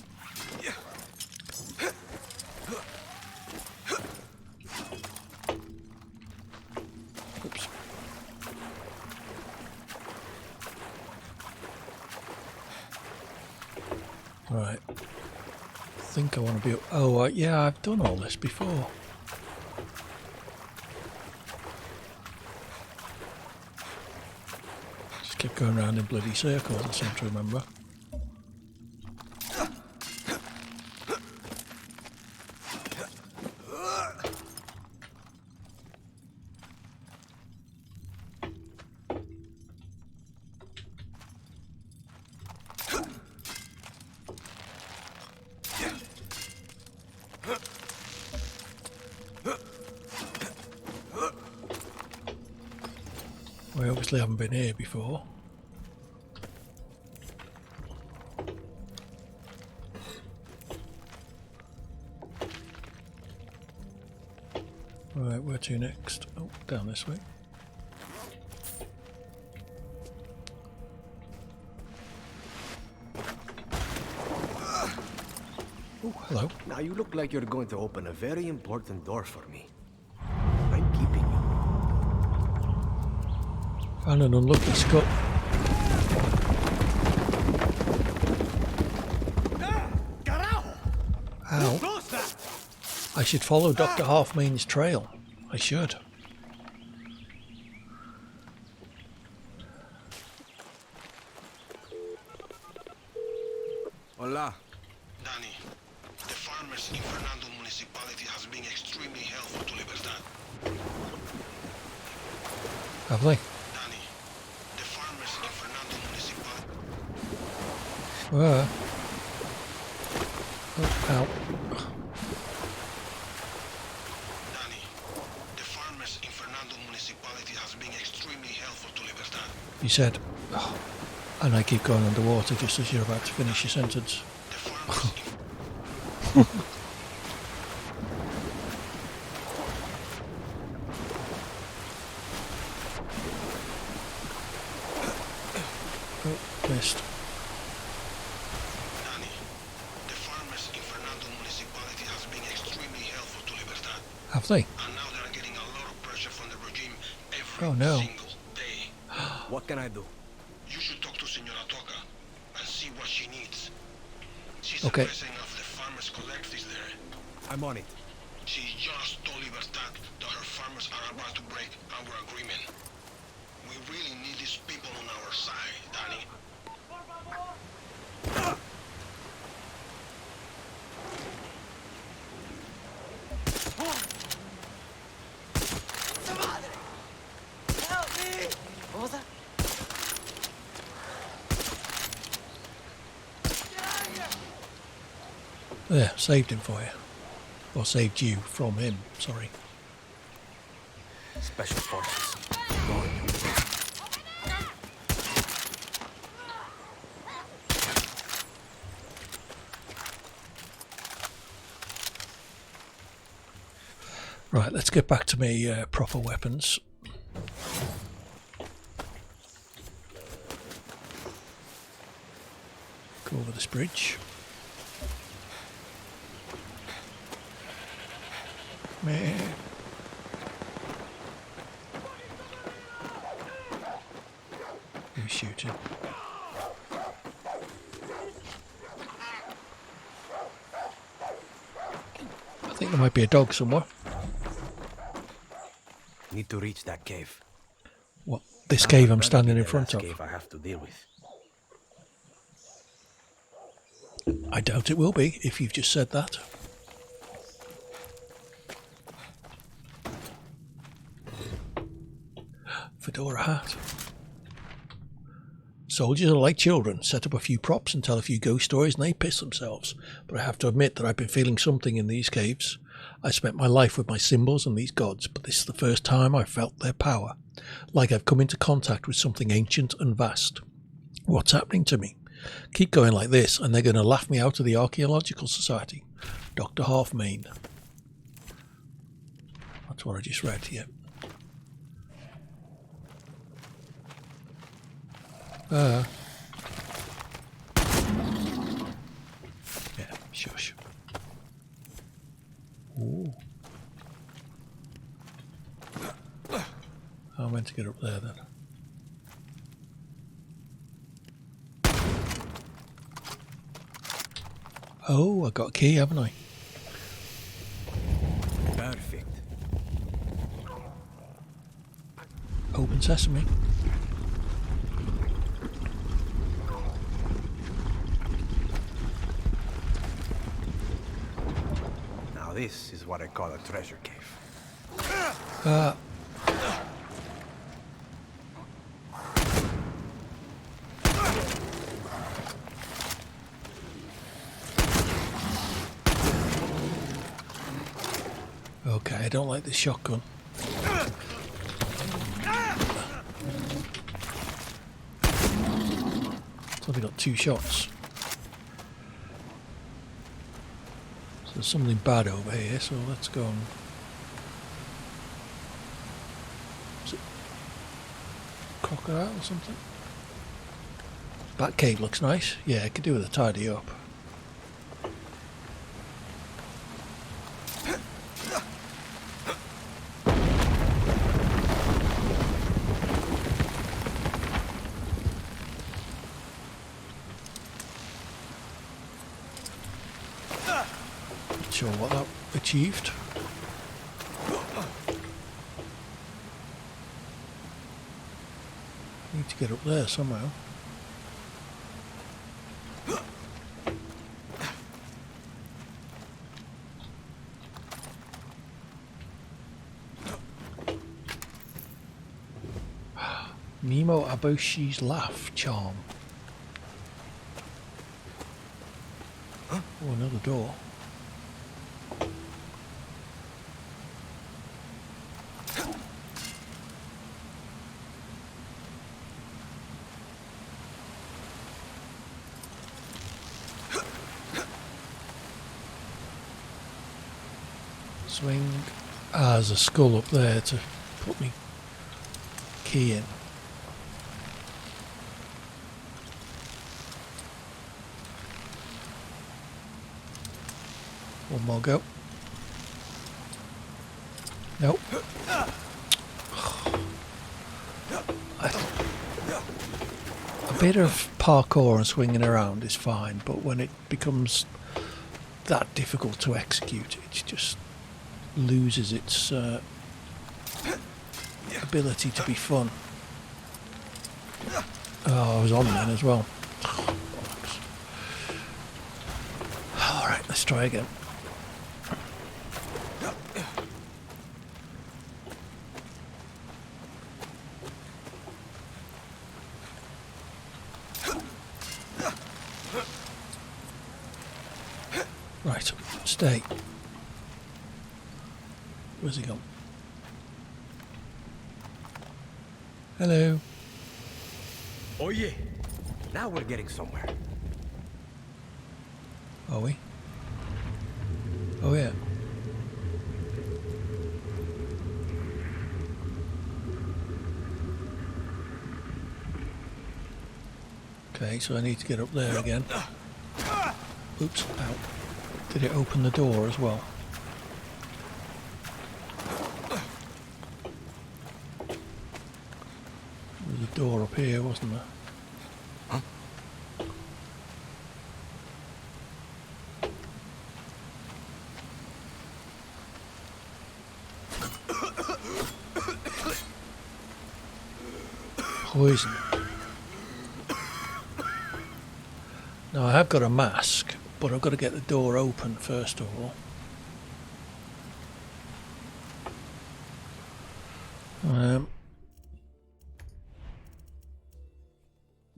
Oops. Right. I think I want to be... Oh, yeah, I've done all this before. Just kept going around in bloody circles, I seem to remember. We obviously haven't been here before. Right, where to next? Oh, down this way. Oh, hello. Now you look like you're going to open a very important door for me. I'm keeping you. Found an unlucky scut. Ow. I should follow Dr. Halfmane's trail. I should. Hola. Danny, the farmers in Fernando municipality has been extremely helpful to Libertad. Have they? Danny, the farmers in Fernando municipality... Where? Oh, ow. Danny, the farmers in Fernando municipality has been extremely helpful to Libertad. You said, oh, and I keep going underwater just as you're about to finish your sentence. The farmers in... Oh, missed. Danny, the farmers in Fernando municipality has been extremely helpful to Libertad. Have they? And now they're getting a lot of pressure from the regime every Oh no. single day. What can I do? You should talk to Senora Toca and see what she needs. She's Okay. the president of the farmers collectives there. I'm on it. She just told Libertad that her farmers are about to break our agreement. We really need these people on our side, Danny. What was that? There, saved him for you. Or saved you from him, sorry. Special forces. Go on. Right, let's get back to my proper weapons. Go over this bridge. Meh. Who's shooting? I think there might be a dog somewhere. Need to reach that cave. What? This That cave had I'm better standing be in the front last of. cave I have to deal with. I doubt it will be, if you've just said that. Fedora hat. Soldiers are like children. Set up a few props and tell a few ghost stories and they piss themselves. But I have to admit that I've been feeling something in these caves. I spent my life with my symbols and these gods, but this is the first time I've felt their power. Like I've come into contact with something ancient and vast. What's happening to me? Keep going like this and they're going to laugh me out of the Archaeological Society. Dr. Halfmain. That's what I just read here. Yeah, shush. Ooh. I meant to get up there then. Oh, I got a key, haven't I? Perfect. Open sesame. Now this is what I call a treasure cave. Okay, I don't like this shotgun. It's only got 2 shots. So there's something bad over here, so let's go and... Is it crocodile or something? Bat cave looks nice. Yeah, I could do with a tidy up. Sure what that achieved. Need to get up there somehow. Nemo Aboshi's laugh charm. Oh, another door. Swing. Ah, there's a skull up there to put me key in. One more go. Nope. A bit of parkour and swinging around is fine, but when it becomes that difficult to execute, it just loses its ability to be fun. Oh, I was on then as well. Alright, let's try again. Right, stay. Where's he gone? Hello. Oh yeah. Now we're getting somewhere. Are we? Oh yeah. Okay, so I need to get up there again. Oops, ow. Did it open the door as well? There was a door up here, wasn't there? Poison. Now I have got a mask, but I've got to get the door open first of all.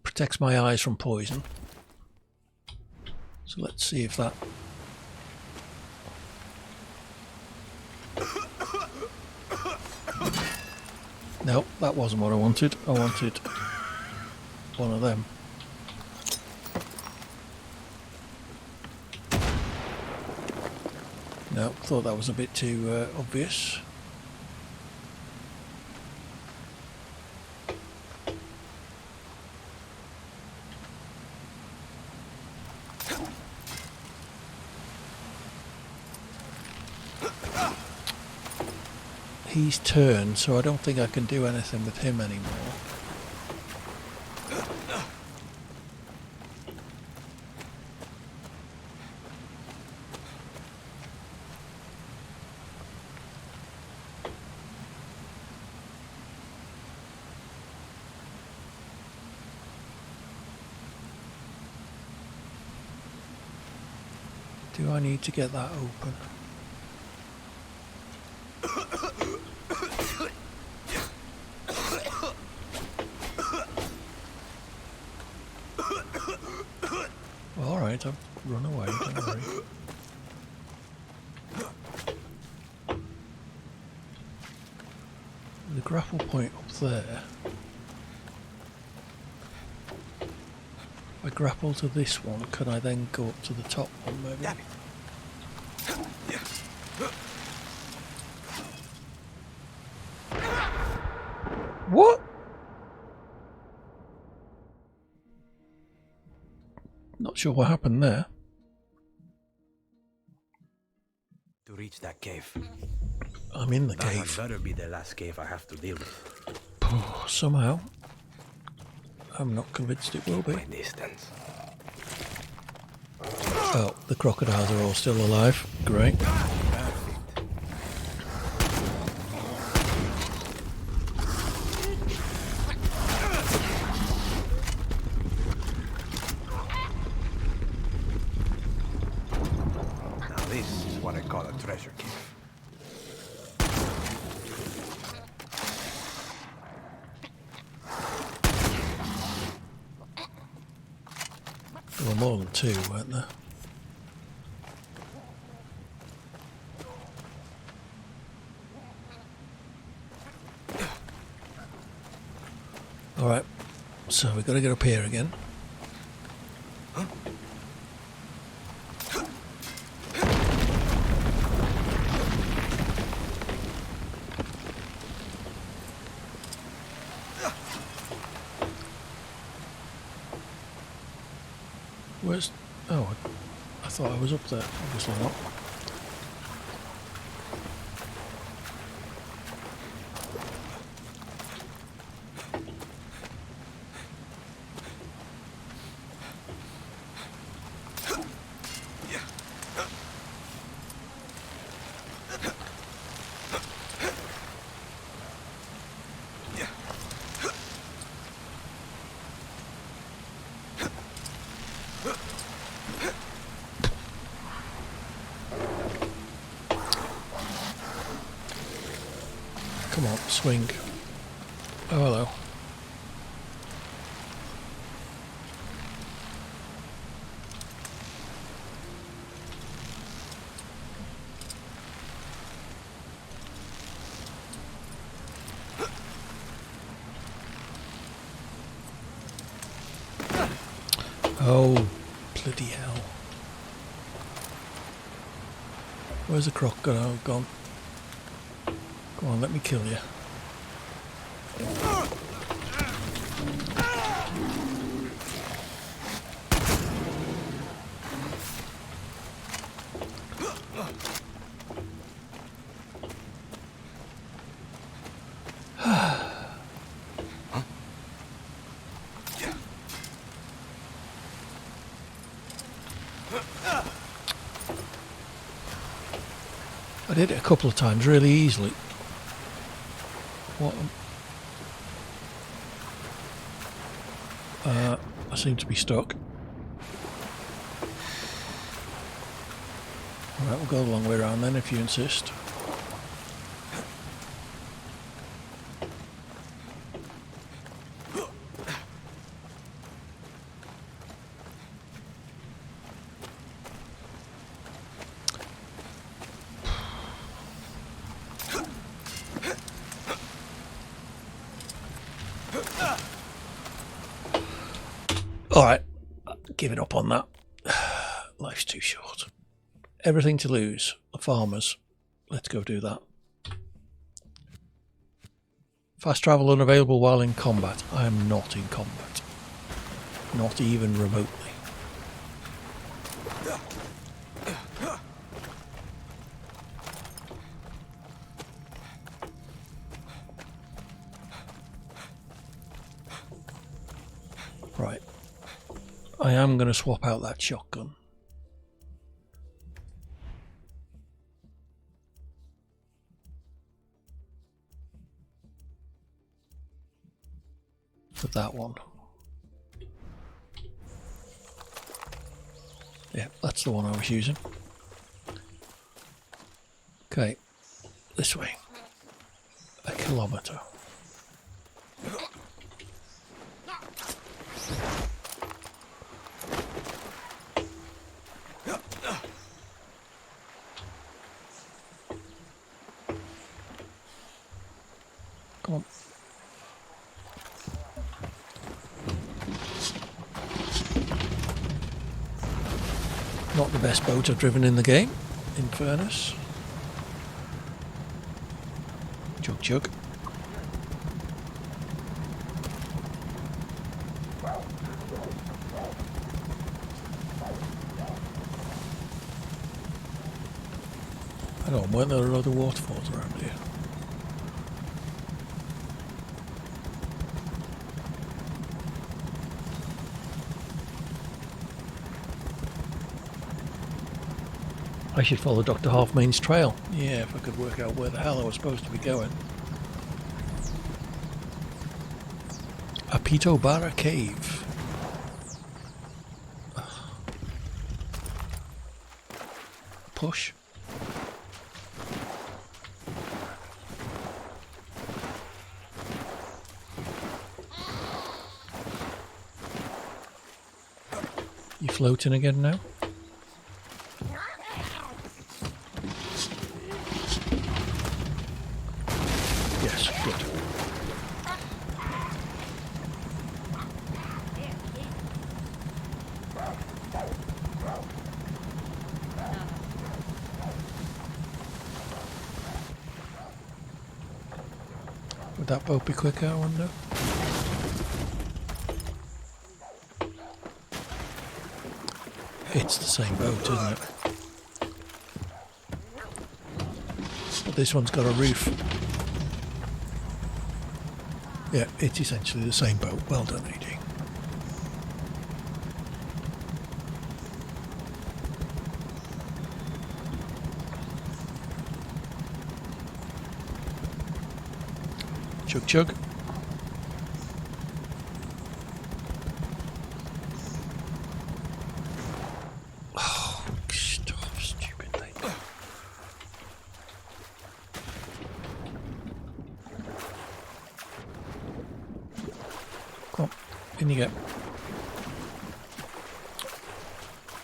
Protects my eyes from poison. So let's see if that... Nope, that wasn't what I wanted. I wanted one of them. No, thought that was a bit too obvious. He's turned, so I don't think I can do anything with him anymore. Do I need to get that open? Alright, I've run away, don't worry. The grapple point up there. If I grapple to this one, can I then go up to the top one maybe? What? Not sure what happened there. To reach that cave. I'm in the That cave. had better be the last cave I have to deal with. Somehow. I'm not convinced it will be. My distance. Oh, the crocodiles are all still alive. Great. Now this is what I call a treasure cave. There were more than two, weren't there? Alright, so we've got to get up here again. Where's... Oh, I thought I was up there. Obviously not. Come on, swing. Oh, hello. Oh, bloody hell. Where's the crocodile gone? Go on, let me kill you. I did it a couple of times really easily. What? I seem to be stuck. Alright, we'll go the long way around then if you insist. Alright, give it up on that. Life's too short. Everything to lose. The farmers. Let's go do that. Fast travel unavailable while in combat. I am not in combat. Not even remotely. Right. I am going to swap out that shotgun. For that one. Yeah, that's the one I was using. Okay, this way. A kilometre. Come on. Not the best boat I've driven in the game, in fairness. Chug chug. Hang on, weren't there a lot of waterfalls around here? I should follow Dr. Halfmane's trail. Yeah, if I could work out where the hell I was supposed to be going. Apito Barra Cave. Push. You floating again now? Yes, good. Would that boat be quicker, I wonder? It's the same boat, isn't it? But this one's got a roof. Yeah, it's essentially the same boat. Well done, AD. Chug chug. Oh, stop, stupid thing. Come on, in you go.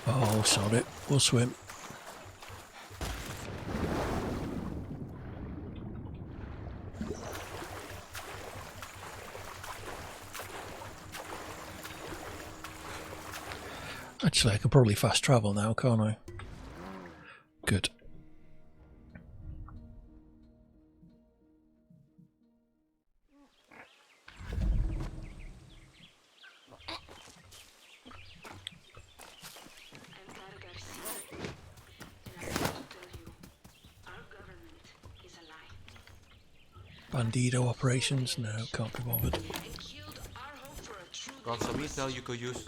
Oh, sod it. We'll swim. Actually, I can probably fast travel now, can't I? Good. Bandido operations? No, can't be bothered. Got some intel you could use.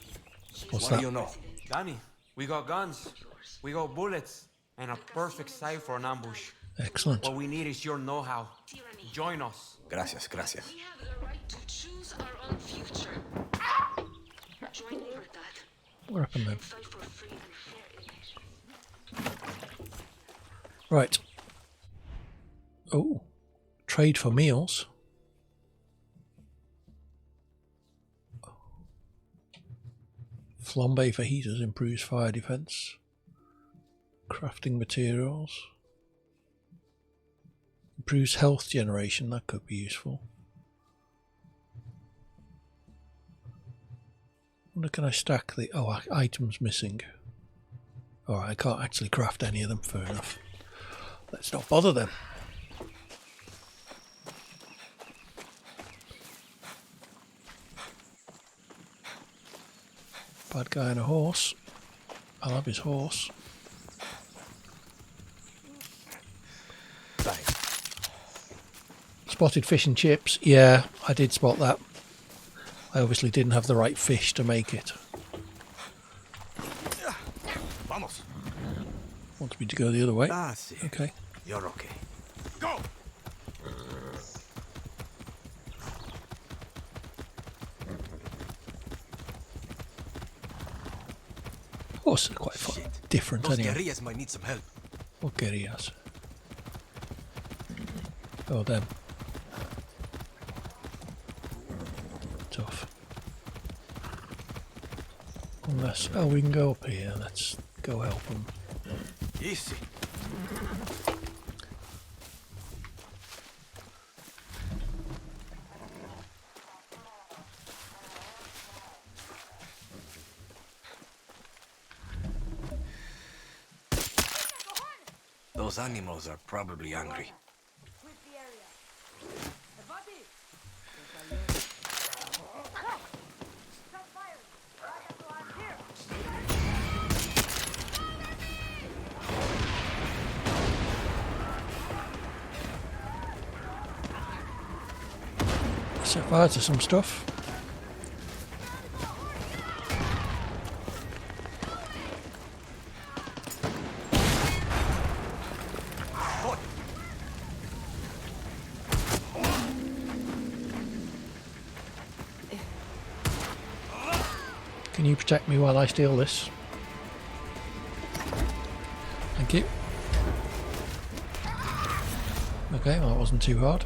What's What that? do you know? Danny, we got guns, we got bullets, and a perfect site for an ambush. Excellent. What we need is your know-how. Join us. Gracias, gracias. We have the right to choose our own future. Join Libertad. What happened then? Fight for freedom and fair election. Right. Oh, trade for meals. Flambe for heaters improves fire defense. Crafting materials. Improves health generation, that could be useful. Wonder can I stack the items missing. Alright, I can't actually craft any of them, fair enough. Let's not bother then. Bad guy and a horse. I'll have his horse. Spotted fish and chips. Yeah, I did spot that. I obviously didn't have the right fish to make it. Vamos. Wants me to go the other way. Ah, sí. Okay. You're okay. Go! Horses are quite different Those anyway. guerrillas might need some help. What guerrillas? Oh, them. Tough. Unless, oh, we can go up here. Let's go help them. Easy. Those animals are probably hungry. Set fire to some stuff. Can you protect me while I steal this? Thank you. Okay, well that wasn't too hard.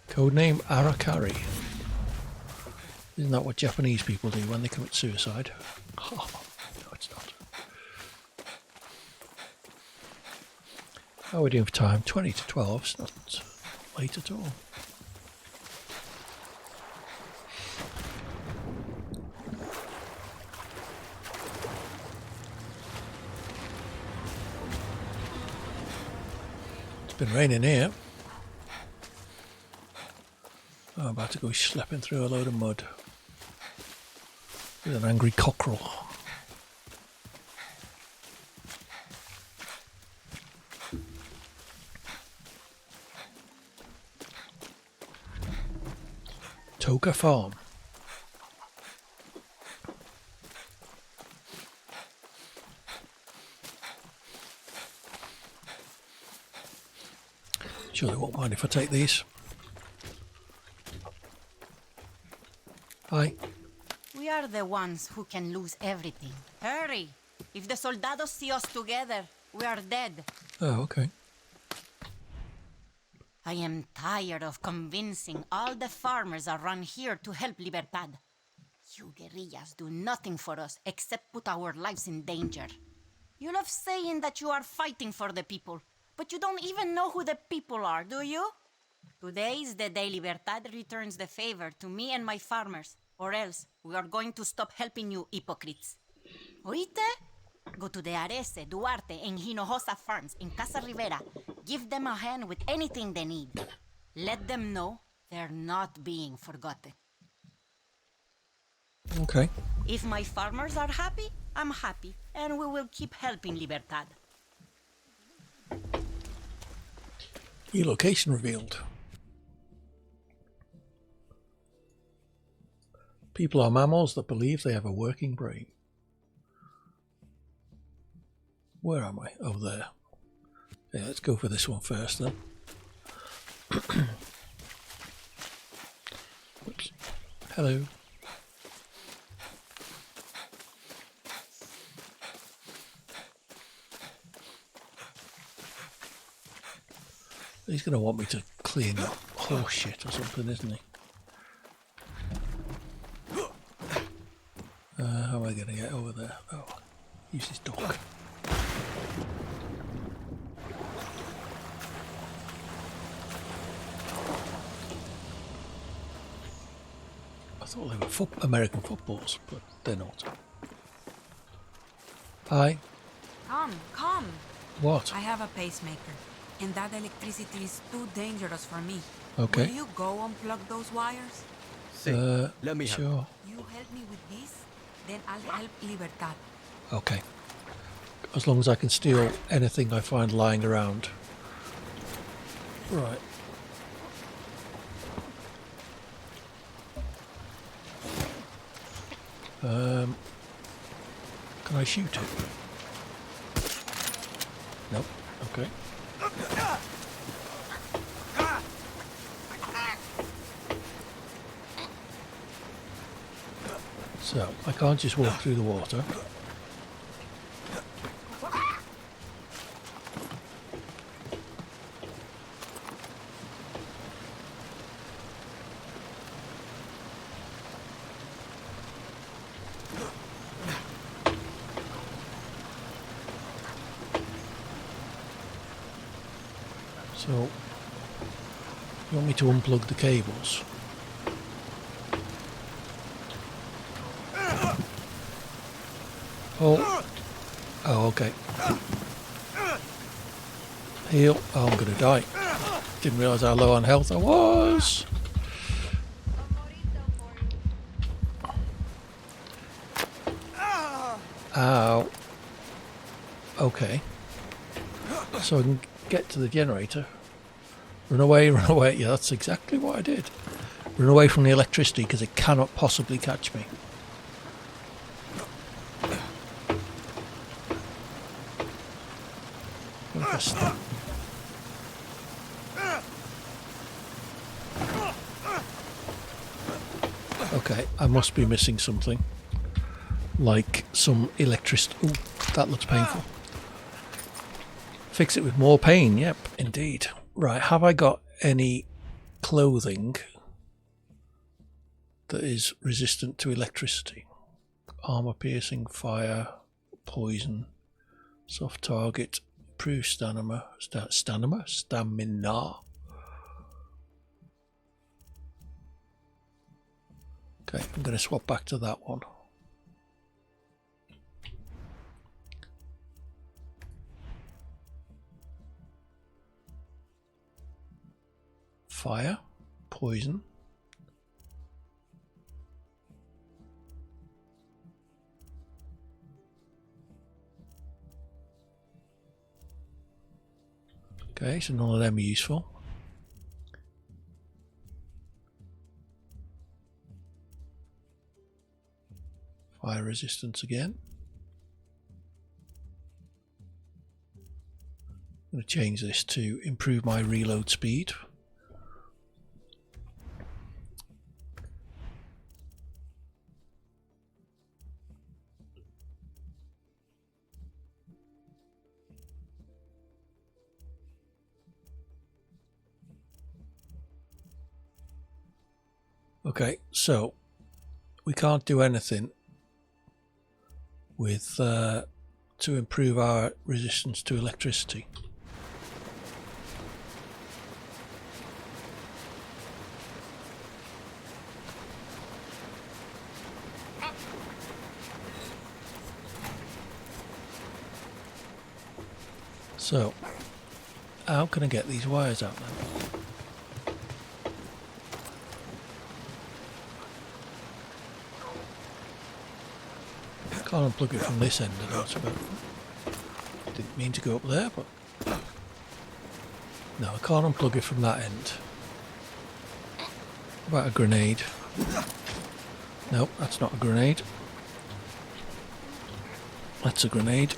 Codename Arakari. Isn't that what Japanese people do when they commit suicide? Oh, no, it's not. How are we doing for time? 20 to 12. It's not late at all. It's been raining here. I'm about to go schlepping through a load of mud with an angry cockerel. Toka Farm. Sure they won't mind if I take these. Hi. We are the ones who can lose everything. Hurry! If the soldados see us together, we are dead. Oh, okay. I am tired of convincing all the farmers around here to help Libertad. You guerrillas do nothing for us except put our lives in danger. You love saying that you are fighting for the people, but you don't even know who the people are, do you? Today is the day Libertad returns the favor to me and my farmers, or else we are going to stop helping you hypocrites. Oíste? Go to the Arese, Duarte, and Hinojosa farms in Casa Rivera. Give them a hand with anything they need. Let them know they're not being forgotten. Okay. If my farmers are happy, I'm happy, and we will keep helping Libertad. New location revealed. People are mammals that believe they have a working brain. Where am I? Oh, there. Yeah, let's go for this one first then. Oops. Hello. He's going to want me to clean up horse shit or something, isn't he? How am I going to get over there? Oh, use this dock. I thought they were American footballs, but they're not. Hi. Come. What? I have a pacemaker, and that electricity is too dangerous for me. Okay. Will you go unplug those wires? Let me help. Sure. You help me with this, then I'll help Libertad. Okay. As long as I can steal anything I find lying around. Right. Can I shoot it? Nope. Okay. So, I can't just walk through the water. So, you want me to unplug the cables? Oh, okay. Heal. Oh, I'm gonna die. Didn't realise how low on health I was. Ow. Okay. So I can get to the generator. Run away, run away. Yeah, that's exactly what I did. Run away from the electricity because it cannot possibly catch me. Okay, I must be missing something. Like some electricity. Ooh, that looks painful. Fix it with more pain. Yep, indeed. Right, have I got any clothing that is resistant to electricity? Armor piercing, fire, poison, soft target, improved stamina. Okay, I'm going to swap back to that one. Fire, poison. Okay, so none of them are useful. Fire resistance again. I'm going to change this to improve my reload speed. Okay, so we can't do anything with to improve our resistance to electricity. So, how can I get these wires out now? Can't unplug it from this end, I don't suppose. Didn't mean to go up there, but no, I can't unplug it from that end. What about a grenade? Nope, that's not a grenade. That's a grenade.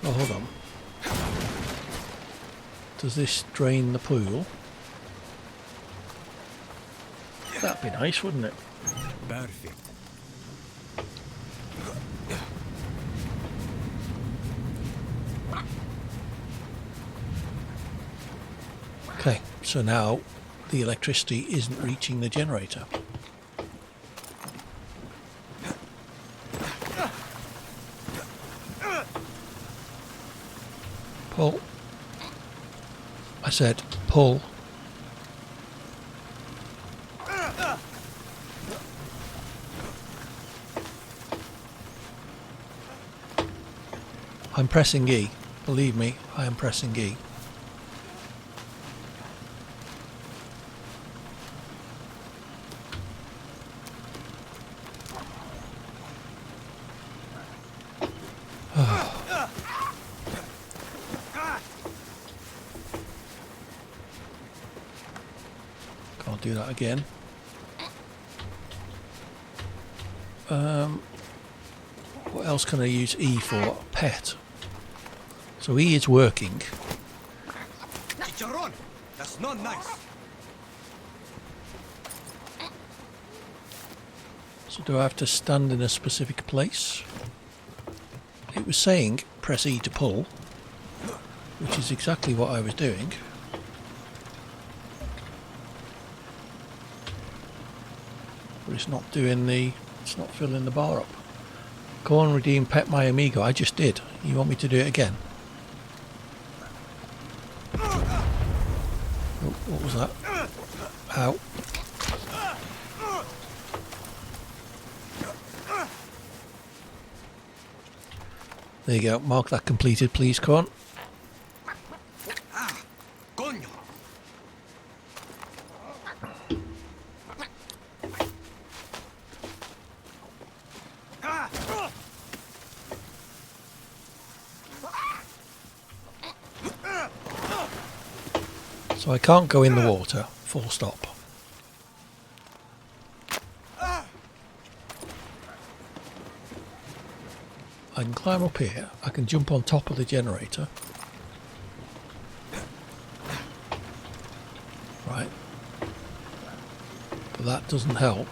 Oh, hold on. Does this drain the pool? That'd be nice, wouldn't it? Perfect. Okay, so now the electricity isn't reaching the generator. Pull. I said pull. I'm pressing E. Believe me, I am pressing E. Can't do that again. What else can I use E for? Pet. So E is working. Chicharrón! That's not nice. So do I have to stand in a specific place? It was saying press E to pull, which is exactly what I was doing. But it's not doing it's not filling the bar up. Go on, redeem Pet My Amigo. I just did. You want me to do it again? Oh, what was that? Ow. There you go. Mark that completed, please, Con. Coño! So I can't go in the water. Full stop. I can climb up here. I can jump on top of the generator. Right. But that doesn't help,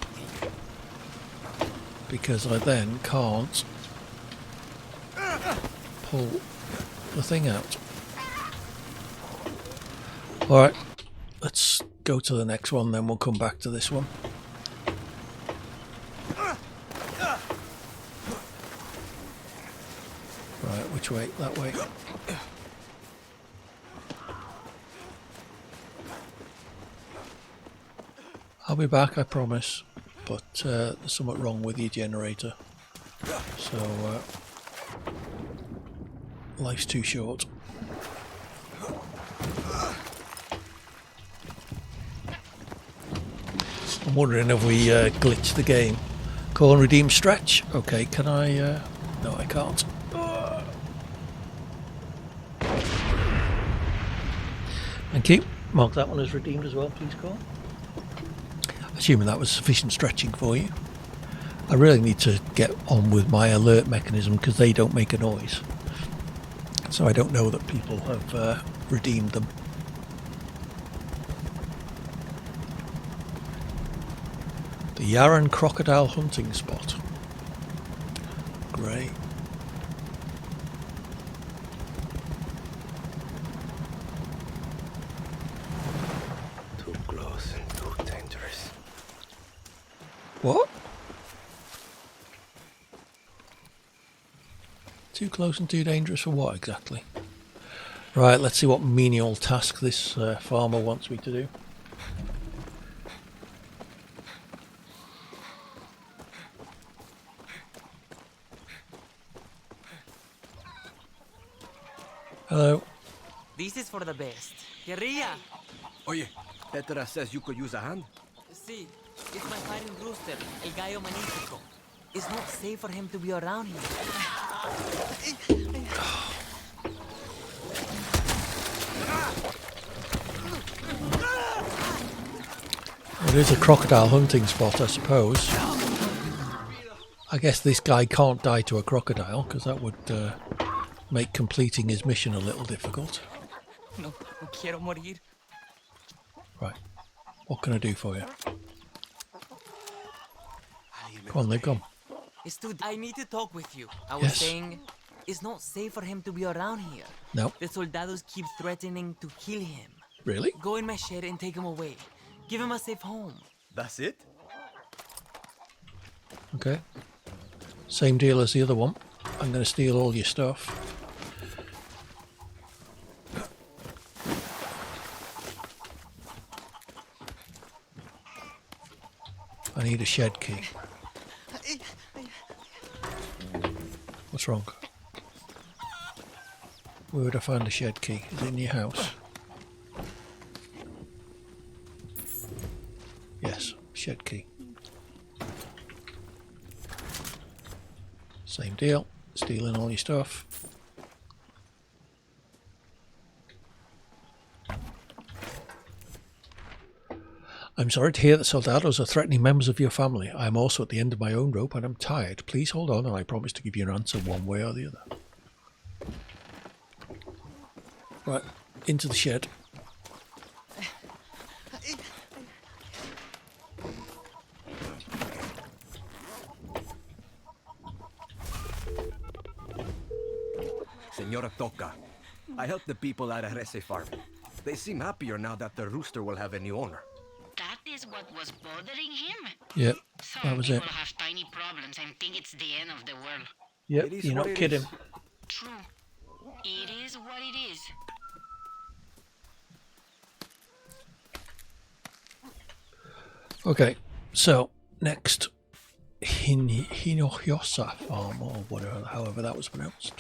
because I then can't pull the thing out. Alright, let's go to the next one, then we'll come back to this one. Right, which way? That way. I'll be back, I promise, but there's something wrong with your generator, so life's too short. I'm wondering if we glitched the game. Call and redeem stretch. Okay, can I? No, I can't. Thank you. Mark that one as redeemed as well, please, Cole. Assuming that was sufficient stretching for you. I really need to get on with my alert mechanism because they don't make a noise. So I don't know that people have redeemed them. The Yarran Crocodile Hunting Spot. Great. Too close and too dangerous. What? Too close and too dangerous for what exactly? Right, let's see what menial task this farmer wants me to do. Hello. This is for the best. Guerrilla! Oye, Petra says you could use a hand. See, it's my fighting rooster, El Gallo Magnífico. It's not safe for him to be around here. It is a crocodile hunting spot, I suppose. I guess this guy can't die to a crocodile, because that would make completing his mission a little difficult. No quiero morir. Right. What can I do for you? Come on, Lee, come. I need to talk with you. I was Yes. saying, it's not safe for him to be around here. No. The soldados keep threatening to kill him. Really? Go in my shed and take him away. Give him a safe home. That's it? Okay. Same deal as the other one. I'm going to steal all your stuff. I need a shed key. What's wrong? Where would I find a shed key? Is it in your house? Yes, shed key. Same deal. Stealing all your stuff. I'm sorry to hear that soldados are threatening members of your family. I am also at the end of my own rope and I'm tired. Please hold on and I promise to give you an answer one way or the other. Right, into the shed. Senora Toca, I helped the people at Arese Farm. They seem happier now that the rooster will have a new owner. That is what was bothering him? Yep, Some that was people it. have tiny problems and think it's the end of the world. Yep, It is you're what not it kidding. is. True. It is what it is. Okay, so next, Hinohyosa Farm, or whatever, however that was pronounced.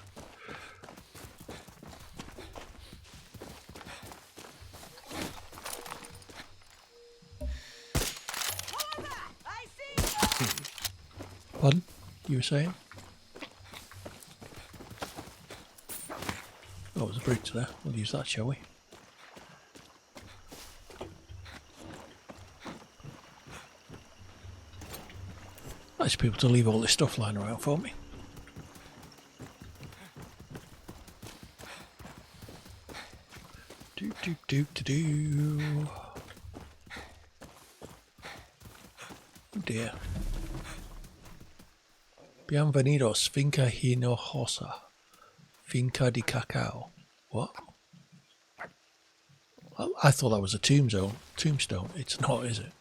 Pardon? You were saying? Oh, there's a bridge there. We'll use that, shall we? Nice people to leave all this stuff lying around for me. Do do do do do. Oh dear. Bienvenidos, Finca Hinojosa. Finca de Cacao. What? I thought that was a tombstone. It's not, is it?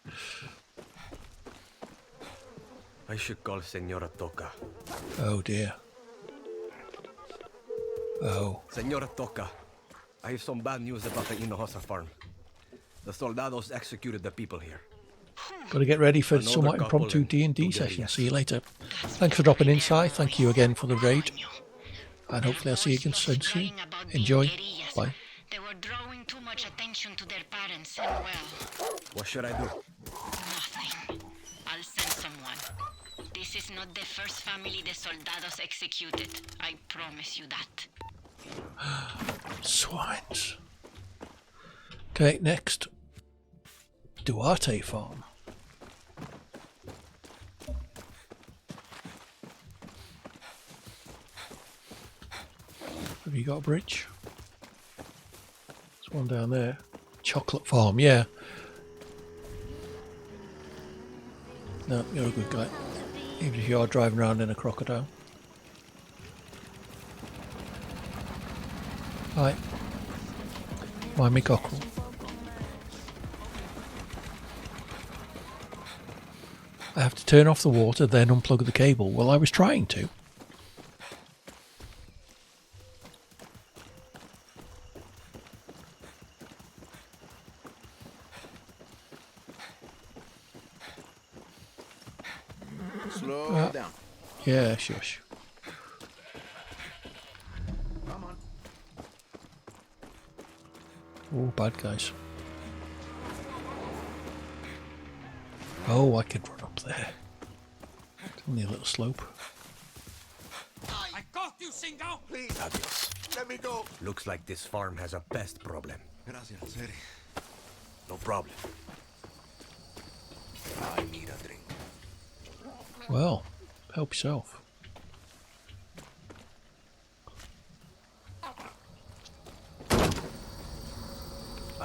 I should call Senora Toca. Oh dear. Oh. Senora Toca, I have some bad news about the Hinojosa farm. The soldados executed the people here. Got to get ready for An older somewhat couple impromptu and D&D two session. guerrillas. See you later. Thanks for dropping in, Si. Thank you again for the raid. And hopefully I'll see you again soon. Enjoy. Bye. They were drawing too much attention to their parents, and well, What should I do? nothing. I'll send someone. This is not the first family the soldados executed. I promise you that. Swines. Okay, next. Duarte Farm. Have you got a bridge? There's one down there. Chocolate Farm, yeah. No, you're a good guy. Even if you are driving around in a crocodile. Hi. Mind me cockerel. I have to turn off the water, then unplug the cable. Well, I was trying to. Slow down. Yeah, shush. Come on. Oh, bad guys. Oh, I could run up there. It's only a little slope. I got you, Shingo! Please, adios. Let me go. Looks like this farm has a pest problem. Gracias, Seri. No problem. I need a drink. Well, help yourself.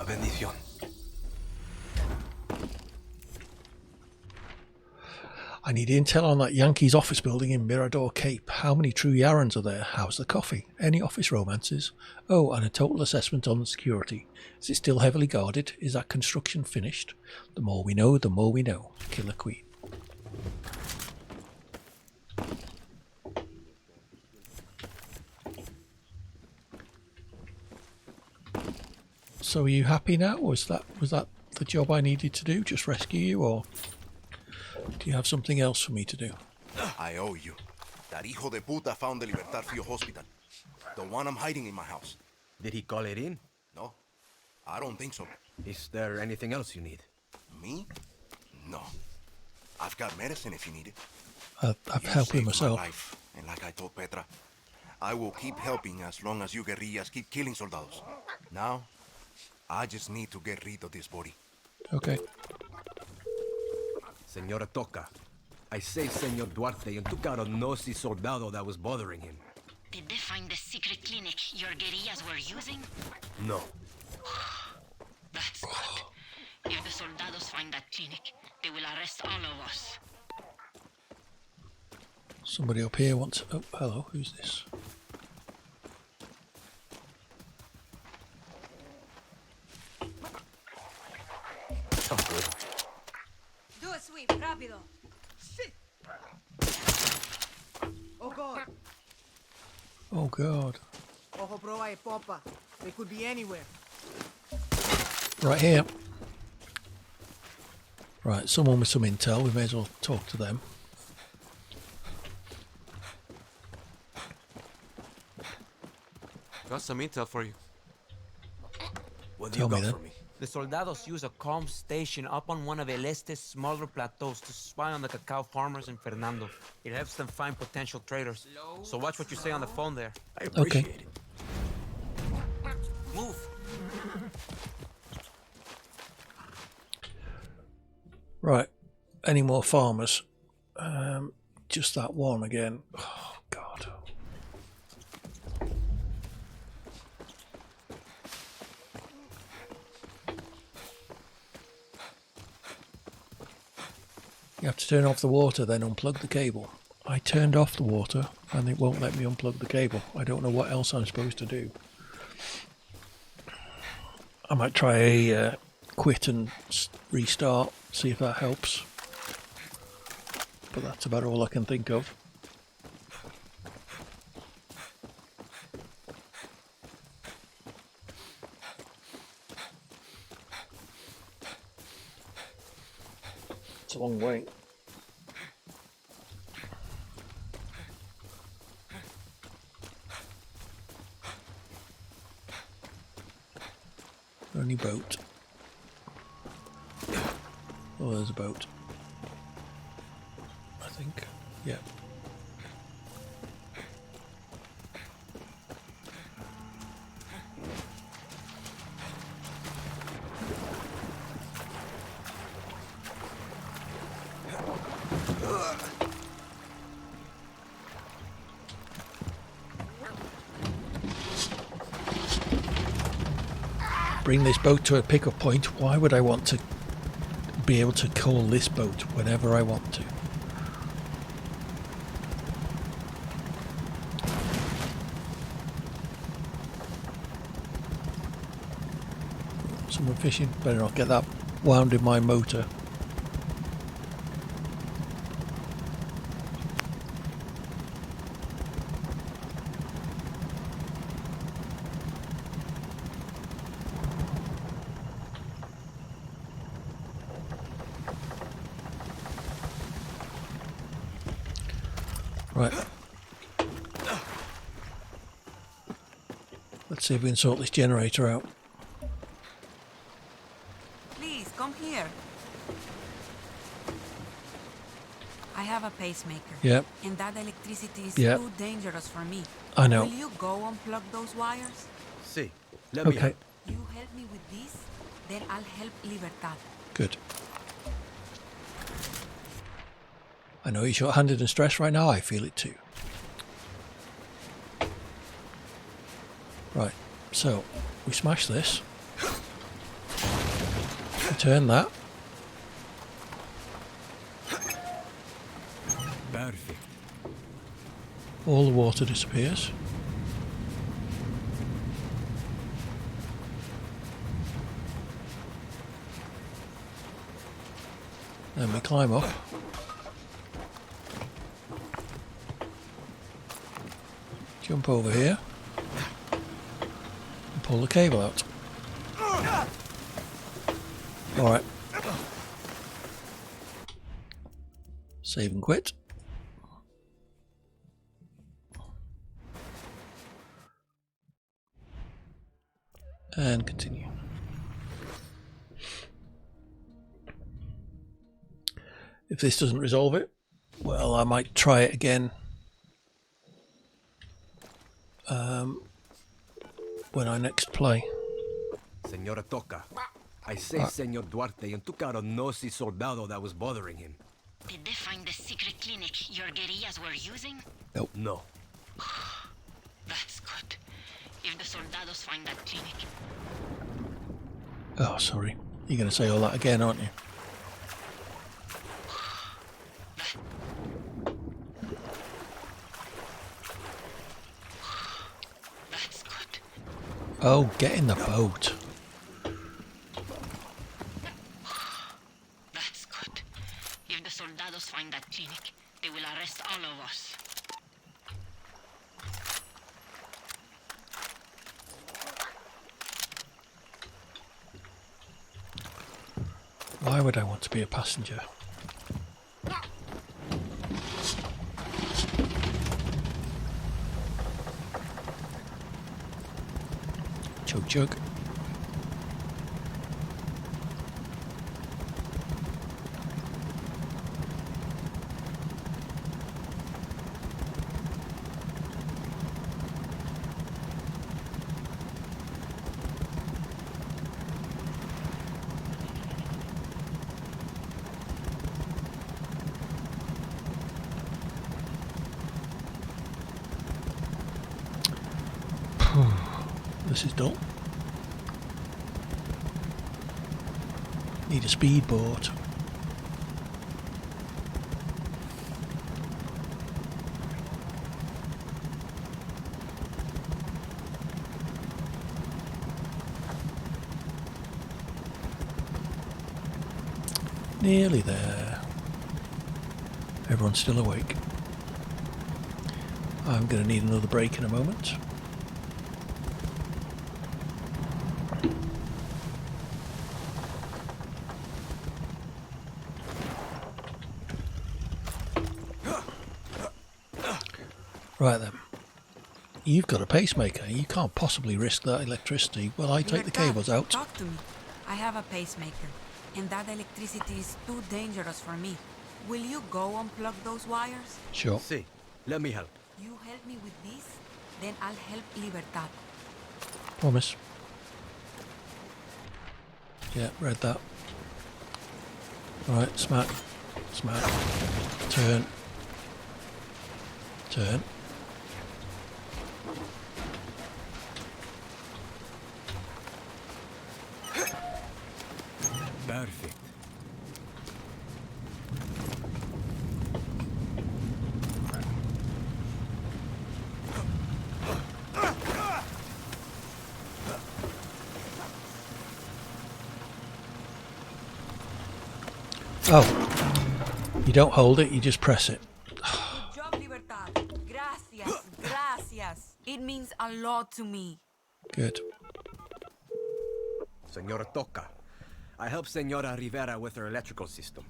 bendición. I need intel on that Yankees office building in Mirador Cape. How many true Yarans are there? How's the coffee? Any office romances? Oh, and a total assessment on the security. Is it still heavily guarded? Is that construction finished? The more we know, the more we know. Killer Queen. So are you happy now? Was that the job I needed to do? Just rescue you, or do you have something else for me to do? I owe you. That hijo de puta found the Libertad Frio hospital. The one I'm hiding in my house. Did he call it in? No, I don't think so. Is there anything else you need? Me? No. I've got medicine if you need it. I've helped him My myself. life, and like I told Petra, I will keep helping as long as you guerrillas keep killing soldados. Now, I just need to get rid of this body. Okay. Senora Toca, I saved Senor Duarte and took out a nosy soldado that was bothering him. Did they find the secret clinic your guerrillas were using? No. That's good. If the soldados find that clinic, they will arrest all of us. Somebody up here wants... Oh, hello. Who's this? Oh, good. Do a sweep, rápido. Oh God. Oh, God. Ojo proa y popa. They could be anywhere. Right here. Right, someone with some intel. We may as well talk to them. Got some intel for you. What do Tell you me got then. for me? The soldados use a comm station up on one of El Este's smaller plateaus to spy on the cacao farmers in Fernando. It helps them find potential traders. So watch what you say on the phone there. I appreciate Okay. it. Move. Right. Any more farmers? Just that one again. Oh, God. You have to turn off the water, then unplug the cable. I turned off the water and it won't let me unplug the cable. I don't know what else I'm supposed to do. I might try a quit and restart, see if that helps. But that's about all I can think of. It's a long wait. Only boat. Oh, there's a boat. I think. Yeah. Bring this boat to a pickup point. Why would I want to be able to call this boat whenever I want to? Someone fishing. Better not get that wound in my motor. Right. Let's see if we can sort this generator out. Please, come here. I have a pacemaker. Yep. And that electricity is Yep. too dangerous for me. I know. Will you go unplug those wires? See, let me Okay. help. You help me with this, then I'll help Libertad. Good. I know you're short-handed and stressed right now. I feel it too. Right. So, we smash this. Return that. Perfect. All the water disappears. Then we climb up. Jump over here. And pull the cable out. Alright. Save and quit. And continue. If this doesn't resolve it, well, I might try it again when I next play. Senora Toca, I saved Senor Duarte and took out a nosy soldado that was bothering him. Did they find the secret clinic your guerrillas were using? Nope. No. That's good. If the soldados find that clinic. Oh, sorry. You're going to say all that again, aren't you? That's good. Oh, get in the boat. That's good. If the soldados find that clinic, they will arrest all of us. Why would I want to be a passenger? Chug chug. This is dull. Need a speedboat. Nearly there. Everyone's still awake. I'm going to need another break in a moment. Right then. You've got a pacemaker. You can't possibly risk that electricity. Well, I take the cables out. Talk to me. I have a pacemaker, and that electricity is too dangerous for me. Will you go unplug those wires? Sure. See, let me help. You help me with this, then I'll help Libertad. Promise. Yeah, read that. Right, smack. Smack. Turn. Turn. Perfect. Oh. You don't hold it, you just press it. Good job, Libertad. Gracias. Gracias. It means a lot to me. Good. Senora Toca, I helped Senora Rivera with her electrical system.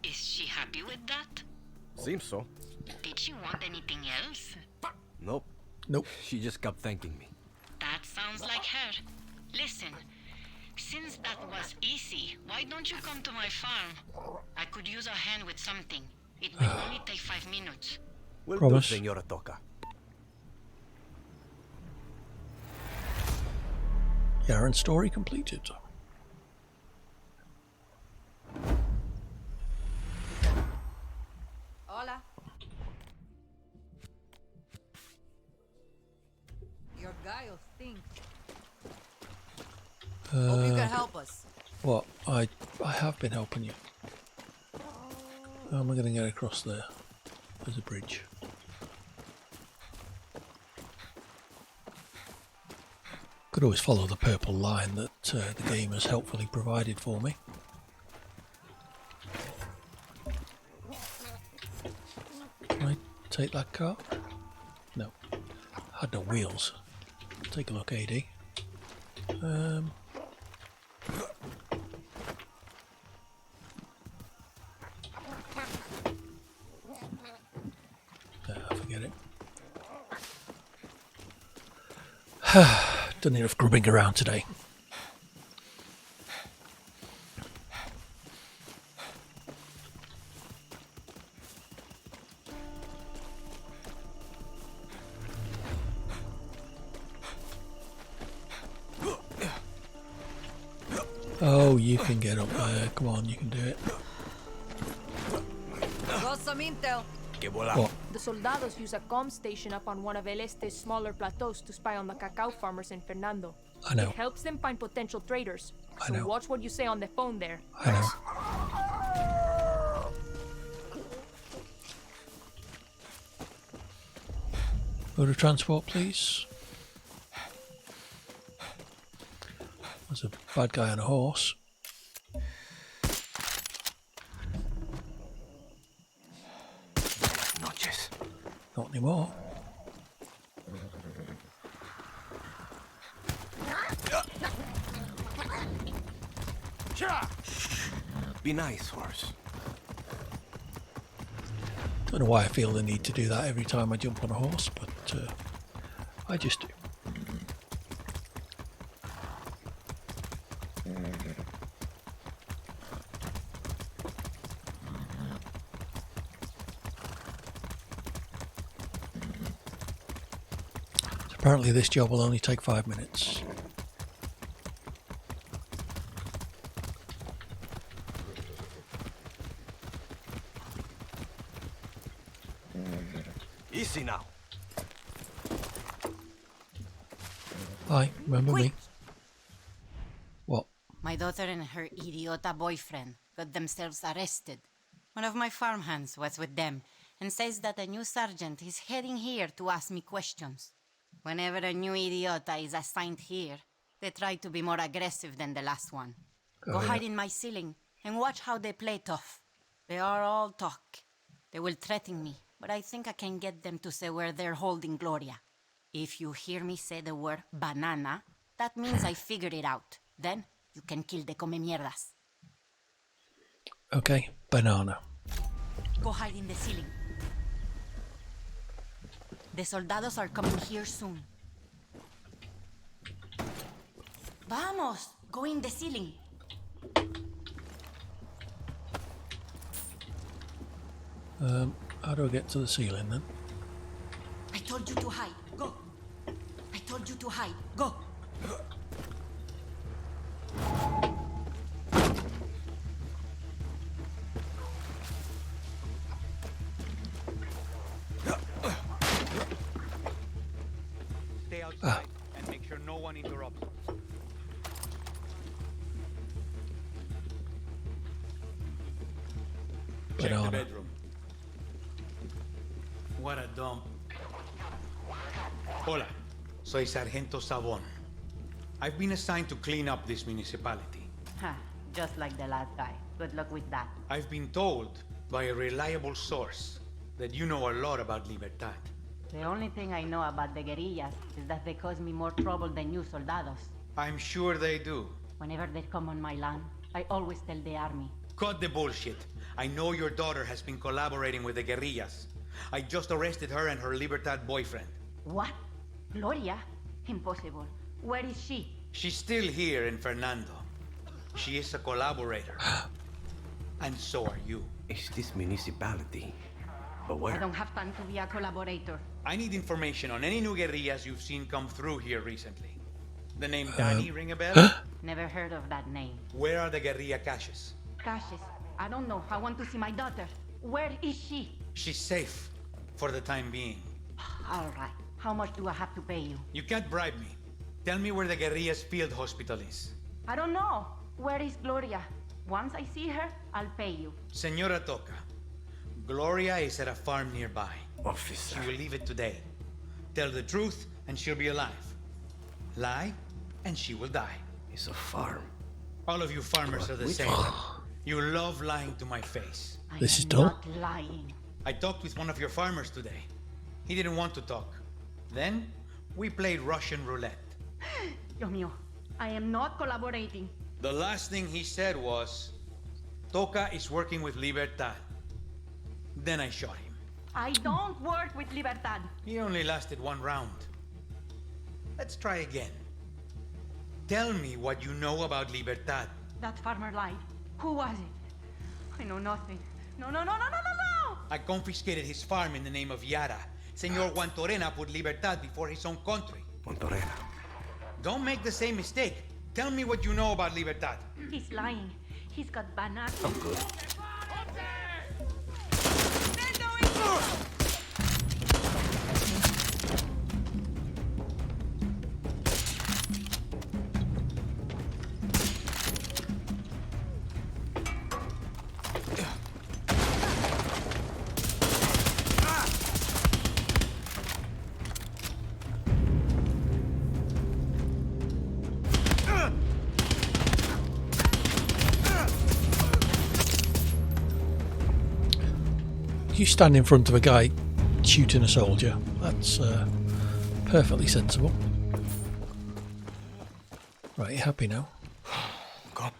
Is she happy with that? Seems so. Did she want anything else? Nope. Nope. She just kept thanking me. That sounds like her. Listen, since that was easy, why don't you come to my farm? I could use a hand with something. It will only take 5 minutes. Will Promise. do, Senora Toca. Yaren story completed. Hola. Your guile stinks. Hope you can help us. What? I have been helping you. How am I going to get across there? There's a bridge. Could always follow the purple line that the game has helpfully provided for me. Can I take that car? No. Had no wheels. Take a look, AD. Forget it. Done enough grubbing around today. Oh, you can get up there. Come on, you can do it. Got some intel. What? The soldados use a comm station up on one of El Este's smaller plateaus to spy on the cacao farmers in Fernando. I know. It helps them find potential traders. I So know. watch what you say on the phone there. I know. Mode of transport, please. There's a bad guy on a horse. Noches. Not anymore. Be nice, horse. Don't know why I feel the need to do that every time I jump on a horse, but I just do. Apparently this job will only take 5 minutes. Easy now. Hi, remember me? What? My daughter and her idiota boyfriend got themselves arrested. One of my farmhands was with them and says that a new sergeant is heading here to ask me questions. Whenever a new idiota is assigned here, they try to be more aggressive than the last one. Go hide in my ceiling and watch how they play tough. They are all talk. They will threaten me, but I think I can get them to say where they're holding Gloria. If you hear me say the word banana, that means I figured it out. Then you can kill the come mierdas. Okay, banana. Go hide in the ceiling. The soldados are coming here soon. Vamos, go in the ceiling. How do I get to the ceiling then? I told you to hide. Go. I told you to hide. Go. Stay outside and make sure no one interrupts. Check the Banana. bedroom. What a dump. Hola, soy Sargento Sabon. I've been assigned to clean up this municipality. Ha, just like the last guy. Good luck with that. I've been told by a reliable source that you know a lot about Libertad. The only thing I know about the guerrillas is that they cause me more trouble than you soldados. I'm sure they do. Whenever they come on my land, I always tell the army. Cut the bullshit. I know your daughter has been collaborating with the guerrillas. I just arrested her and her Libertad boyfriend. What? Gloria? Impossible. Where is she? She's still here in Fernando. She is a collaborator. And so are you. Is this municipality? But I where? don't have time to be a collaborator. I need information on any new guerrillas you've seen come through here recently. The name Danny ring a bell? Never heard of that name. Where are the guerrilla caches? Cassius, I don't know. I want to see my daughter. Where is she? She's safe. For the time being. All right. How much do I have to pay you? You can't bribe me. Tell me where the guerrillas field hospital is. I don't know. Where is Gloria? Once I see her, I'll pay you. Senora Toca, Gloria is at a farm nearby. Officer. She will leave it today. Tell the truth, and she'll be alive. Lie, and she will die. It's a farm. All of you farmers are the Which same. farm? You love lying to my face. This is dull. Not lying. I talked with one of your farmers today. He didn't want to talk. Then, we played Russian roulette. Dios mío, I am not collaborating. The last thing he said was, Toca is working with Libertad. Then I shot him. I don't work with Libertad. He only lasted one round. Let's try again. Tell me what you know about Libertad. That farmer lied. Who was it? I know nothing. No. I confiscated his farm in the name of Yara. Senor Guantorena put Libertad before his own country. Guantorena. Don't make the same mistake. Tell me what you know about Libertad. He's lying. He's got bananas. I'm good. You stand in front of a guy shooting a soldier. That's perfectly sensible. Right, you happy now? Go.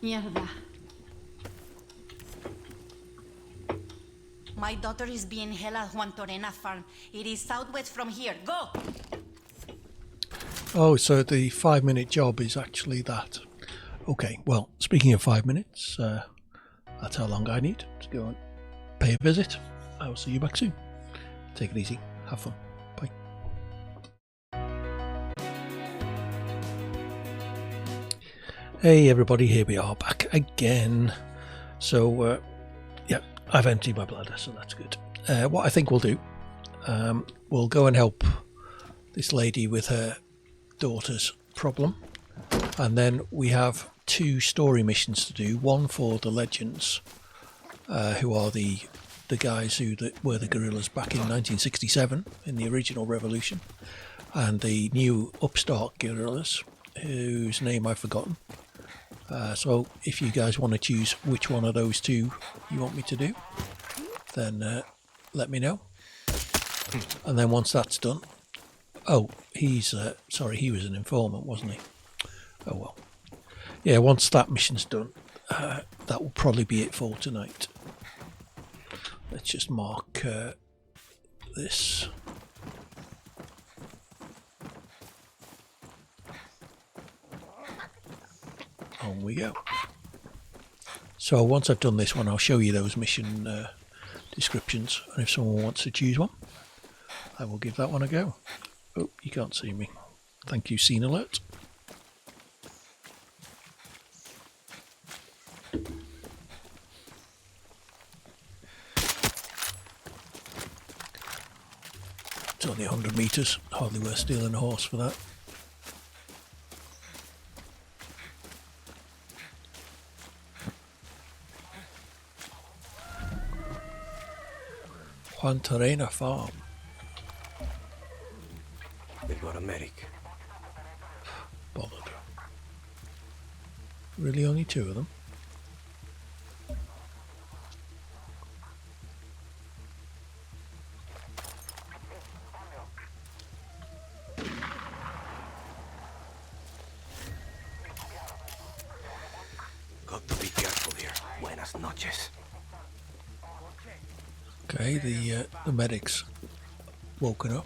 Mierda. My daughter is being held at Guantorena farm. It is southwest from here. Go! Oh, so the 5-minute job is actually that. Okay, well, speaking of 5 minutes, that's how long I need to go and pay a visit. I will see you back soon. Take it easy. Have fun. Bye. Hey everybody, here we are back again. So, yeah, I've emptied my bladder, so that's good. What I think we'll do, we'll go and help this lady with her daughter's problem. And then we have 2 story missions to do. One for the Legends, who are the guys who were the guerrillas back in 1967 in the original revolution, and the new upstart guerrillas, whose name I've forgotten. So if you guys want to choose which one of those 2 you want me to do, then let me know. And then once that's done, oh, he's sorry, he was an informant, wasn't he? Oh well. Yeah, once that mission's done, that will probably be it for tonight. Let's just mark this. On we go. So once I've done this one, I'll show you those mission descriptions, and if someone wants to choose one, I will give that one a go. Oh, you can't see me. Thank you, scene alert. It's only 100 metres, hardly worth stealing a horse for that. Guantorena farm. They've got a medic. Bothered. Really only 2 of them? Got to be careful here. Buenas noches. Okay, the medic's woken up.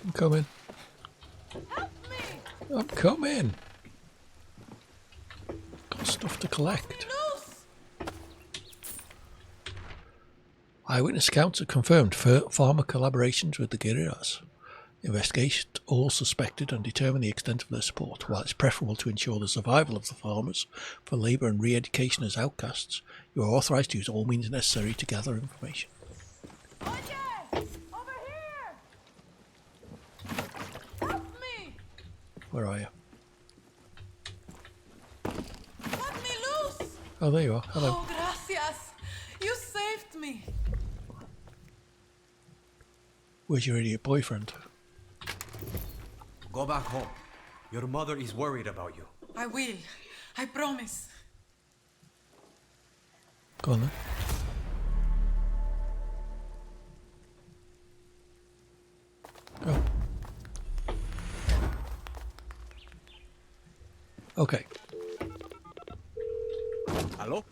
I'm coming. Help me! I'm coming. Got stuff to collect. Eyewitness accounts have confirmed farmer collaborations with the guerrillas. Investigate all suspected and determine the extent of their support. While it's preferable to ensure the survival of the farmers for labour and re-education as outcasts, you are authorised to use all means necessary to gather information. Where are you? Let me loose! Oh, there you are. Hello. Oh, gracias! You saved me! Where's your idiot boyfriend? Go back home. Your mother is worried about you. I will. I promise. Go on then. Go. Okay. Hello?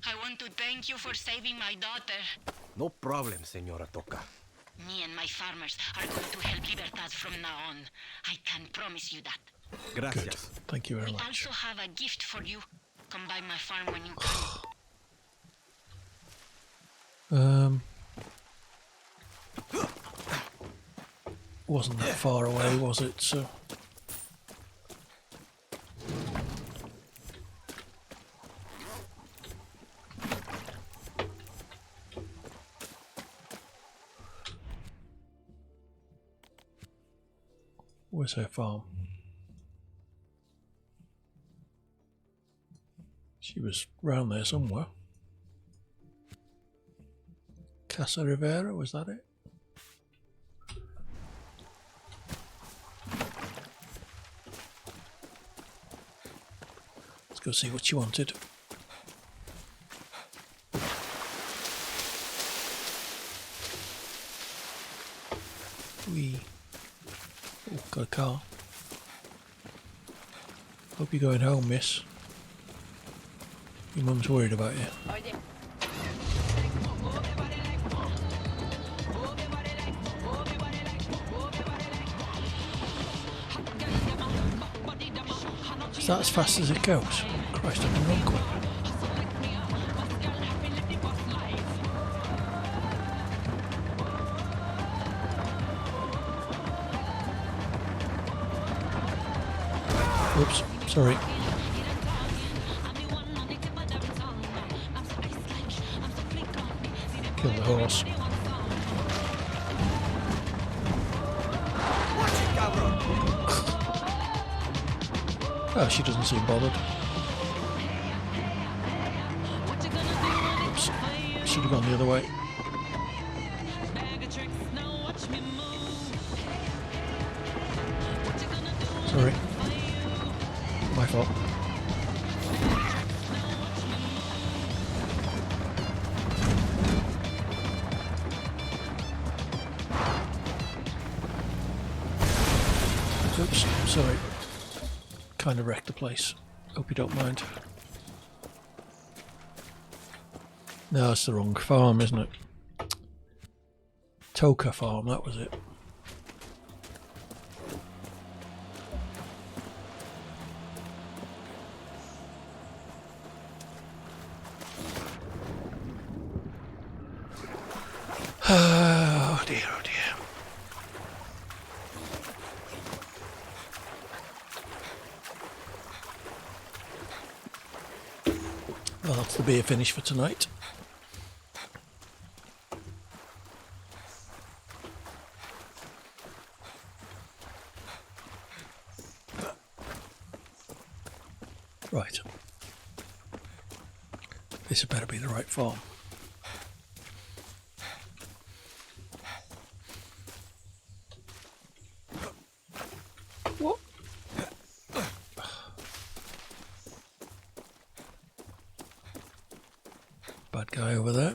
I want to thank you for saving my daughter. No problem, Senora Toca. Me and my farmers are going to help Libertad from now on. I can promise you that. Gracias. Good. Thank you very We much. also have a gift for you. Come by my farm when you can. Wasn't that far away, was it? So. Where's her farm? She was round there somewhere. Casa Rivera, was that it? Let's go see what she wanted. Oh, got a car. Hope you're going home, miss. Your mum's worried about you. Is that as fast as it goes? Christ, I can run quick. Oops, sorry. Kill the horse. Oh, she doesn't seem bothered. Oops, should have gone the other way. Sorry. My fault. Oops, sorry. Kind of wrecked the place. Hope you don't mind. No, it's the wrong farm, isn't it? Toca Farm, that was it. Oh dear, oh dear. Well, that's the beer finish for tonight. Right. This had better be the right farm. What? Bad guy over there.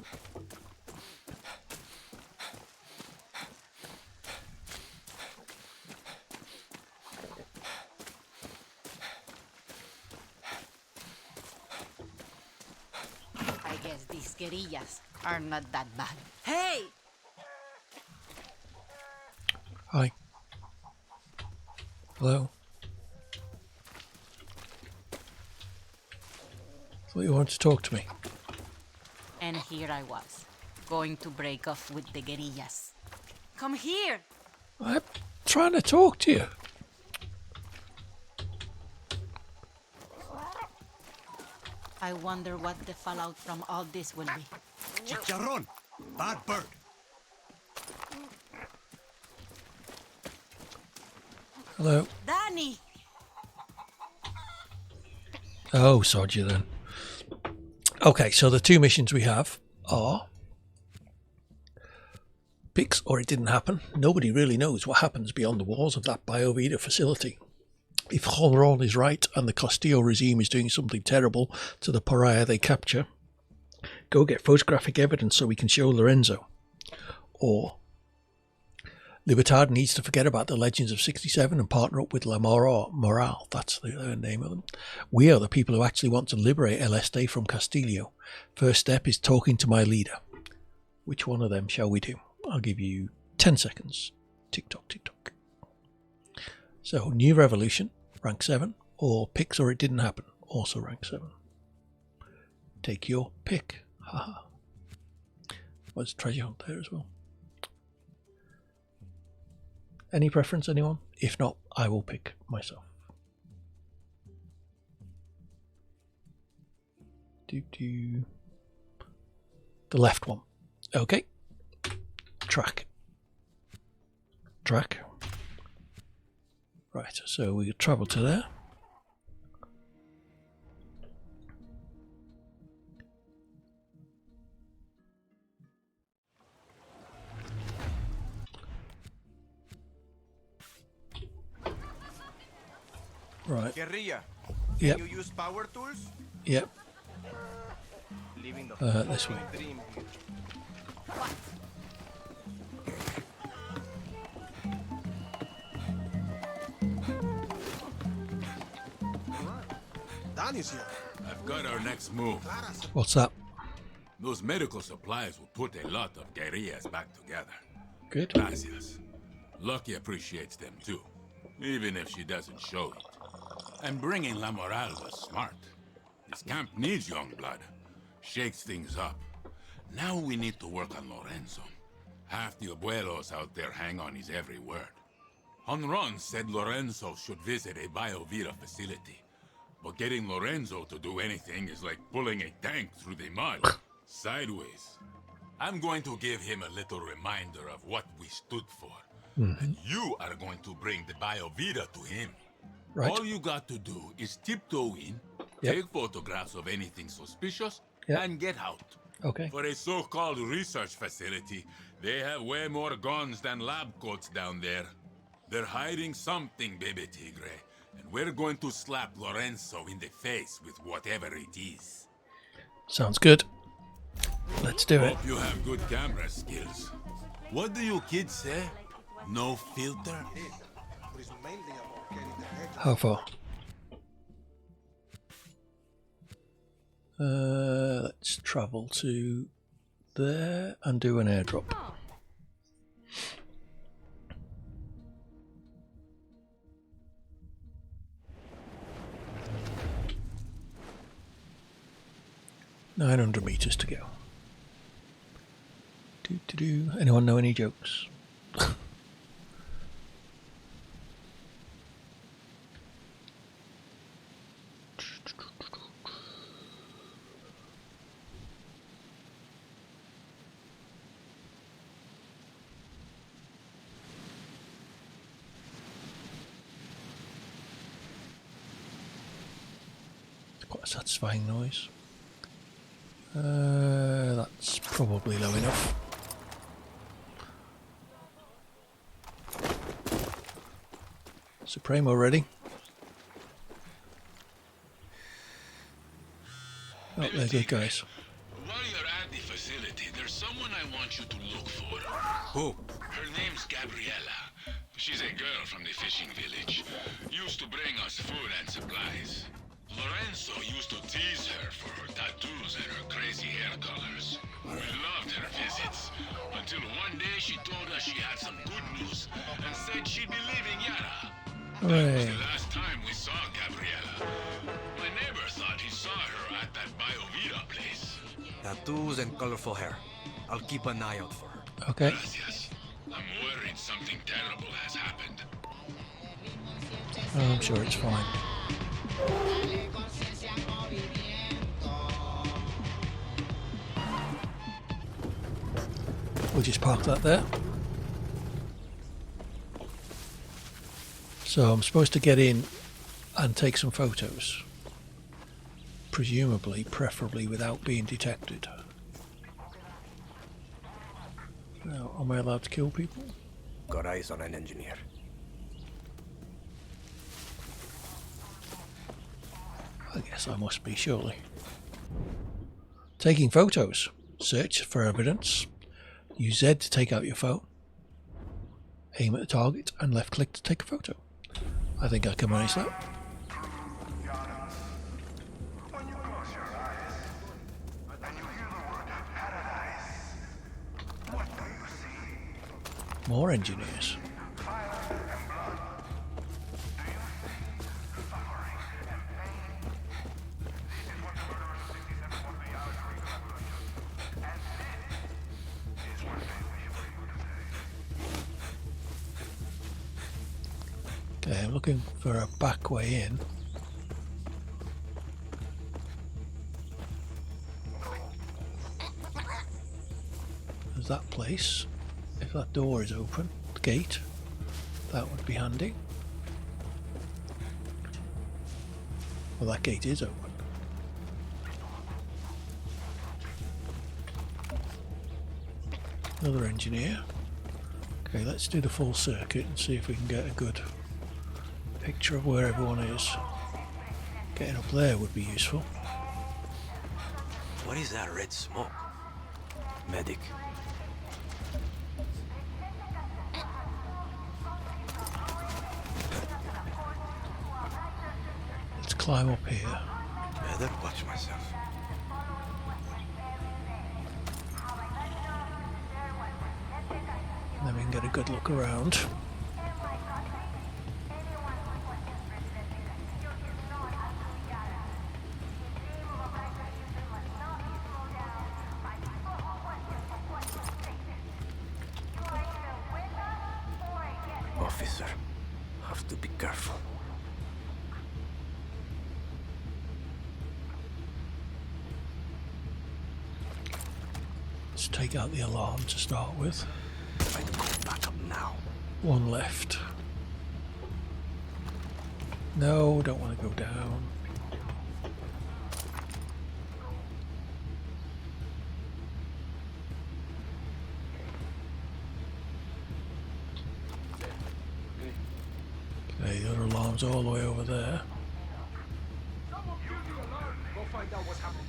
I guess these guerrillas are not that bad. Hey! Hi. Hello. Thought you wanted to talk to me. And here I was, going to break off with the guerrillas. Come here! I'm trying to talk to you. I wonder what the fallout from all this will be. Chicharrón! Bad bird! Hello. Danny! Oh, sod you then. Okay, so the two missions we have are Pix or It Didn't Happen. Nobody really knows what happens beyond the walls of that BioVita facility. If Holron is right and the Castillo regime is doing something terrible to the pariah they capture, go get photographic evidence so we can show Lorenzo. Or Libertad needs to forget about the Legends of 67 and partner up with La Moral. That's the name of them. We are the people who actually want to liberate El Este from Castillo. First step is talking to my leader. Which one of them shall we do? I'll give you 10 seconds. Tick-tock, tick-tock. So, New Revolution, rank 7, or Pix or It Didn't Happen, also rank 7. Take your pick. Haha. There's treasure hunt there as well. Any preference, anyone? If not, I will pick myself. The left one. Okay. Track. Right, so we travel to there. Right. Guerrilla, Yep. can you use power tools? Yep. Living the This way. dream. Danny's here. I've got our next move. What's that? Those medical supplies will put a lot of guerrillas back together. Good. Gracias. Lucky appreciates them too, even if she doesn't show it. And bringing La Moral was smart. This camp needs young blood. Shakes things up. Now we need to work on Lorenzo. Half the abuelos out there hang on his every word. Honron said Lorenzo should visit a BioVita facility. But getting Lorenzo to do anything is like pulling a tank through the mud. Sideways. I'm going to give him a little reminder of what we stood for. And you are going to bring the BioVita to him. Right. All you got to do is tiptoe in, take photographs of anything suspicious, and get out. Okay. For a so-called research facility, they have way more guns than lab coats down there. They're hiding something, baby Tigre, and we're going to slap Lorenzo in the face with whatever it is. Sounds good. Let's do it. Hope you have good camera skills. What do you kids say? No filter? How far? Let's travel to there and do an airdrop. $900 meters to go. Anyone know any jokes? Quite a satisfying noise. That's probably low enough. Supremo ready? Oh, they're good guys. While you're at the facility, there's someone I want you to look for. Who? Her name's Gabriela. She's a girl from the fishing village. Used to bring us food and supplies. Lorenzo used to tease her for her tattoos and her crazy hair colors. We loved her visits, until one day she told us she had some good news and said she'd be leaving Yara. That was Hooray. the last time we saw Gabriela. My neighbor thought he saw her at that tattoos and colorful hair. I'll keep an eye out for her. Okay. Gracias. I'm worried something terrible has happened. Oh, I'm sure it's fine. We'll just park that there. So I'm supposed to get in and take some photos. Presumably, preferably without being detected. Now, am I allowed to kill people? Got eyes on an engineer. I guess I must be, surely. Taking photos. Search for evidence. Use Z to take out your phone. Aim at the target and left click to take a photo. I think I can manage that. More engineers. Okay, I'm looking for a back way in. There's that place. If that door is open, the gate, that would be handy. Well, that gate is open. Another engineer. Okay, let's do the full circuit and see if we can get a good picture of where everyone is. Getting up there would be useful. What is that red smoke? Medic. Let's climb up here. Better watch myself. And then we can get a good look around. Officer, have to be careful. Let's take out the alarm to start with. I'd go back up now. One left. No, don't want to go down. Okay, the other alarm's all the way over there. Go find out what's happening.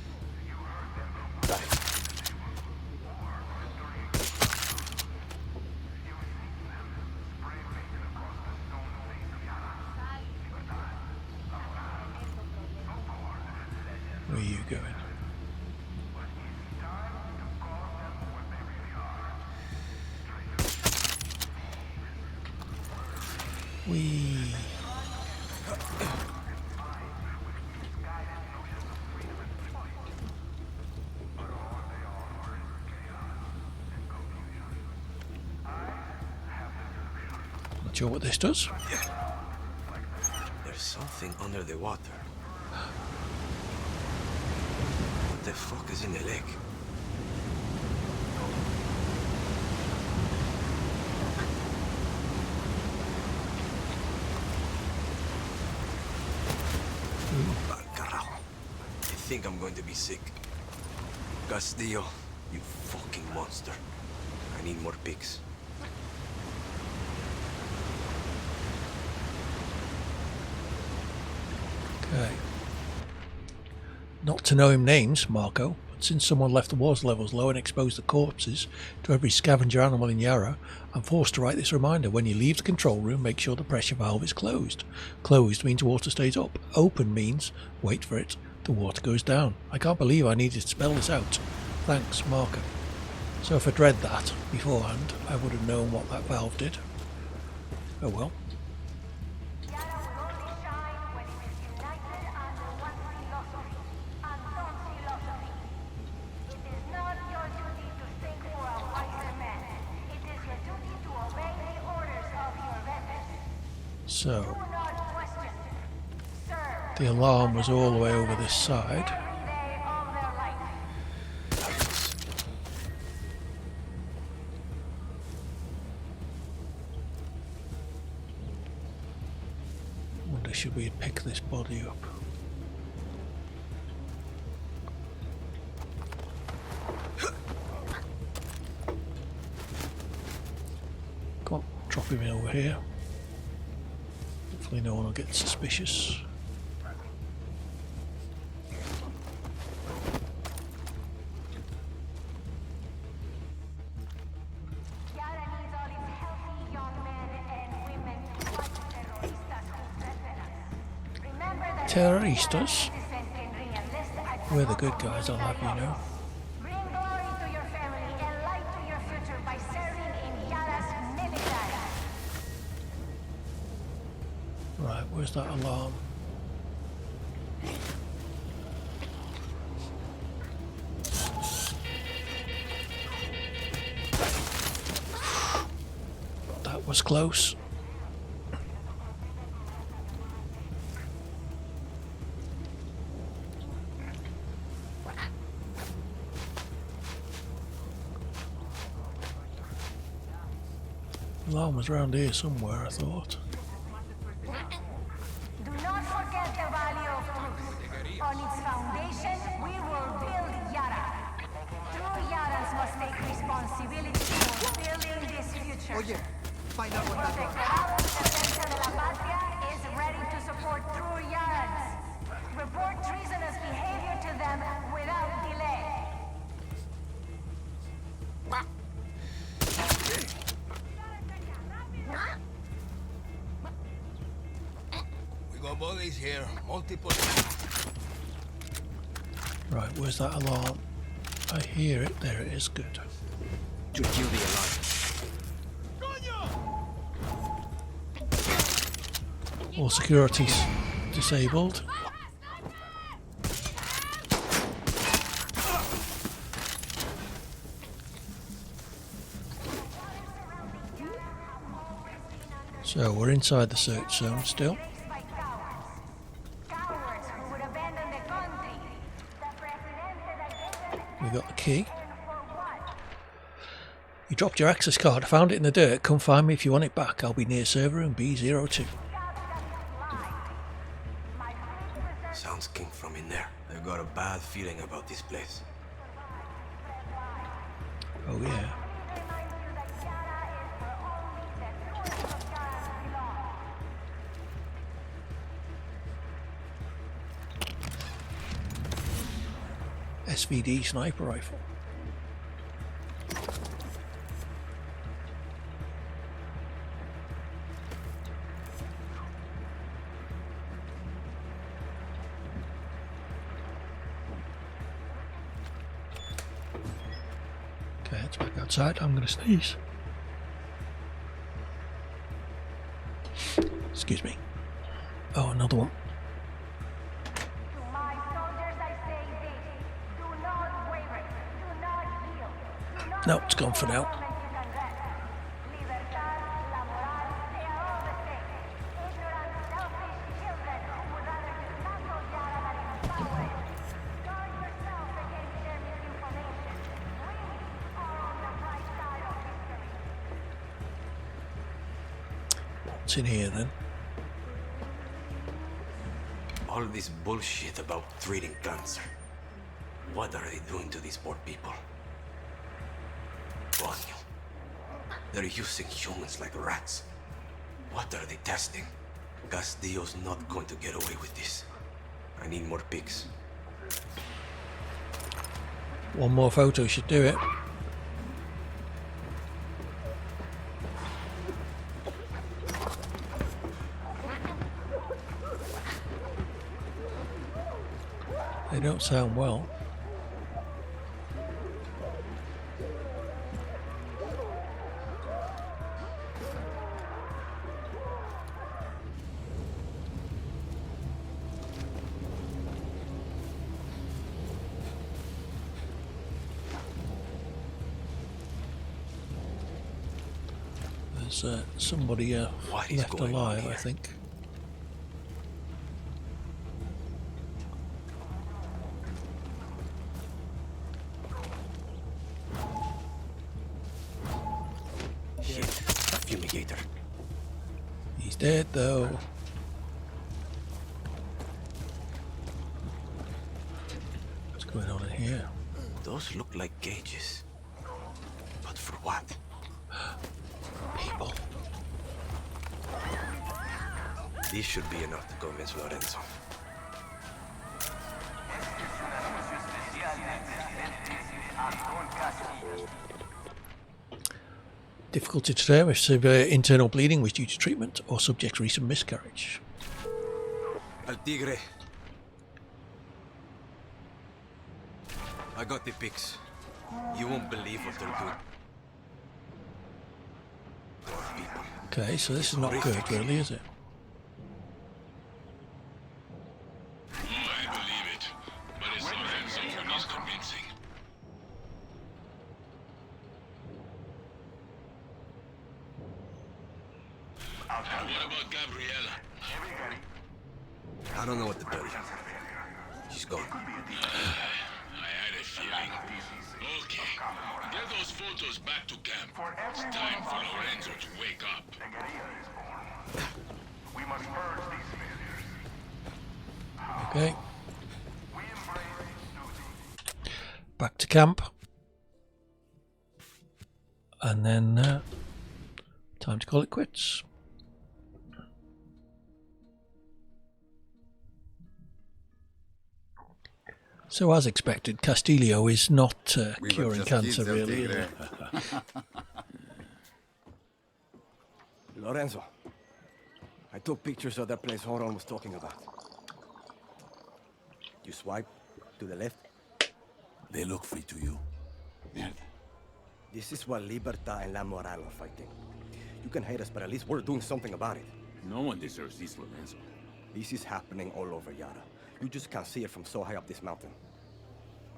Where are you going? Whee! Not sure what this does. There's something under the water. What the fuck is in the lake? Al carajo. I think I'm going to be sick. Castillo, you fucking monster. I need more pigs. Okay. Not to know him names, Marco, but since someone left the water levels low and exposed the corpses to every scavenger animal in Yarrow, I'm forced to write this reminder. When you leave the control room, make sure the pressure valve is closed. Closed means water stays up. Open means, wait for it, the water goes down. I can't believe I needed to spell this out. Thanks, Marco. So if I'd read that beforehand, I would have known what that valve did. Oh well. So the alarm was all the way over this side. Wonder should we pick this body up? Come on, drop him in over here. Hopefully no one will get suspicious. Terroristas? We're the good guys, I'll have you know. Right, where's that alarm? That was close. Alarm was around here somewhere, I thought. Do not forget the value of truth. On its foundation, we will build Yara. True Yarans must take responsibility for building this future. Oye, find out what that was. Protectorado Defensa de la Patria is ready to support true Yarans. Report treasonous behavior to them without delay. We got bodies here, multiple. Right, where's that alarm? I hear it. There it is. Good. To kill the alarm. All security's disabled. So we're inside the search zone still. We got the key. You dropped your access card. I found it in the dirt. Come find me if you want it back. I'll be near server room B02. Sounds king from in there. I've got a bad feeling about this place. Oh yeah. SVD sniper rifle. Okay, it's back outside. I'm gonna sneeze. Excuse me. Oh, another one. No, it's gone for now. What's in here then? All this bullshit about treating cancer. What are they doing to these poor people? Coño. They're using humans like rats. What are they testing? Castillo's not going to get away with this. I need more pics. One more photo should do it. They don't sound well. There's somebody left alive, I think. Shit, fumigator. He's dead though. What's going on in here? Those look like gauges. But for what? People. This should be enough to convince Lorenzo. Difficulty to determine if severe internal bleeding was due to treatment or subject recent miscarriage. El Tigre. I got the pics. You won't believe what they're doing. Okay, so this is not good, really, is it? I believe it, but it's Lorenzo who needs convincing. And what about Gabriella? I don't know what to tell you. She's gone. I had a feeling. Okay, get those photos back to camp. It's time for Lorenzo to wake up. We must purge these failures. Okay. Back to camp. And then time to call it quits. So as expected, Castillo is not curing cancer, really. Is it? Lorenzo, I took pictures of that place Horon was talking about. You swipe to the left. They look free to you. Mierda. This is what Libertad and La Moral are fighting. You can hate us, but at least we're doing something about it. No one deserves this, Lorenzo. This is happening all over Yara. You just can't see it from so high up this mountain.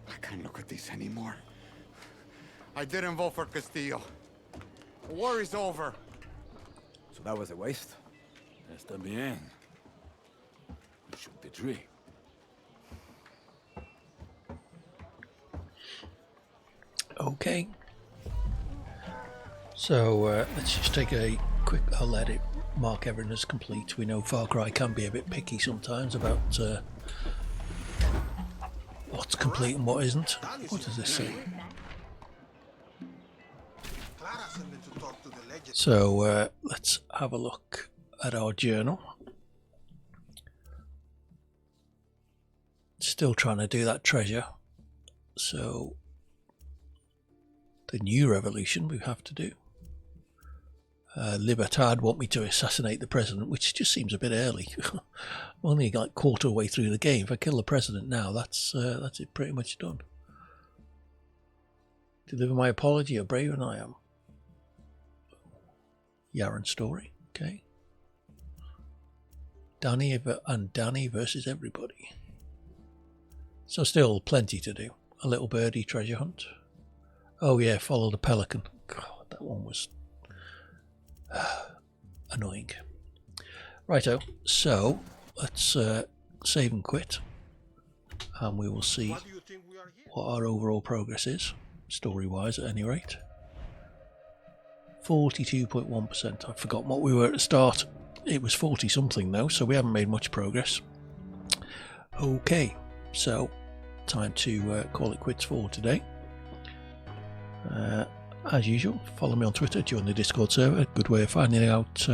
I can't look at this anymore. I didn't vote for Castillo. The war is over. So that was a waste? Está bien. You shook the tree. Okay. So let's just take a quick. I'll let it mark everything as complete. We know Far Cry can be a bit picky sometimes about what's complete and what isn't. What does this say? So let's have a look at our journal. Still trying to do that treasure. So the new revolution we have to do. Libertad want me to assassinate the president, which just seems a bit early. I'm only like quarter way through the game. If I kill the president now, that's it pretty much done. Deliver my apology, a braver than I am. Yaran story, okay. Danny versus everybody. So still plenty to do. A little birdie treasure hunt. Oh yeah, follow the pelican. God, that one was annoying. Righto, so let's save and quit, and we will see what our overall progress is, story-wise at any rate. 42.1%. I've forgotten what we were at the start. It was 40 something though, so we haven't made much progress. Okay, so time to call it quits for today. As usual, follow me on Twitter, join the Discord server, good way of finding out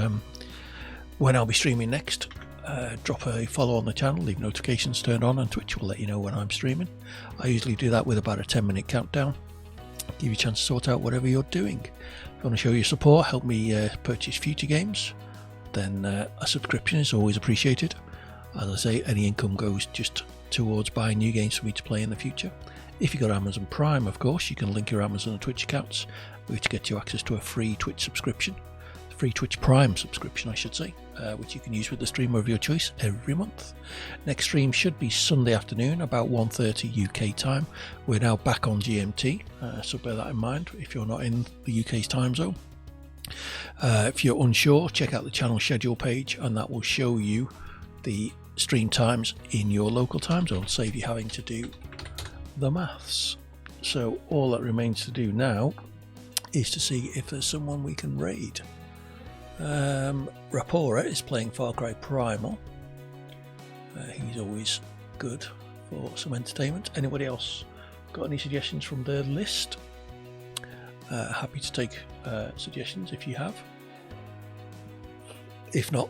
when I'll be streaming next. Drop a follow on the channel, leave notifications turned on, and Twitch will let you know when I'm streaming. I usually do that with about a 10-minute countdown, give you a chance to sort out whatever you're doing. If you want to show your support, help me purchase future games, then a subscription is always appreciated. As I say, any income goes just towards buying new games for me to play in the future. If you've got Amazon Prime, of course, you can link your Amazon and Twitch accounts, which gets you access to a free Twitch subscription. Free Twitch Prime subscription, I should say, which you can use with the streamer of your choice every month. Next stream should be Sunday afternoon, about 1:30 UK time. We're now back on GMT, so bear that in mind if you're not in the UK's time zone. If you're unsure, check out the channel schedule page, and that will show you the stream times in your local time zone, save you having to do the maths. So all that remains to do now is to see if there's someone we can raid. Rapora is playing Far Cry Primal. He's always good for some entertainment. Anybody else got any suggestions from the list? Happy to take suggestions if you have. If not,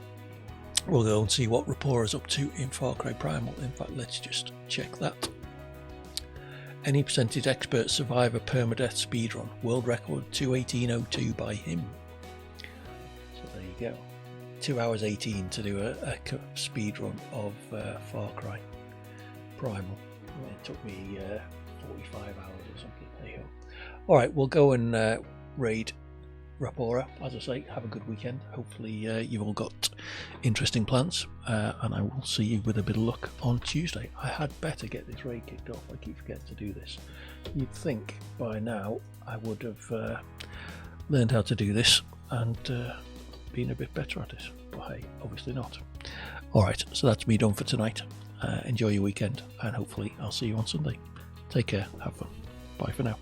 we'll go and see what Rapora's up to in Far Cry Primal. In fact, let's just check that. Any percentage expert survivor permadeath speedrun. World record 2:18:02 by him. So there you go. 2 hours 18 to do a speedrun of Far Cry Primal. It took me 45 hours or something. There you go. Alright, we'll go and raid Rapora. As I say, have a good weekend. Hopefully you've all got interesting plans, and I will see you with a bit of luck on Tuesday. I had better get this raid kicked off. I keep forgetting to do this. You'd think by now I would have learned how to do this and been a bit better at it, but hey, obviously not. Alright, so that's me done for tonight. Enjoy your weekend, and hopefully I'll see you on Sunday. Take care, have fun. Bye for now.